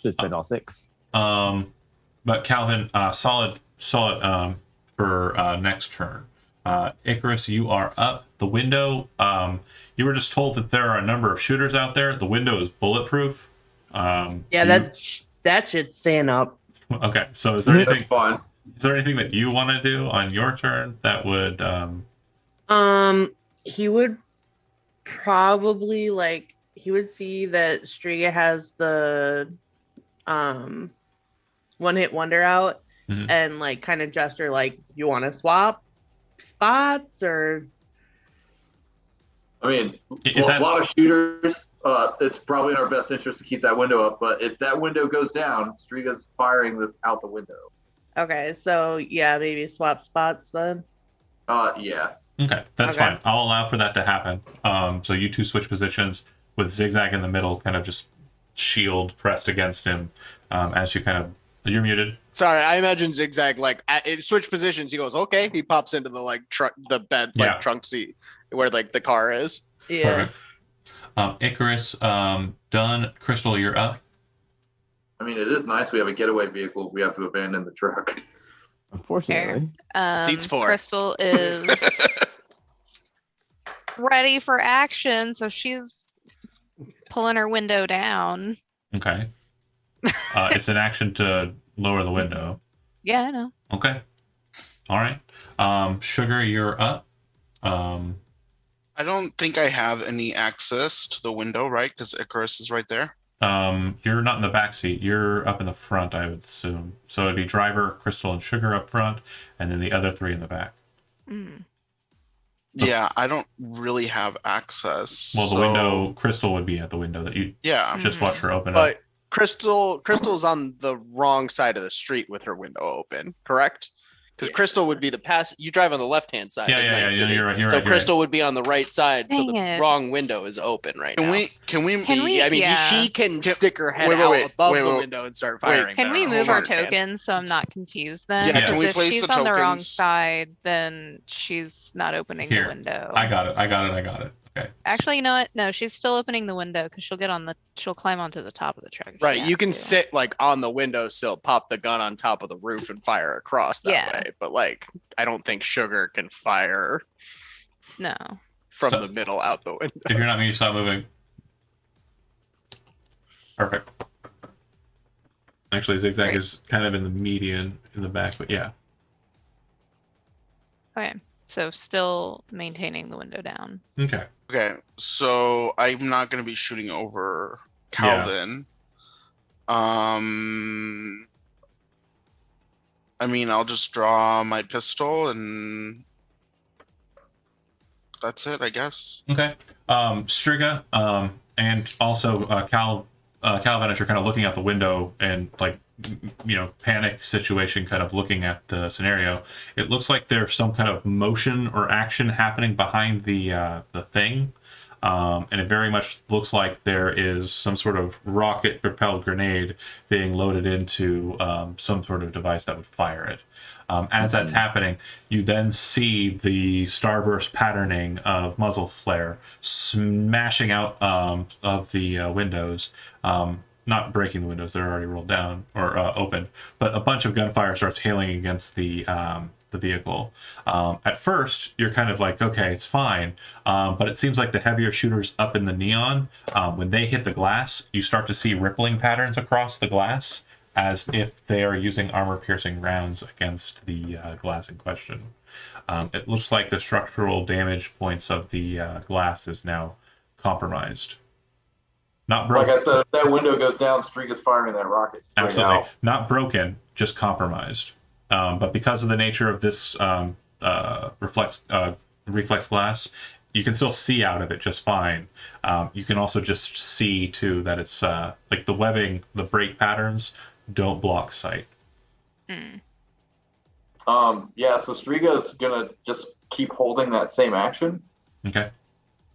Should spend all 6. But Calvin, solid for next turn. Icarus, you are up. The window, you were just told that there are a number of shooters out there. The window is bulletproof. Yeah, that should stand up. Okay, so is there That's anything? fine. Is there anything that you want to do on your turn that would? He would probably he would see that Striga has the one hit wonder out Mhm. and kind of gesture you want to swap spots or I mean, If a that- lot of shooters. It's probably in our best interest to keep that window up. But if that window goes down, Striga's firing this out the window. okay, so yeah, maybe swap spots then. Yeah. Okay, that's Okay. fine. I'll allow for that to happen. So you two switch positions with Zigzag in the middle, kind of just shield pressed against him as you kind of. You're muted. Sorry, I imagine Zigzag switch positions. He goes, okay. He pops into the truck, the bed, Yeah. trunk seat where the car is. Yeah. Perfect. Icarus, done. Crystal, you're up. I mean, it is nice we have a getaway vehicle. We have to abandon the truck. Unfortunately. Seats 4. Crystal is ready for action, so she's pulling her window down. Okay. It's an action to lower the window. Yeah, I know. Okay. All right. Sugar, you're up. I don't think I have any access to the window, right? Because Icarus is right there. You're not in the back seat. You're up in the front, I would assume. So it'd be driver, Crystal, and Sugar up front, and then the other 3 in the back. Mm. Yeah, I don't really have access. Well, the so- window, Crystal would be at the window that you Yeah. just watch her open up. But Crystal's on the wrong side of the street with her window open, correct? Because Crystal would be you drive on the left-hand side. Yeah, of yeah, Night yeah, City. you're right, you're so right, you're Crystal would be on the right side, so Dang the it. wrong window is open right Can now. we? Can we? Can we- I mean, yeah. she can stick her head wait, out wait, above wait, the wait. window and start Wait. firing. Can we down. move Hold our on, man. tokens so I'm not confused then? Yeah, can Because we if place she's the on the wrong tokens? side, then she's not opening Here, the window. I got it. Okay. Actually, you know what? No, she's still opening the window because she'll climb onto the top of the truck. if she Right, you has can to. sit on the windowsill, pop the gun on top of the roof, and fire across that Yeah. way. But I don't think Sugar can fire No. from So- the middle out the window. If you're not me, stop moving. Perfect. Actually, Zigzag Great. is kind of in the median in the back, but yeah. Okay. So still maintaining the window down. Okay. Okay, so I'm not going to be shooting over Calvin. I mean, I'll just draw my pistol and that's it, I guess. Okay. Striga, and also Calvin, as you're kind of looking out the window and panic situation, kind of looking at the scenario, it looks like there's some kind of motion or action happening behind the thing. And it very much looks like there is some sort of rocket-propelled grenade being loaded into some sort of device that would fire it. As that's happening, you then see the starburst patterning of muzzle flare smashing out of the windows. Not breaking the windows; they're already rolled down or open. But a bunch of gunfire starts hailing against the vehicle. At first, you're kind of like, okay, it's fine. But it seems like the heavier shooters up in the neon, when they hit the glass, you start to see rippling patterns across the glass, as if they are using armor-piercing rounds against the glass in question. It looks like the structural damage points of the glass is now compromised. Not Like broken. I said, if that window goes down, Streak is firing that rocket straight Absolutely. out. Not broken, just compromised. But because of the nature of this reflex glass, you can still see out of it just fine. You can also just see, too, that it's like the webbing, the break patterns don't block sight. Yeah, so Striga's gonna just keep holding that same action. Okay.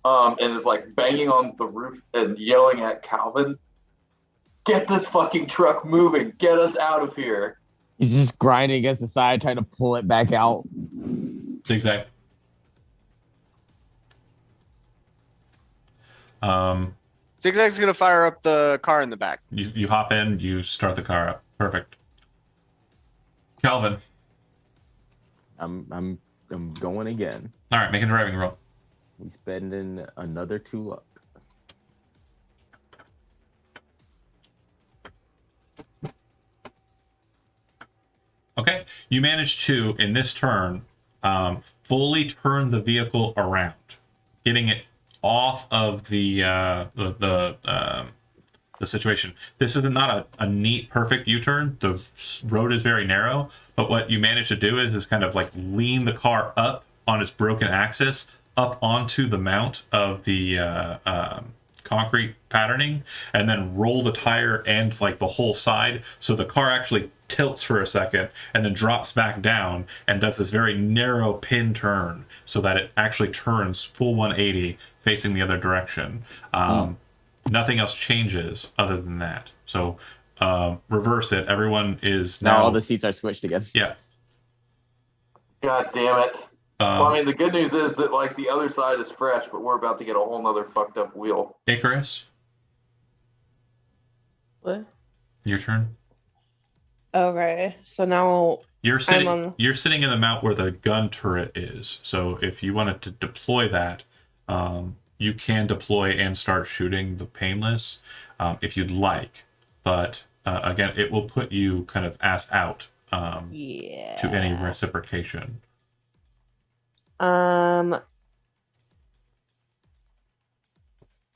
And is like banging on the roof and yelling at Calvin, "Get this fucking truck moving! Get us out of here!" He's just grinding against the side, trying to pull it back out. Zigzag. Zigzag's gonna fire up the car in the back. You hop in, you start the car up. Perfect. Calvin. I'm going again. All right, make a driving roll. We spending another 2 luck. Okay, you manage to, in this turn, fully turn the vehicle around, getting it off of the situation. This is not a neat, perfect U-turn. The road is very narrow, but what you manage to do is kind of like lean the car up on its broken axis, up onto the mount of the concrete patterning, and then roll the tire and like the whole side, so the car actually tilts for a second and then drops back down and does this very narrow pin turn so that it actually turns full 180 facing the other direction. Nothing else changes other than that. So reverse it. Everyone is Now now all the seats are switched again. yeah. God damn it. Well, I mean, the good news is that like the other side is fresh, but we're about to get a whole nother fucked up wheel. Icarus, What? your turn. Okay, so now You're sitting. on- You're sitting in the mount where the gun turret is. So if you wanted to deploy that, you can deploy and start shooting the painless if you'd like. But again, it will put you kind of ass out yeah. to any reciprocation.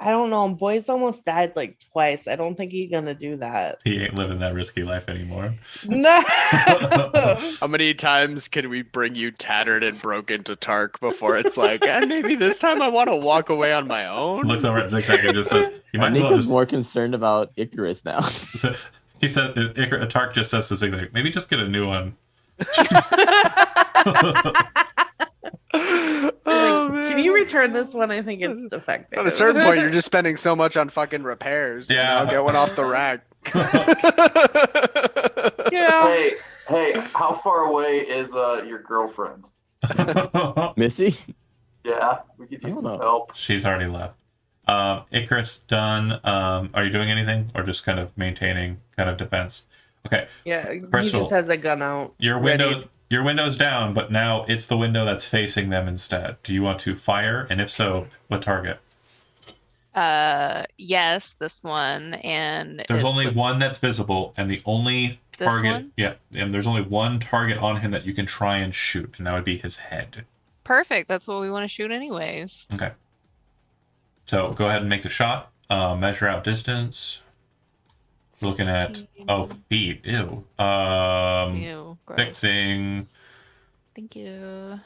I don't know. Boy's almost died like twice. I don't think he's gonna do that. He ain't living that risky life anymore. No. How many times can we bring you tattered and broken to Tark before it's like, maybe this time I want to walk away on my own? Looks over at Zigzag and just says, "You might as well Nika's just." more concerned about Icarus now. He said, Tark just says to Zigzag, "Maybe just get a new one." Oh, man. Can you return this one? I think it's defective. At a certain point, you're just spending so much on fucking repairs. Yeah. You know, get one off the rack. Yeah. Hey, how far away is your girlfriend? Missy? Yeah, we could I use don't some know. help. She's already left. Icarus done. Are you doing anything, or just kind of maintaining kind of defense? Okay. Yeah. He Crystal, just has a gun out. Your window's down, but now it's the window that's facing them instead. Do you want to fire? And if so, what target? Yes, this one, and There's it's only with one that's visible, and the only this target. one? Yeah, and there's only one target on him that you can try and shoot, and that would be his head. Perfect. That's what we want to shoot anyways. Okay. So go ahead and make the shot. Measure out distance. Looking at 16. feet. Ew. Ew, gross. Fixing. Thank you.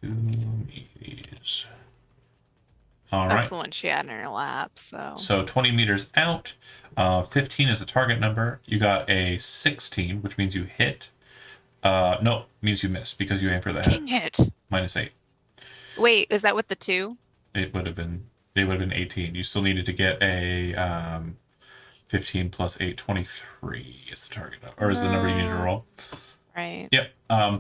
280s. All That's right. the one she had in her lap. So So 20 meters out. 15 is the target number. You got a 16, which means you hit. No, means you miss because you aim for the head. dang it. -8. Wait, is that with the 2? It would have been 18. You still needed to get a 15 plus 8, 23 is the target, or is the number you need to roll? Right. Yep.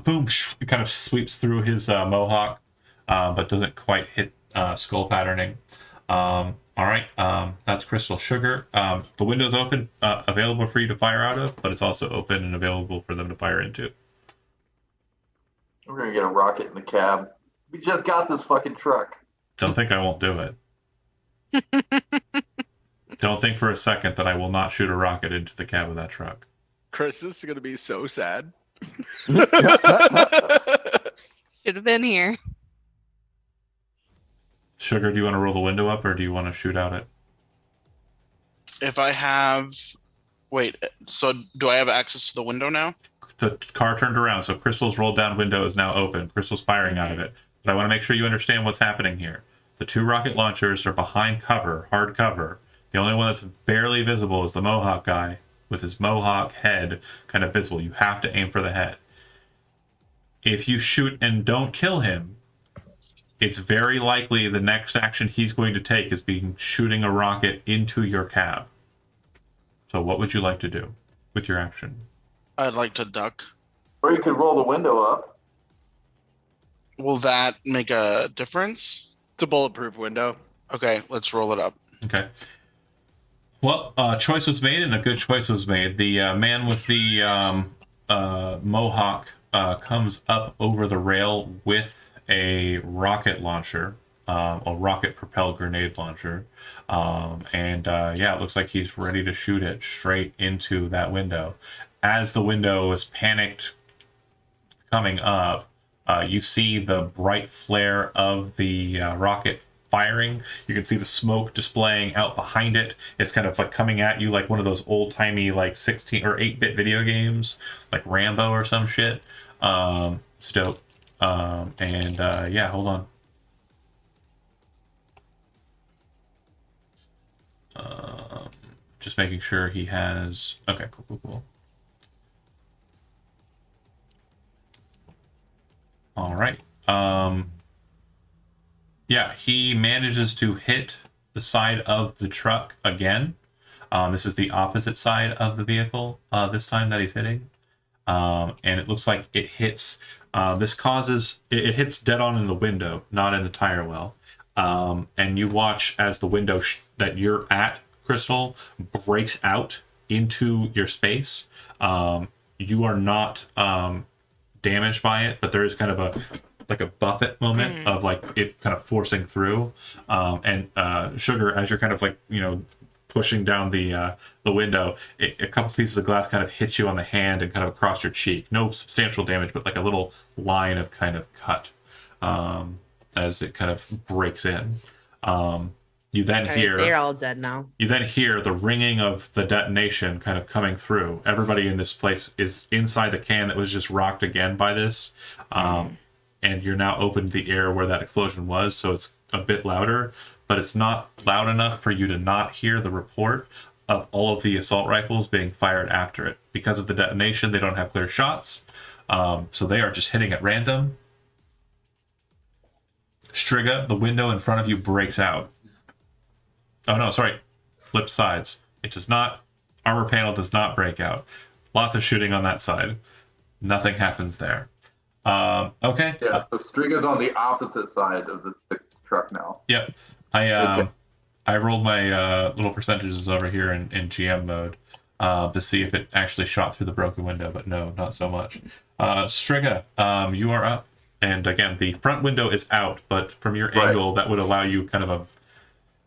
Boom. It kind of sweeps through his mohawk, but doesn't quite hit skull patterning. All right. That's Crystal Sugar. The window's open, available for you to fire out of, but it's also open and available for them to fire into. We're gonna get a rocket in the cab. We just got this fucking truck. Don't think I won't do it. Don't think for a second that I will not shoot a rocket into the cab of that truck. Chris, this is gonna be so sad. Should have been here. Sugar, do you want to roll the window up, or do you want to shoot out it? If I have, wait, so do I have access to the window now? The car turned around, so Crystal's rolled down window is now open. Crystal's firing out of it. But I want to make sure you understand what's happening here. The 2 rocket launchers are behind cover, hard cover. The only one that's barely visible is the Mohawk guy with his Mohawk head kind of visible. You have to aim for the head. If you shoot and don't kill him, it's very likely the next action he's going to take is shooting a rocket into your cab. So what would you like to do with your action? I'd like to duck. Or you could roll the window up. Will that make a difference? It's a bulletproof window. Okay, let's roll it up. Okay. Well, choice was made, and a good choice was made. The man with the Mohawk comes up over the rail with a rocket launcher, a rocket-propelled grenade launcher. Yeah, it looks like he's ready to shoot it straight into that window. As the window is panicked coming up, you see the bright flare of the rocket firing. You can see the smoke displaying out behind it. It's kind of like coming at you like one of those old-timey like 16 or 8-bit video games, like Rambo or some shit. It's dope. Yeah, hold on. Just making sure he has... Okay, cool. All right. Yeah, he manages to hit the side of the truck again. This is the opposite side of the vehicle this time that he's hitting. And it looks like it hits... this causes... It hits dead on in the window, not in the tire well. And you watch as the window that you're at, Crystal, breaks out into your space. You are not... damaged by it, but there is kind of a buffet moment of like it kind of forcing through. Sugar, as you're kind of like pushing down the window, a couple pieces of glass kind of hit you on the hand and kind of across your cheek. No substantial damage, but like a little line of kind of cut as it kind of breaks in. You then hear... They're all dead now. You then hear the ringing of the detonation kind of coming through. Everybody in this place is inside the can that was just rocked again by this. And you're now open to the air where that explosion was, so it's a bit louder, but it's not loud enough for you to not hear the report of all of the assault rifles being fired after it. Because of the detonation, they don't have clear shots, so they are just hitting at random. Striga, the window in front of you breaks out. Oh no, sorry. Flip sides. It does not... Armor panel does not break out. Lots of shooting on that side. Nothing happens there. Okay. Yeah, so Striga's on the opposite side of the truck now. Yep. I rolled my little percentages over here in GM mode to see if it actually shot through the broken window, but no, not so much. Striga, you are up. And again, the front window is out, but from your angle, that would allow you kind of a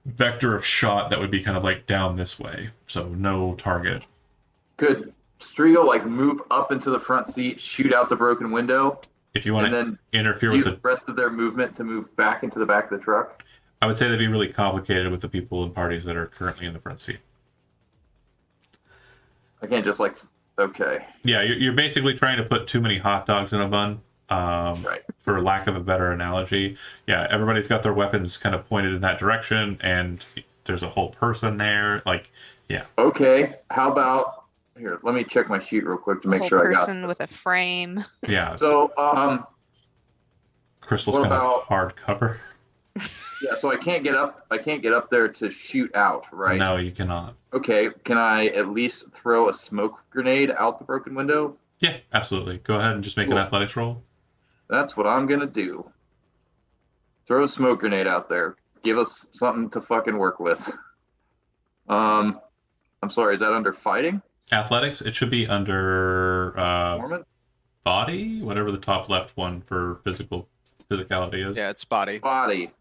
vector of shot that would be kind of like down this way, so no target. Could Striga like move up into the front seat, shoot out the broken window, if you want to interfere use with the rest of their movement to move back into the back of the truck? I would say that'd be really complicated with the people and parties that are currently in the front seat. I can't just like... Okay. Yeah, you're basically trying to put too many hot dogs in a bun. For lack of a better analogy. Yeah, everybody's got their weapons kind of pointed in that direction, and there's a whole person there. Like, yeah. Okay, how about... Here, let me check my sheet real quick to make sure I got person with a frame. Yeah. So, Crystal's what kind of about- hard cover. Yeah, so I can't get up. I can't get up there to shoot out, right? No, you cannot. Okay, can I at least throw a smoke grenade out the broken window? Yeah, absolutely. Go ahead and just make an Cool. athletics roll. That's what I'm gonna do. Throw a smoke grenade out there. Give us something to fucking work with. I'm sorry, is that under fighting? Athletics, it should be under Performance? body, whatever the top left one for physicality is. Yeah, it's body. Body.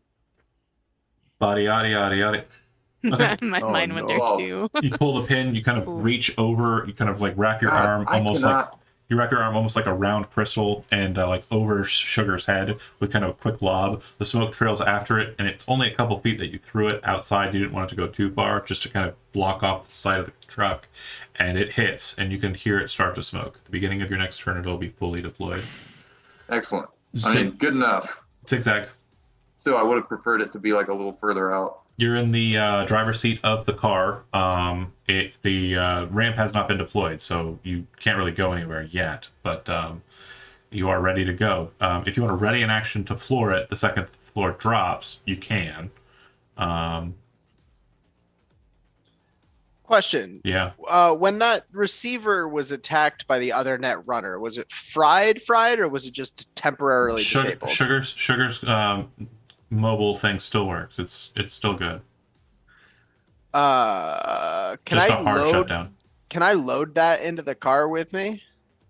Body, yada, yada, yada. Okay. Mine went there no. too. You pull the pin, you kind of Ooh. reach over, you kind of like wrap your God, arm I almost cannot- like you wrap your arm almost like a round crystal and like over Sugar's head with kind of a quick lob. The smoke trails after it, and it's only a couple feet that you threw it outside. You didn't want it to go too far, just to kind of block off the side of the truck, and it hits, and you can hear it start to smoke. At the beginning of your next turn, it'll be fully deployed. Excellent. I mean, good enough. Zigzag. So I would have preferred it to be like a little further out. You're in the driver's seat of the car. The ramp has not been deployed, so you can't really go anywhere yet. But you are ready to go. If you want to ready an action to floor it, the second the floor drops, you can. Question. Yeah. When that receiver was attacked by the other net runner, was it fried, or was it just temporarily disabled? Sugar's mobile thing still works. It's still good. Can Just I a hard load? shutdown. Can I load that into the car with me?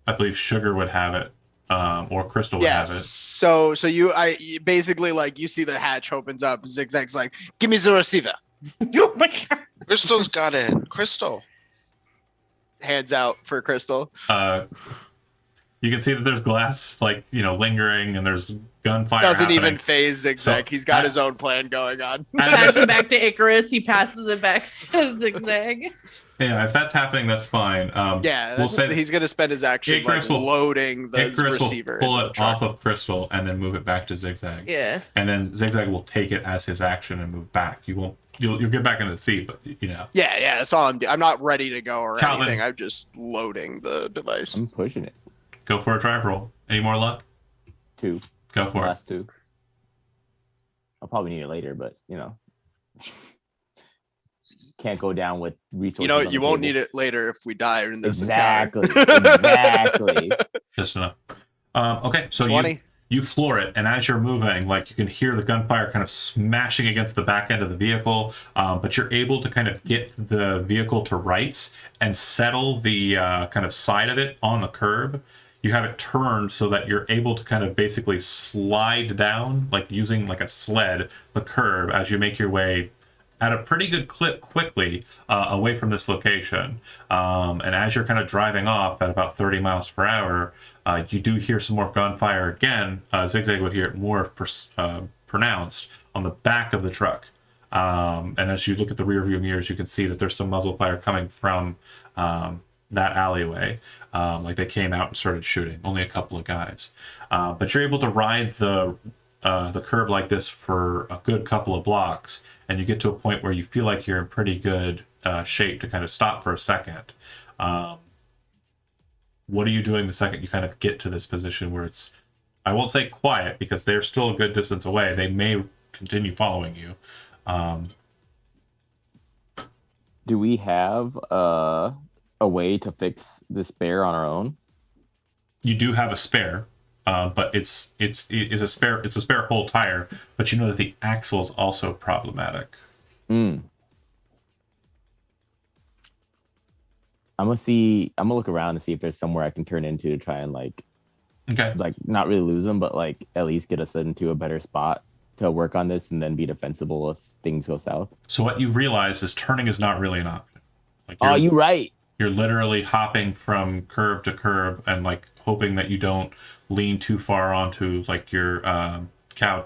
I believe Sugar would have it, or Crystal would have it. So you basically like you see the hatch opens up. Zigzag's like, "Give me the receiver." Crystal's got it. Crystal. Hands out for Crystal. You can see that there's glass, lingering, and there's gunfire. Doesn't happening. even phase Zigzag. So, He's got his own plan going on. Pass it back to Icarus. He passes it back to Zigzag. Yeah, if that's happening, that's fine. Yeah, we'll say he's gonna spend his action Icarus like, will- loading the Icarus receiver. will pull into the it truck. off of Crystal and then move it back to Zigzag. Yeah. And then Zigzag will take it as his action and move back. You'll get back into the seat, but Yeah, that's all I'm doing. I'm not ready to go or Calvin. anything. I'm just loading the device. I'm pushing it. go for a drive roll. Any more luck? 2. Go for it. Last 2. I'll probably need it later, but can't go down with resources. You know, on the you won't table. need it later if we die in this Exactly. encounter. Exactly. Just enough. Okay, so 20. you floor it, and as you're moving, you can hear the gunfire kind of smashing against the back end of the vehicle, but you're able to kind of get the vehicle to rights and settle the kind of side of it on the curb. You have it turned so that you're able to kind of basically slide down, using a sled, the curb as you make your way at a pretty good clip quickly away from this location. And as you're kind of driving off at about 30 miles per hour, you do hear some more gunfire again. Zigzag would hear it more pronounced on the back of the truck. And as you look at the rear view mirrors, you can see that there's some muzzle fire coming from that alleyway. They came out and started shooting. Only a couple of guys. But you're able to ride the curb like this for a good couple of blocks, and you get to a point where you feel like you're in pretty good shape to kind of stop for a second. What are you doing the second you kind of get to this position where it's, I won't say quiet because they're still a good distance away. They may continue following you. Do we have a way to fix the spare on our own? You do have a spare. But it's a spare whole tire, but you know that the axle is also problematic. I'm gonna look around and see if there's somewhere I can turn into to try and Okay. not really lose them, but at least get us into a better spot to work on this and then be defensible if things go south. So what you realize is turning is not really an option. You're right. You're literally hopping from curb to curb and hoping that you don't lean too far onto your cow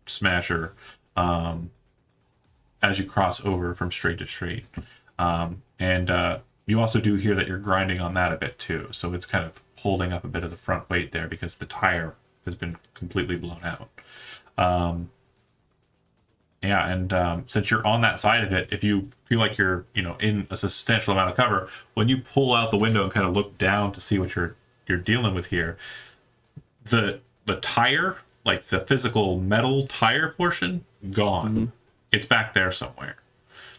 smasher as you cross over from street to street. And you also do hear that you're grinding on that a bit too. So it's kind of holding up a bit of the front weight there because the tire has been completely blown out. Since you're on that side of it, if you feel like you're, in a substantial amount of cover, when you pull out the window and kind of look down to see what you're dealing with here, the tire like the physical metal tire portion, gone. Mhm. It's back there somewhere.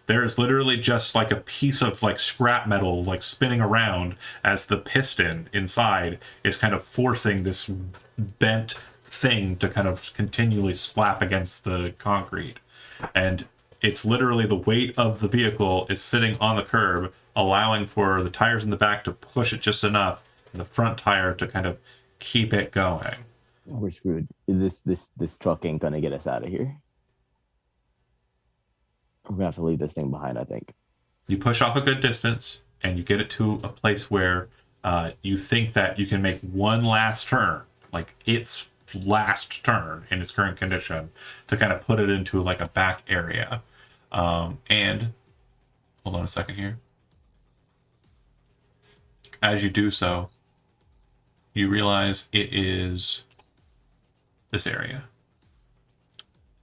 There is literally just like a piece of like scrap metal like spinning around as the piston inside is kind of forcing this bent thing to kind of continually slap against the concrete. And it's literally the weight of the vehicle is sitting on the curb, allowing for the tires in the back to push it just enough and the front tire to kind of keep it going. We're screwed. This truck ain't gonna get us out of here. We're gonna have to leave this thing behind, I think. You push off a good distance and you get it to a place where you think that you can make one last turn, like its last turn in its current condition, to kind of put it into like a back area. And hold on a second here. As you do so, you realize it is this area.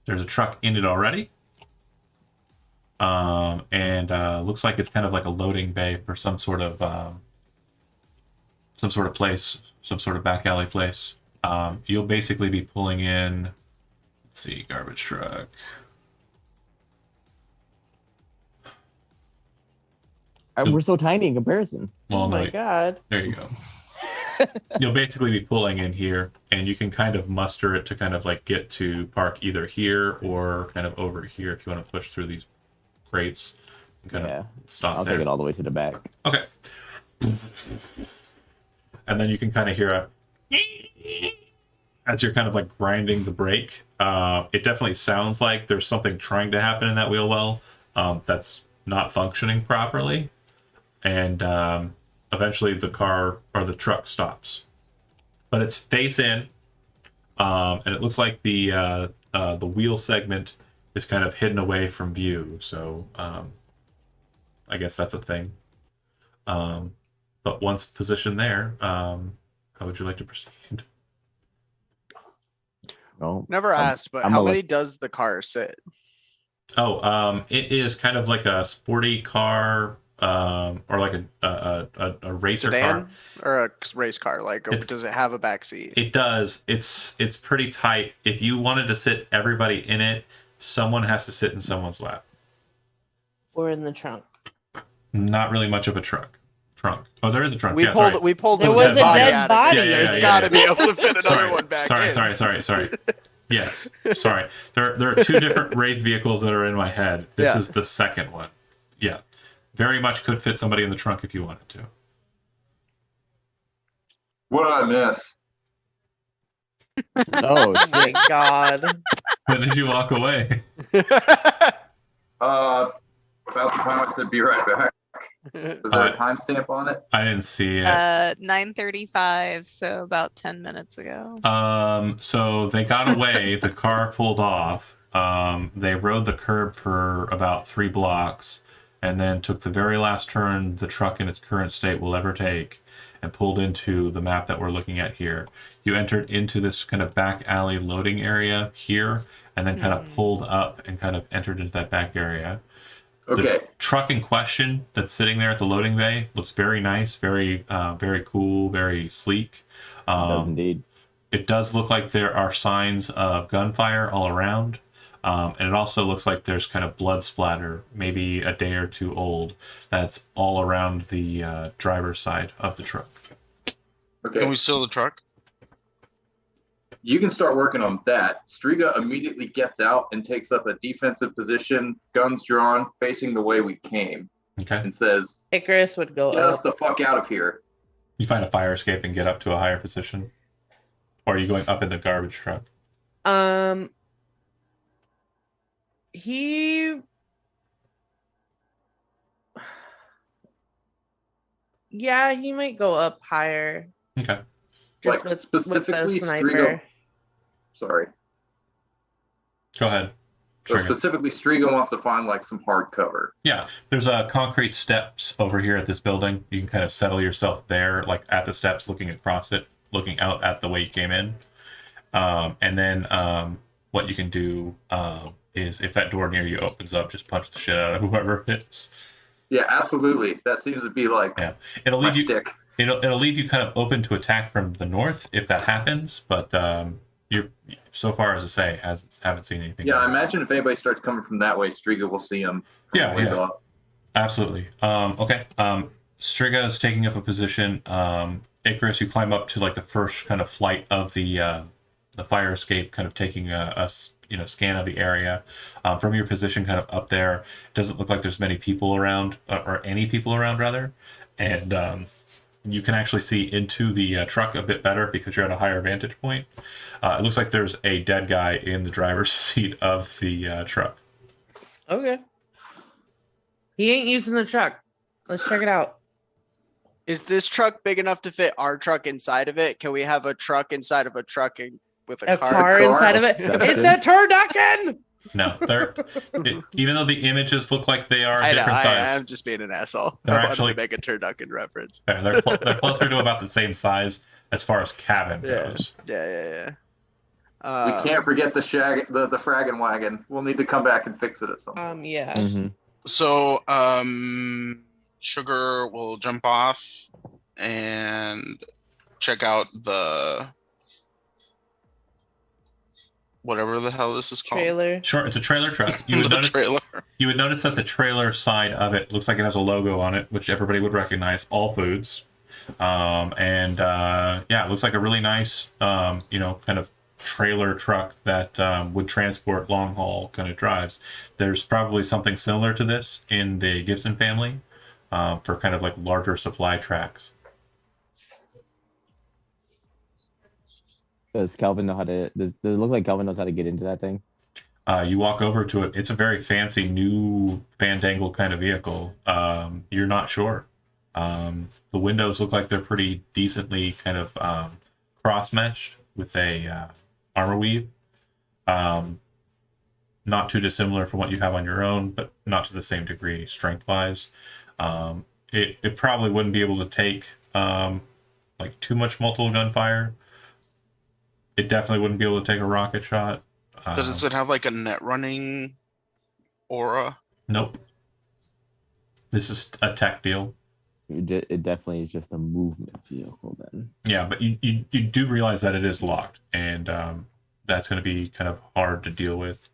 There's a truck in it already. And looks like it's kind of like a loading bay for some sort of place, some sort of back alley place. You'll basically be pulling in, let's see, garbage truck. We're so tiny in comparison. Well, Oh my no, god. there you go. You'll basically be pulling in here, and you can kind of muster it to kind of like get to park either here or kind of over here if you want to push through these crates and kind of stop I'll there. take it all the way to the back. Okay. And then you can kind of hear a as you're kind of like grinding the brake. It definitely sounds like there's something trying to happen in that wheel well that's not functioning properly. And eventually the car or the truck stops. But it's face in. And it looks like the wheel segment is kind of hidden away from view. So I guess that's a thing. But once positioned there, how would you like to proceed? No, Never asked, but I'm how a many does the car sit? Oh, it is kind of like a sporty car, or like a racer Sedan car. or a race car? Like, does it have a back seat? It does. It's pretty tight. If you wanted to sit everybody in it, someone has to sit in someone's lap. Or in the trunk. Not really much of a trunk. Oh, there is a trunk. We Yeah, pulled. sorry. We pulled There the was dead a body dead out body. of it. Yeah, There's yeah, got to yeah. be able to fit another Sorry, one back in. sorry. Yes, sorry. There are two different Wraith vehicles that are in my head. This is the second one. Yeah, very much could fit somebody in the trunk if you wanted to. What did I miss? Oh, Oh my shit. god. When did you walk away? About the time I said be right back. Is there a timestamp on it? I didn't see it. 9:35, so about 10 minutes ago. So they got away. The car pulled off. They rode the curb for about 3 blocks, and then took the very last turn the truck in its current state will ever take, and pulled into the map that we're looking at here. You entered into this kind of back alley loading area here, and then kind of pulled up and kind of entered into that back area. Okay. The truck in question that's sitting there at the loading bay looks very nice, very cool, very sleek. It does indeed. It does look like there are signs of gunfire all around. And it also looks like there's kind of blood splatter, maybe a day or two old, that's all around the driver's side of the truck. Okay. Can we steal the truck? You can start working on that. Striga immediately gets out and takes up a defensive position, guns drawn, facing the way we came, Okay. and says, Icarus would go "Get us up. the fuck out of here." You find a fire escape and get up to a higher position? Or are you going up in the garbage truck? He Yeah, he might go up higher. Okay. Just Like, with specifically the Striga. sniper. Sorry. Go ahead. So Trigger. specifically, Striga wants to find like some hard cover. Yeah, there's concrete steps over here at this building. You can kind of settle yourself there, like at the steps, looking across it, looking out at the way you came in. And then what you can do is, if that door near you opens up, just punch the shit out of whoever it is. Yeah, absolutely. That seems to be like It'll my leave you. shtick. It'll leave you kind of open to attack from the north if that happens, but you're so far as to say haven't seen anything. Yeah, I yet. imagine if anybody starts coming from that way, Striga will see him. Yeah, Ways yeah. off. Absolutely. Okay. Striga is taking up a position. Icarus, you climb up to like the first kind of flight of the fire escape, kind of taking a scan of the area. From your position, kind of up there, it doesn't look like there's many people around, or any people around rather, and you can actually see into the truck a bit better because you're at a higher vantage point. It looks like there's a dead guy in the driver's seat of the truck. Okay. He ain't using the truck. Let's check it out. Is this truck big enough to fit our truck inside of it? Can we have a truck inside of a truck with a A car? car inside of it. That's It's good. a turducken. No, even though the images look like they are I know. different size. I'm just being an asshole. They're I wanted actually- to make a turducken reference. They're closer to about the same size as far as cabin goes. Yeah. We can't forget the fragging wagon. We'll need to come back and fix it at some point. Yeah. Mhm. So, Sugar will jump off and check out the whatever the hell this is called. Trailer. Sure, it's a trailer truck. You would The notice. trailer. You would notice that the trailer side of it looks like it has a logo on it, which everybody would recognize. All Foods, yeah, it looks like a really nice, kind of trailer truck that would transport long haul kind of drives. There's probably something similar to this in the Gibson family for kind of like larger supply tracks. Does Calvin know how to? Does it look like Calvin knows how to get into that thing? You walk over to it. It's a very fancy new Fandangle kind of vehicle. You're not sure. The windows look like they're pretty decently kind of cross-meshed with a armor weave. Not too dissimilar from what you have on your own, but not to the same degree strength-wise. It probably wouldn't be able to take like too much multiple gunfire. It definitely wouldn't be able to take a rocket shot. Does it have like a net running aura? Nope. This is a tech deal. It definitely is just a movement vehicle then. Yeah, but you do realize that it is locked, and that's going to be kind of hard to deal with.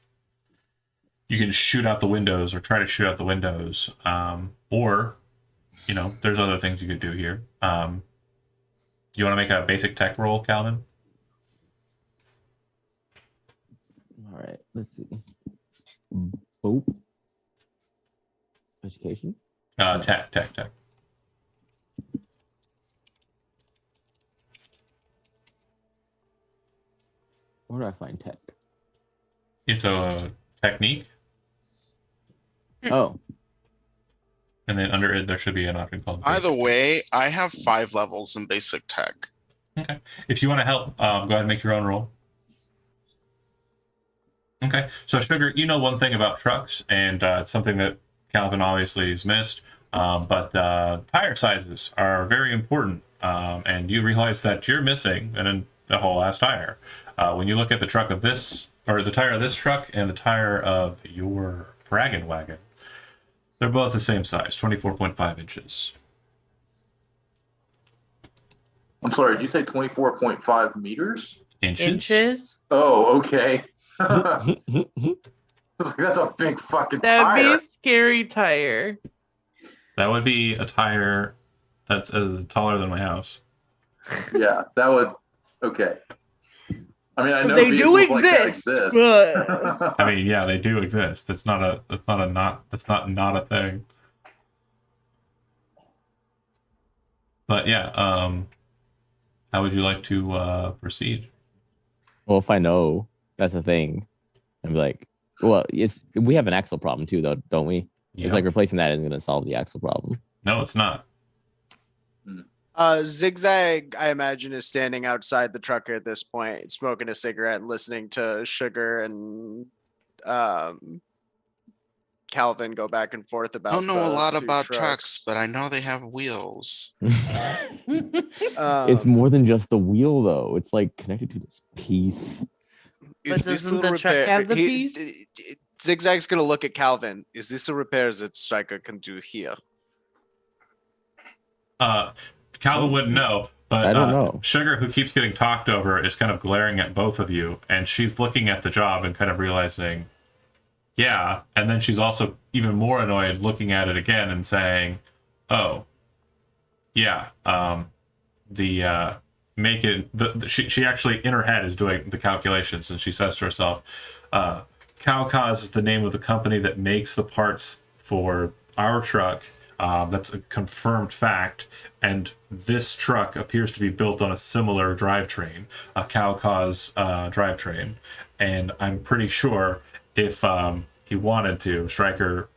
You can shoot out the windows or try to shoot out the windows, or there's other things you could do here. You want to make a basic tech roll, Calvin? All right, let's see. Oh, education. Tech. Where do I find tech? It's a technique, Oh, and then under it there should be an option called. Either basic. way, I have 5 levels in basic tech. Okay. If you want to help, go ahead and make your own roll. Okay. So, Sugar, you know one thing about trucks, and it's something that Calvin obviously has missed, but tire sizes are very important, and you realize that you're missing a whole ass tire. When you look at the truck of this, or the tire of this truck and the tire of your fragging wagon, they're both the same size, 24.5 inches. I'm sorry, did you say 24.5 meters? Inches. Oh, okay. That's a big fucking That'd tire. be a scary tire. That would be a tire that's taller than my house. Yeah, that would. Okay. I mean, I know They do vehicles like that exist, exist. but I mean, yeah, they do exist. That's not a thing. But yeah, how would you like to proceed? well, if I know, that's the thing. I'm like, well, we have an axle problem too, though, don't we? Yeah. It's like replacing that isn't going to solve the axle problem. No, it's not. Zigzag, I imagine, is standing outside the truck at this point, smoking a cigarette and listening to Sugar and Calvin go back and forth about. I don't know a the lot two about trucks, but I know they have wheels. It's more than just the wheel, though. It's like connected to this piece. Is But this doesn't little the truck have the piece? Zigzag's gonna look at Calvin. Is this a repair that Striker can do here? Calvin wouldn't know, But I don't know. Sugar, who keeps getting talked over, is kind of glaring at both of you, and she's looking at the job and kind of realizing, yeah. And then she's also even more annoyed looking at it again and saying, oh, yeah, she actually in her head is doing the calculations, and she says to herself, Cowcause is the name of the company that makes the parts for our truck. That's a confirmed fact, and this truck appears to be built on a similar drivetrain, a Cowcause drivetrain, and I'm pretty sure if he wanted to, Stryker,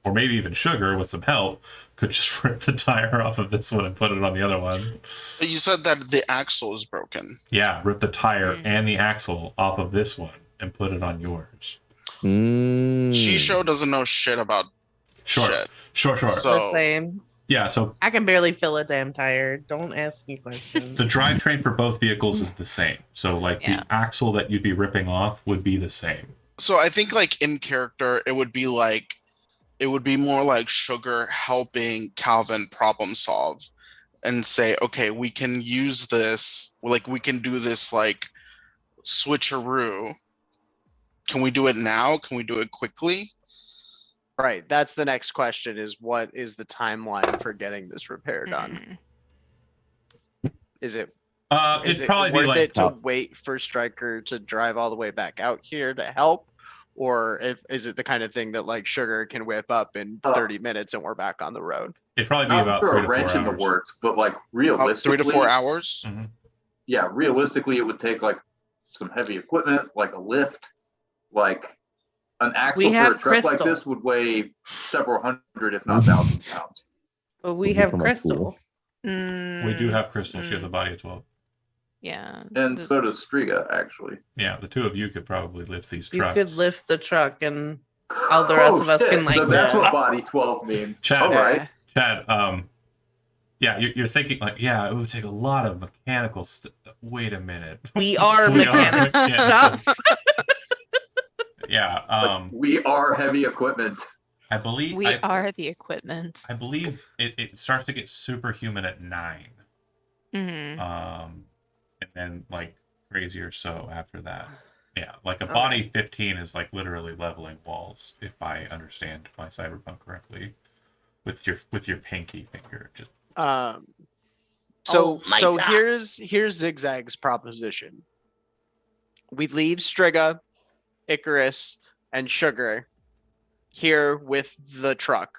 or maybe even Sugar with some help, could just rip the tire off of this one and put it on the other one. But you said that the axle is broken. Yeah, rip the tire and the axle off of this one and put it on yours. Shisho doesn't know shit about shit. Sure. So, The same. Yeah, so I can barely fill a damn tire. Don't ask me questions. the drivetrain for both vehicles is the same. So like the axle that you'd be ripping off would be the same. so I think like in character, it would be more like Sugar helping Calvin problem solve and say, okay, we can use this, like we can do this like switcheroo. Can we do it now? Can we do it quickly? Right. That's the next question is what is the timeline for getting this repair done? Is it It'd probably be worth like it to wait for Stryker to drive all the way back out here to help? Or is it the kind of thing that like Sugar can whip up in 30 minutes and we're back on the road? it'd probably be Not about for 3 a to 4 wrench in the hours. works, but like About realistically, 3 to 4 hours. Mhm. yeah, realistically, it would take like some heavy equipment, like a lift, like an axle We for have a truck like Crystal. this would weigh several hundred, if not thousand pounds. But we Is it have from a Crystal. pool? We do have Crystal. She has a body of 12. Yeah. And so does Striga, actually. Yeah, the two of you could probably lift these You trucks. could lift the truck and all the rest of us can like So that's Yeah. what body 12 means. Chad, All right. Chad, yeah, you're thinking like, yeah, it would take a lot of mechanical wait a minute. we are We are mechanics. mechanical. Stop. Yeah, But we are heavy equipment. I believe We are the equipment. I believe it starts to get superhuman at 9. Mhm. And then like crazy or so after that. Yeah, like a body 15 is like literally leveling walls, if I understand my Cyberpunk correctly, with your pinky finger. Just So here's Zigzag's proposition. We leave Striga, Icarus, and Sugar here with the truck.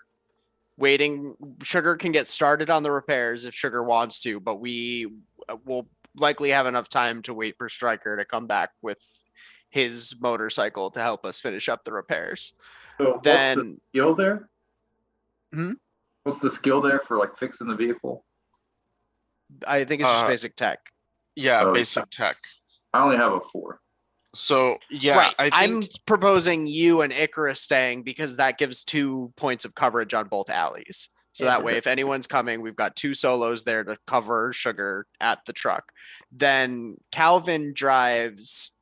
Waiting. Sugar can get started on the repairs if Sugar wants to, but we will likely have enough time to wait for Stryker to come back with his motorcycle to help us finish up the repairs. So what's the Then skill there? Hmm? What's the skill there for like fixing the vehicle? I think it's just basic tech. Yeah, Oh, basic tech. I only have a 4. So yeah, Right. I I'm think proposing you and Icarus staying because that gives 2 points of coverage on both alleys. So that way, if anyone's coming, we've got 2 solos there to cover Sugar at the truck. Then Calvin drives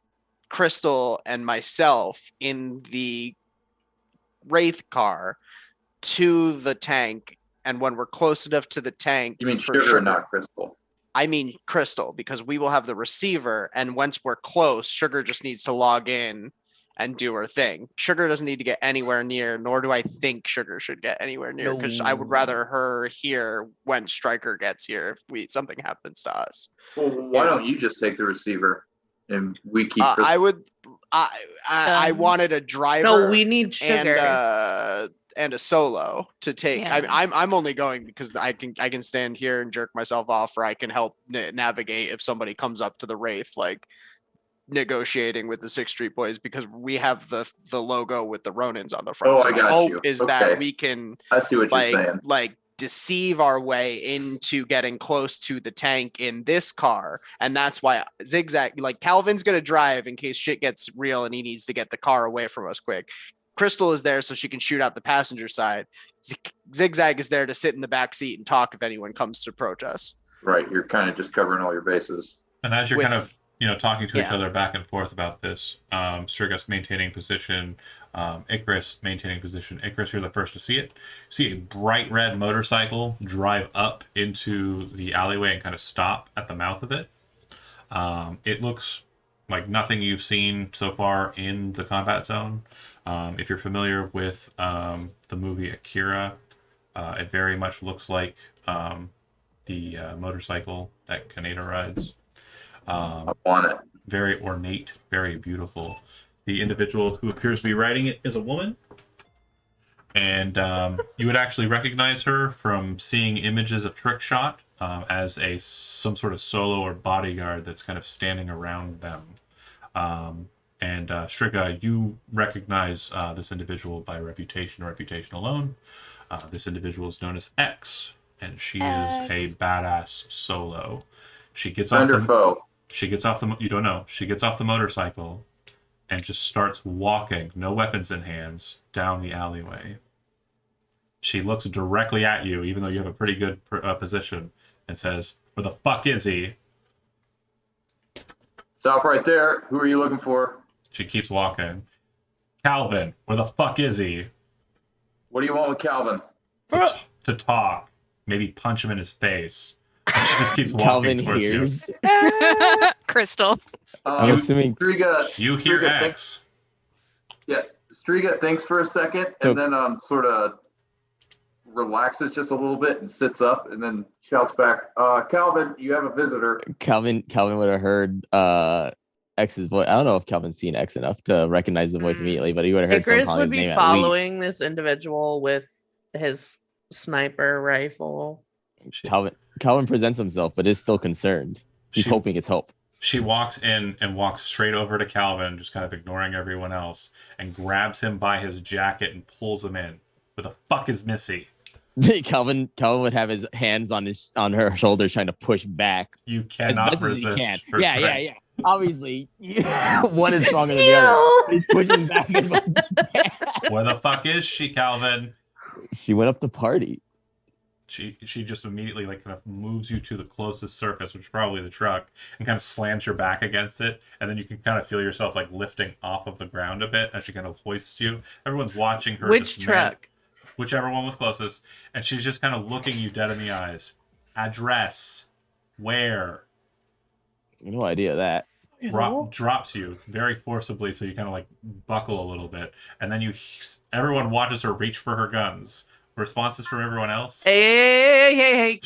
Crystal and myself in the Wraith car to the tank. And when we're close enough to the tank, You mean for sugar, not crystal? I mean Crystal, because we will have the receiver, and once we're close, Sugar just needs to log in and do her thing. Sugar doesn't need to get anywhere near, nor do I think Sugar should get anywhere near, because I would rather her here when Stryker gets here if something happens to us. Well, why don't you just take the receiver and we keep crystal? I wanted a driver. No, we need Sugar. And a solo to take. Yeah. I'm only going because I can stand here and jerk myself off, or I can help navigate if somebody comes up to the Wraith, like negotiating with the 6th Street Boys, because we have the logo with the Ronins on the front. Oh, So I my got hope you. is Okay. that we can I see what you're saying. like deceive our way into getting close to the tank in this car, and that's why Zigzag, like Calvin's gonna drive in case shit gets real and he needs to get the car away from us quick. Crystal is there so she can shoot out the passenger side. Zigzag is there to sit in the back seat and talk if anyone comes to approach us. Right, you're kind of just covering all your bases. and as you're with- kind of talking to each Yeah. other back and forth about this. Strigus maintaining position, Icarus maintaining position. Icarus, you're the first to see it. See a bright red motorcycle drive up into the alleyway and kind of stop at the mouth of it. It looks like nothing you've seen so far in the combat zone. If you're familiar with the movie Akira, it very much looks like the motorcycle that Kaneda rides. I want it. Very ornate, very beautiful. The individual who appears to be riding it is a woman. And you would actually recognize her from seeing images of Trickshot as some sort of solo or bodyguard that's kind of standing around them. And Striga, you recognize this individual by reputation alone. This individual is known as X, and she is a badass solo. She gets off Friend or foe? She gets off the. You don't know. She gets off the motorcycle, and just starts walking, no weapons in hands, down the alleyway. She looks directly at you, even though you have a pretty good position, and says, "Where the fuck is he?" Stop right there. Who are you looking for? She keeps walking. Calvin, where the fuck is he? What do you want with Calvin? To talk. Maybe punch him in his face. And she just keeps walking Calvin towards hears. Crystal. I'm assuming Striga, you. You hear Striga X. Striga thinks for a second, So- and then sort of relaxes just a little bit and sits up, and then shouts back, "Calvin, you have a visitor." Calvin would have heard X's voice. I don't know if Calvin's seen X enough to recognize the voice immediately, but he would have heard someone Icarus calling would his be name at least. following this individual with his sniper rifle. Calvin presents himself, but is still concerned. He's hoping it's hope. She walks in and walks straight over to Calvin, just kind of ignoring everyone else, and grabs him by his jacket and pulls him in. Where the fuck is Missy? Calvin would have his hands on her shoulders, trying to push back You as cannot best as he resist. can. her Yeah. strength. Obviously, one is stronger than the other. He's pushing back as much as he can. Where the fuck is she, Calvin? She went up to party. She just immediately kind of moves you to the closest surface, which is probably the truck, and kind of slams your back against it, and then you can kind of feel yourself lifting off of the ground a bit as she kind of hoists you. Everyone's watching her. Which truck? Whichever one was closest, and she's just kind of looking you dead in the eyes. Address, where? No idea that. Drops you very forcibly, so you kind of buckle a little bit, and then everyone watches her reach for her guns. Responses from everyone else. Hey.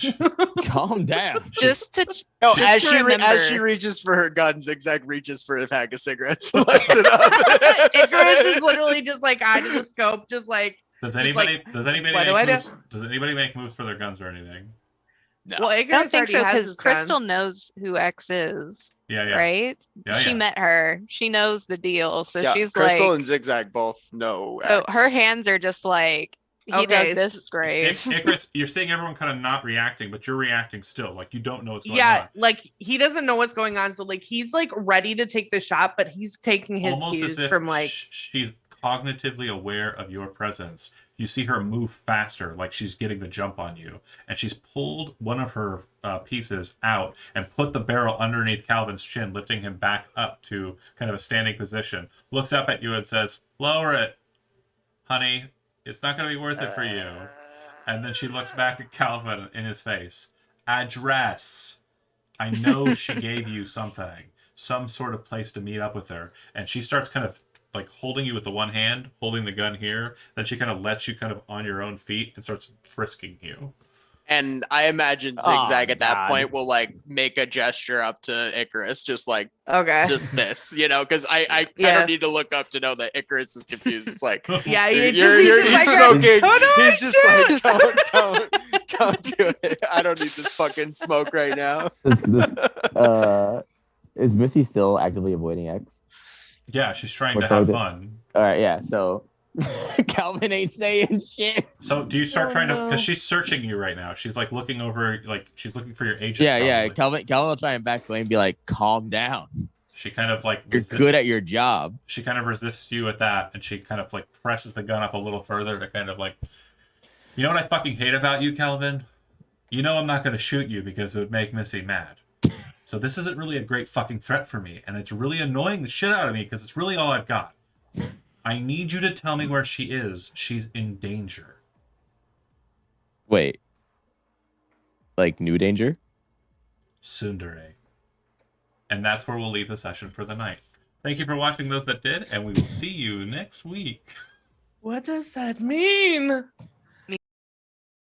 Calm down. Just to No, just to remember. as she reaches for her gun, Zigzag reaches for a pack of cigarettes. Lights it up. Icarus is literally just eye to the scope, just Does anybody what do I do? Does anybody make moves for their guns or anything? No. Well, I Icarus don't think so already has because his Crystal gun. knows who X is, Yeah. right? Yeah, She yeah. met her. She knows the deal. So Yeah, she's Crystal like, and Zigzag both know. so X. her hands are just he Okay, does this grave. Icarus, you're seeing everyone kind of not reacting, but you're reacting still. You don't know what's going on. Yeah, he doesn't know what's going on, so he's ready to take the shot, but he's taking his Almost cues as if from she's cognitively aware of your presence. You see her move faster, like she's getting the jump on you, and she's pulled one of her pieces out and put the barrel underneath Calvin's chin, lifting him back up to kind of a standing position. Looks up at you and says, "Lower it, honey. It's not going to be worth it for you." And then she looks back at Calvin in his face. Address. I know she gave you something, some sort of place to meet up with her. And she starts kind of holding you with the one hand, holding the gun here. Then she kind of lets you kind of on your own feet and starts frisking you. And I imagine Zigzag at that God. point will make a gesture up to Icarus, just okay. just this, because I Yeah. don't need to look up to know that Icarus is confused. It's Yeah, he's just smoking. "What do I He's just don't do it. I don't need this fucking smoke right now. Is Missy still actively avoiding X? Yeah, she's trying We're to have starting- fun. All right, yeah. So Calvin ain't saying shit. So do you start Oh, trying to, no. because she's searching you right now. She's looking over, she's looking for your agent. Yeah. probably. Calvin will try and back away and be like, "Calm down. She kind of You're good at your job." she kind of resists you at that, and she kind of presses the gun up a little further to kind of you know what I fucking hate about you, Calvin? You know I'm not going to shoot you because it would make Missy mad. So this isn't really a great fucking threat for me, and it's really annoying the shit out of me because it's really all I've got. I need you to tell me where she is. She's in danger. Wait. Like new danger? Tsundere. And that's where we'll leave the session for the night. Thank you for watching those that did, and we will see you next week. What does that mean?